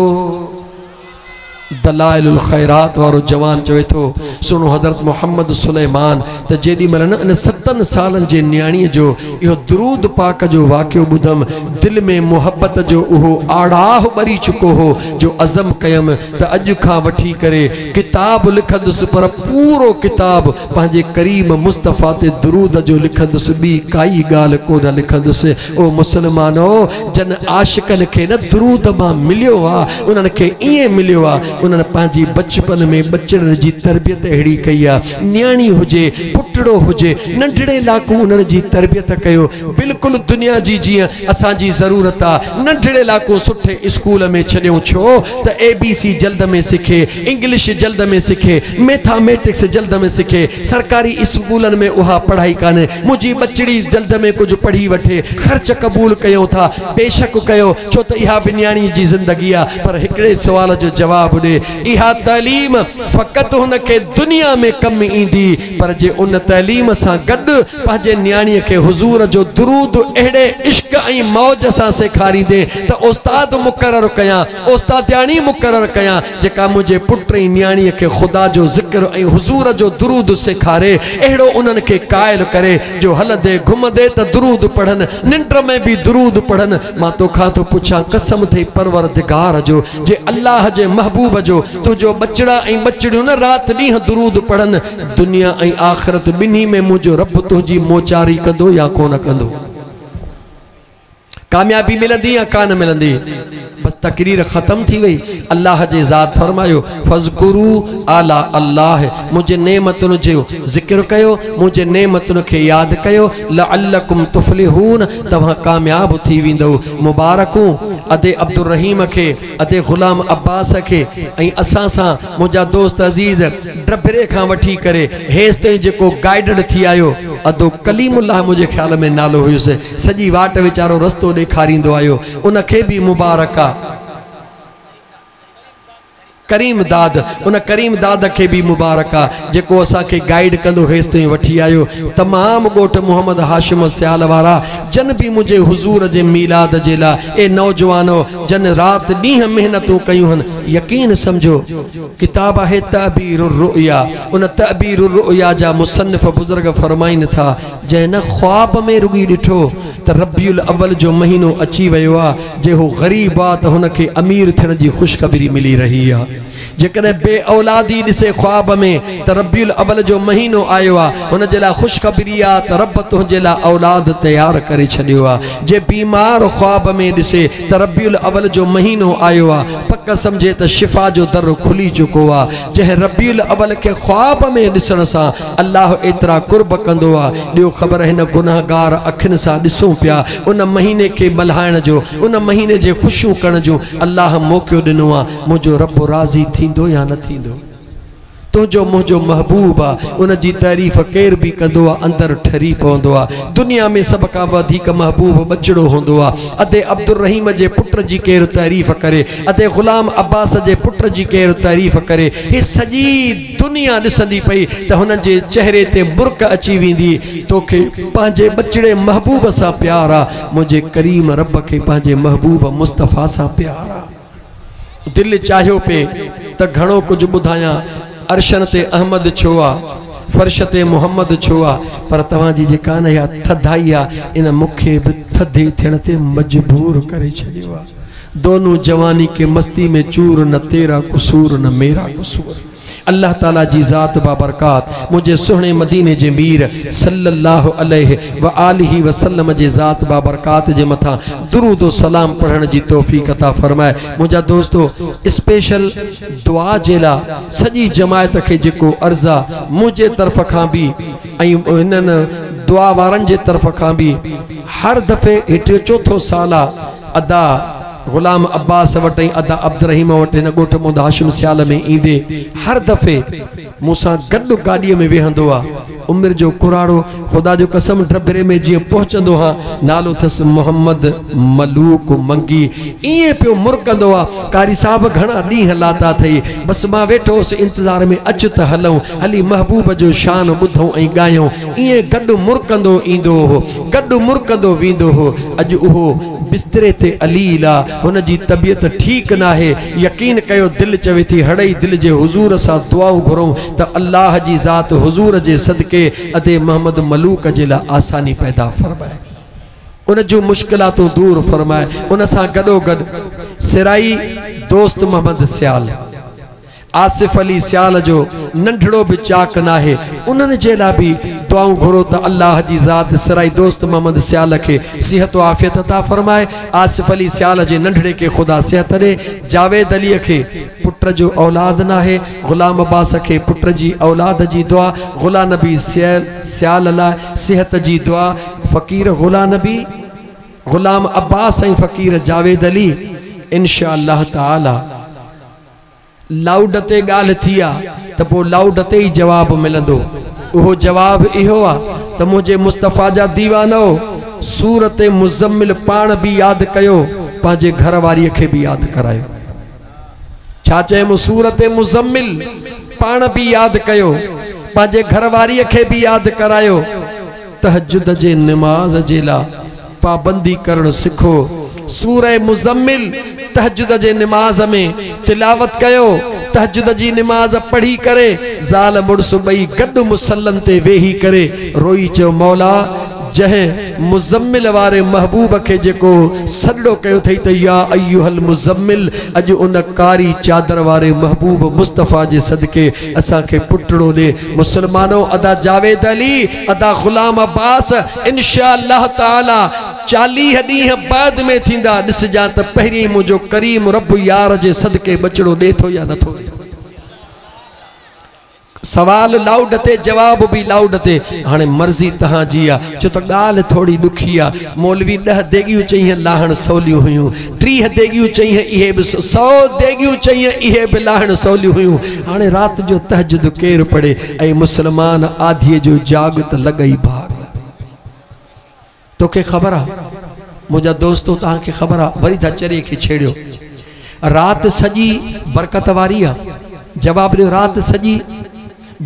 दलाइलुल खैरात वारो जवान चवे थो सुनो हज़रत मोहम्मद सुलेमान त जेडी मल न इन 7 सालन जे न्याणी जो यो दुरूद पाक जो वाक़ियो बुधम दिल में मोहब्बत जो उहो आड़ाह बरी चुको हो जो अज़म कयम त अज खां वठी करे किताब लिखंदुसि पर पूरो किताब पंहिंजे करीम मुस्तफ़ा ते दुरूद जो लिखंदुसि बी काई गाल को न लिखंदुसि। ओ मुसलमानो जन आशिकन के न दुरूद मां मिलियो आ उन्हनि खे ईअं मिलियो आ उन्होंने पांजी बचपन में बच्चन जी तरबियत अड़ी कई आ न्याणी हुजे पुटड़ो हुजे नंढड़े लाकू उन्होंने जी तरबियत कयो बिल्कुल दुनिया जी जी असा जी जरूरत आ नंढड़े लाकू सुठे स्कूल में छड़ियो छो त ABC जल्द में सीखे इंग्लिश जल्द में सीखे मैथमेटिक्स जल्द में सीखे सरकारी स्कूलन में उहा पढ़ाई काने मुझी बचड़ी जल्द में कुछ पढ़ी वठे खर्च कबूल कयो था बेशक कयो छो त इहा भी न्याणी जी जिंदगी आ पर एकड़े सवाल जो जवाब इहा तालीम फकत उनके दुनिया में कम इंदी पर जे उन तालीम सा गड पाजे न्याणी के हुजूर जो दुरूद एड़े इश्क आई मौज सा सेखारी दे त उस्ताद मुकर्रर कया उस्तादियानी मुकर्रर कया जेका मुझे पुत्र न्याणी के खुदा जो जिक्र आई हुजूर जो दुरूद सेखारे एड़ो उनन के कायल करे जो हल दे घुम दे त दुरूद पढ़न निंद्र में भी दुरूद पढ़न। मां तो खा तो पूछा कसम थे परवरदिगार जो जे अल्लाह जे महबूब जो तुझो बचड़ा ऐं बचड़ियों न रात ॾींहुं दुरूद पढ़न दुनिया ऐं आखिरत बिन्ही में मुझो रब तुझी मोचारी कंदो या कोन कंदो कामयाबी मिलंदी या कान मिलंदी बस तकरीर खत्म थी वही। अल्लाह जे ज़ात फरमायो फज़कुरू आला अल्लाह मुझे नेमतुन जो जिक्र कयो मुझे नेमतुन के याद कयो लअल्लकुम तुफलिहून तव्हां कामयाब थी विंदो। मुबारकूं अदे अब्दुल रहीम के अदे गुलाम अब्बास के ऐं असां सां मुझा दोस्त अजीज ड्रबरे खां वठी करे हेस ताईं जेको गाइडेड थी आयो अदो कलीमुल्लाह मुझे ख्याल में नालो हुयुसि सजी वाट वीचारो रस्तो ॾेखारींदो आयो उनखे भी मुबारक आ करीम दाद उन करीम दाद के भी मुबारक आ जेको असा के गाइड कंदो हेस ताईं वठी आयो। तमाम गोट मोहम्मद हाशिम सियाल वारा जन भी मुझे हुजूर जे मीलाद जे ला ए नौजवानो जन रात ॾींहुं मेहनतूं कयूं हन यकीन समझो किताब है तअबीरुर रुया उन तअबीरुर रुया जा मुसन्निफ बुजुर्ग फरमाइन था जै न ख्वाब में रुगी ॾिठो त रबियुल अव्वल जो महीनो अची वियो आ जे हो गरीब आ त हुन के अमीर थियण जी खुशखबरी मिली रही आ जेकॾहिं बे औलादी ॾिसे ख्वाब में त रबियुल अव्वल जो महीनो आयो आ हुन जे लाइ खुशखबरी आ त रब तुंहिंजे लाइ औलाद तैयार करे छॾियो आ। जे बीमार ख्वाब में ॾिसे त रबियुल अव्वल जो महीनो आयो आ पक समझे त शिफा जो दर खुली चुको आ। जंहिं रबियुल अव्वल के ख्वाब में ॾिसण सां अल्लाह एतिरा कुर्ब कंदो आ ॾियो ख़बर हिन गुनाहगार अखियुनि सां ॾिसूं पिया उन महीने के मल्हाइण जो उन महीने जे ख़ुशियूं करण जो अल्लाह मौक़ो ॾिनो आ। मुंहिंजो रब राज़ी थींदो या न थींदो तुझो मुझो महबूब आ उन जी तारीफ़ केर भी कंदो आ अंदर ठरी पवंदो आ। दुनिया में सब का वधिक महबूब बचड़ो होंदो आ अदे अब्दुल रहीम जे पुत्र जी केर तारीफ़ करे अदे गुलाम अब्बास जे पुत्र जी केर तारीफ़ करे हे सजी दुनिया ॾिसंदी पई त हुन जे चेहरे ते बुरक अची वेंदी तोखे पंहिंजे बचड़े महबूब सां प्यार आ मुझे करीम रब के पंहिंजे महबूब मुस्तफ़ा सां प्यार आ। दिल चाहियो पे त घणो कुछ ॿुधायां अरशन ते अहमद छो आ फर्श ते मोहम्मद छो आ पर तव्हां जी जेका न या थधाई आ इन मुखे भी थधे थियण ते मजबूर करे छॾियो आ। दोनों जवानी के मस्ती में चूर न तेरा कसूर न मेरा कसूर। अल्लाह ताला जी ज़ात बाबरकात मुझे सुहने मदीने जे मीर सल्लल्लाहु अलैहि व आलिहि वसल्लम जे ज़ात बाबरकात जे मथा दुरूद व सलाम पढ़ण जी तौफीक अता फरमाए। मुझा दोस्तों स्पेशल दुआ जे ला सजी जमायत के जेको अर्ज़ा मुझे तरफ खां भी इन्हनि दुआ वारन जे तरफ खां भी हर दफ़े हेठि चौथो साल अदा गुलाम अब्बास वट अदा अब्दुल रहीम वट इन गोठ मोहम्मद हाशिम सियाल में ईंदे हर दफ़े मूसां गॾु गाॾीअ में वेहंदो आ उम्र जो कुराड़ो खुदा जो कसम ड्रबरे में जी पहुंचंदो हाँ नालो थस मोहम्मद मलूक मंगी इए पियो मुरकंदो आ कारी साहब घणा ॾींहं लाता थई बस मां वेठोस इंतजार में अच त हलऊं हली महबूब जो शान ॿुधऊं ऐं ॻायूं इए गॾु मुरकंदो ईंदो हो गॾु मुरकंदो वेंदो हो अॼु उहो बिस्तरे ते अलील आ हुन जी तबियत ठीक ना है यकीन कयो दिल चवे थी हड़ई दिल जे हुजूर सा दुआऊं घुरूं त अल्लाह जी ज़ात हुजूर जे सदके अदे मोहम्मद मलूक जे ला आसानी पैदा फरमाए उन जो मुश्किलातों दूर फरमाए उन सा गडो गड सिराई दोस्त मोहम्मद सियाल आसिफ अली सियाल जो नंढड़ो भी चाक ना है उन्हनि जे ला भी दुआऊं घुरो त अल्लाह जी ज़ात सिराई दोस्त मोहम्मद सियाल के सेहत व आफियत अता फरमाए आसिफ अली सियाल जे नंढड़े के खुदा सेहत दे जावेद अली के पुत्र जो औलाद ना है गुलाम अब्बास के पुत्र जी औलाद जी दुआ गुलाम नबी सियाल ला सेहत जी दुआ फ़कीर गुलाम नबी गुलाम अब्बास ऐं फ़कीर जावेद अली इंशाअल्लाह ताला लाउड ते गाल थिया त पो लाउड ते ही जवाब मिलंदो उहो जवाब इहो आ त मुझे मुस्तफ़ा जा दीवानो सूरत मुज़म्मिल पाण भी याद कयो पांजे घर वारी के भी याद करायो छा चए सूरत मुज़म्मिल पाण भी याद कयो पांजे घर वारी के भी याद करायो तहज्जुद जे नमाज जे ला पाबंदी करण सिखो सूरह मुज़म्मिल तहज्जुद जे नमाज में तिलावत कयो तहज्जुद जी नमाज पढ़ी करे ज़ाल मुड़स बई गड्ड मुसल्लन ते वेही करे रोई चो मौला जहे मुज़म्मिल वारे महबूब के जेको सॾो कयो थई त या अय्युहल मुज़म्मिल अज उन कारी चादर वारे महबूब मुस्तफ़ा जे सदके असा के पुटड़ो दे मुसलमानों अदा जावेद अली अदा गुलाम अब्बास इंशाअल्लाह ताला 40 ॾींहं बाद में थींदा ॾिसजा त पहिरीं मुझो करीम रब यार जे सदके बचड़ो दे थो या नथो सवाल लाउड ते जवाब भी लाउड ते हाने मर्जी तहां जी आ छो त गाल थोड़ी दुखी आ मौलवी 10 देगियूं चई लाहण सौलियूं हुयूं 30 देगियूं चई इहे भी 100 देगियूं चई इहे भी लाहण सौलियूं हुयूं हाने रात जो तहज्जुद केर पड़े ऐ मुसलमान आधी जो जाग त लगई भाग तोके खबर आ मुझा दोस्तों तहां के खबर आ वरी था चरे के छेड़ियो रात सजी बरकत वारी आ जवाब दियो रात सजी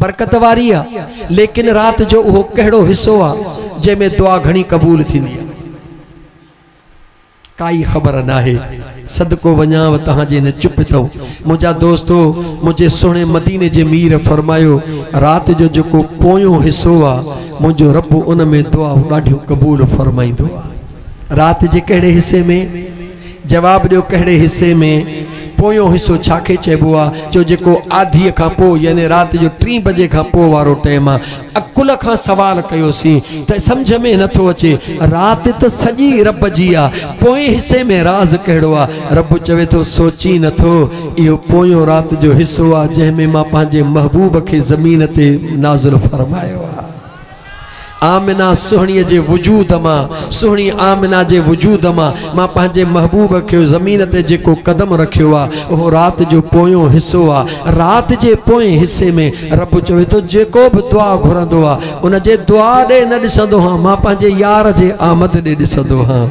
बरकत वारी आ लेकिन रात जो वो कहिड़ो हिस्सो आ जंहिंमें दुआ घणी कबूल थींदी काई खबर ना है सदको वञाव तहां जे न चुप थो मुझा दोस्तों मुझे सोने मदीने जे मीर फरमायो रात जो जो पोयो हिस्सो आ मुझो रब उन में दुआ ॾाढियूं कबूल फरमाईंदो रात जे कहिड़े हिस्से में जवाब दियो कहिड़े हिस्से में पोयो हिस्सो छाके चइबो आ जो जेको आधी खां पोइ यानी रात जो 3 बजे खां पोइ वारो टाइम आ अकुल खां सवाल कयोसीं त समझ में नथो अचे रात त सजी रब जी आ पोए हिस्से में राज कहिड़ो आ रब चवे थो सोची नथो इहो पोयो रात जो हिस्सो आ जंहिंमें मां पंहिंजे महबूब खे ज़मीन ते नाज़िल फरमायो आ आमिना सुहणीअ जे वजूद मां सुहणी आमिना जे वजूद मां पंहिंजे महबूब के ज़मीन ते जेको कदम रखियो आ वो रात जो पोयो हिस्सो आ रात जे पोए हिस्से में रब चवे तो जेको भी दुआ घुरंदो आ उन जे दुआ ॾे न ॾिसंदो हां मां पंहिंजे यार जे आमद ॾे ॾिसंदो हां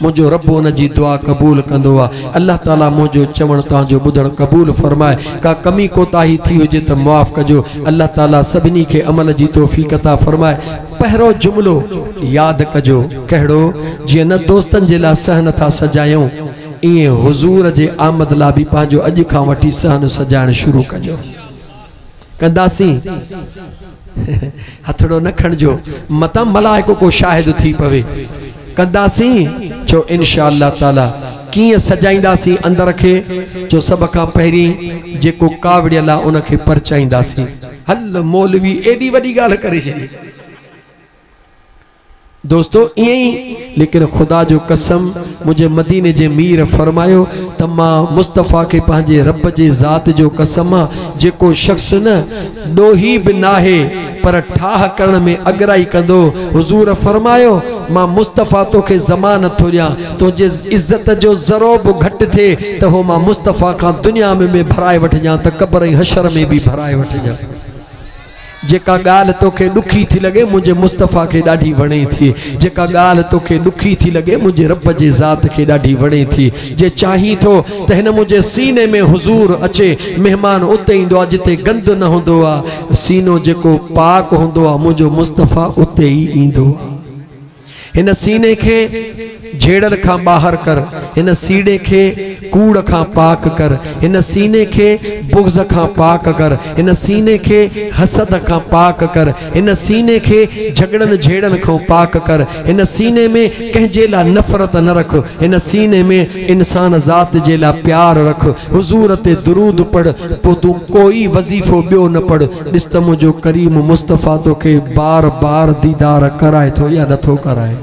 मुझो रब उन जी दुआ कबूल कंदो आ अल्लाह ताला मुझो चवण तांजो बुधण कबूल फरमाए का कमी कोताही थी हुजे त माफ़ कजो अल्लाह ताला सभिनी के अमल जी तौफीक अता फरमाए पहरो जुमलो याद कजो कहिड़ो जीअं न दोस्तन जे ला सहन था सजायूं इए हुजूर जे आमद ला भी पंहिंजो अॼु खां वठी सहन सजाइण शुरू कजो कंदासीं हथड़ो न खणजो मता मलाइको को शाहिद थी पवे कंदासीं जो इंशाअल्लाह ताला किए सजाइंदासीं अंदर के जो सब का पहिरीं जेको कावड़ियल आहे उन खे परचाईंदासीं हल मौलवी एडी वडी गाल करे छे दोस्तों यही लेकिन खुदा जो कसम मुझे मदीने जे मीर फरमायो तमा मुस्तफ़ा के पांजे रब जे ज़ात जो कसम जेको शख्स न डोही भी ना है पर ठाह करण में अगराई कंदो हुजूर फरमायो मां मुस्तफ़ा तो के ज़मान थो ॾियां तो जे इज्जत जो ज़रो बि घटि थे तो हो मां मुस्तफ़ा का दुनिया में भराए वठिजां त क़ब्र ऐं हशर में भी भराए वठिजां जेका गाल तोखे दुखी थी लगे मुझे मुस्तफ़ा के ॾाढी वणे थी, जेका गाल तोखे दुखी थी लगे मुझे रब जे ज़ात के ॾाढी वणे थी। जे चाही तो त हिन मुझे सीने में हुजूर अचे, मेहमान उते ईंदो आहे जिते गंद न हूंदो आहे, सीनो जेको पाक हूंदो आहे मुझो मुस्तफ़ा उते ही ईंदो आहे। हिन सीने के झेड़न खां बाहर कर, हिन सीने के कूड़ खां पाक कर, हिन सीने के बुग़्ज़ खां पाक कर, हिन सीने के हसद खां पाक कर, हिन सीने के झगड़न झेड़न खां पाक कर, हिन सीने में कंहिंजे लाइ नफ़रत न रख, हिन सीने में इंसान ज़ात जे लाइ प्यार रख। हुजूर ते दुरूद पढ़, पोइ तूं कोई वज़ीफ़ो ॿियो न पढ़। ॾिस त मुंहिंजो करीम मुस्तफ़ा तोखे बार बार दीदार कराए थो या नथो कराए।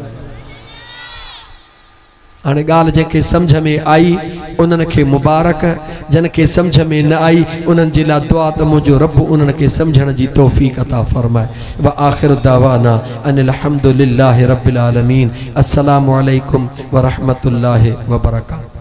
हाणे ॻाल्हि जेके सम्झ में आई उन्हनि खे मुबारक, जन के समझ में न आई उन्हनि जे लाइ दुआ त मुंहिंजो रब उन्हनि खे सम्झण जी तौफ़ीक़ अता फ़रमाए। व आख़िर दावाना अनिल हम्दुलिल्लाहि रब्बिल आलमीन। अस्सलामु अलैकुम व रहमतुल्लाहि व बरकातहू।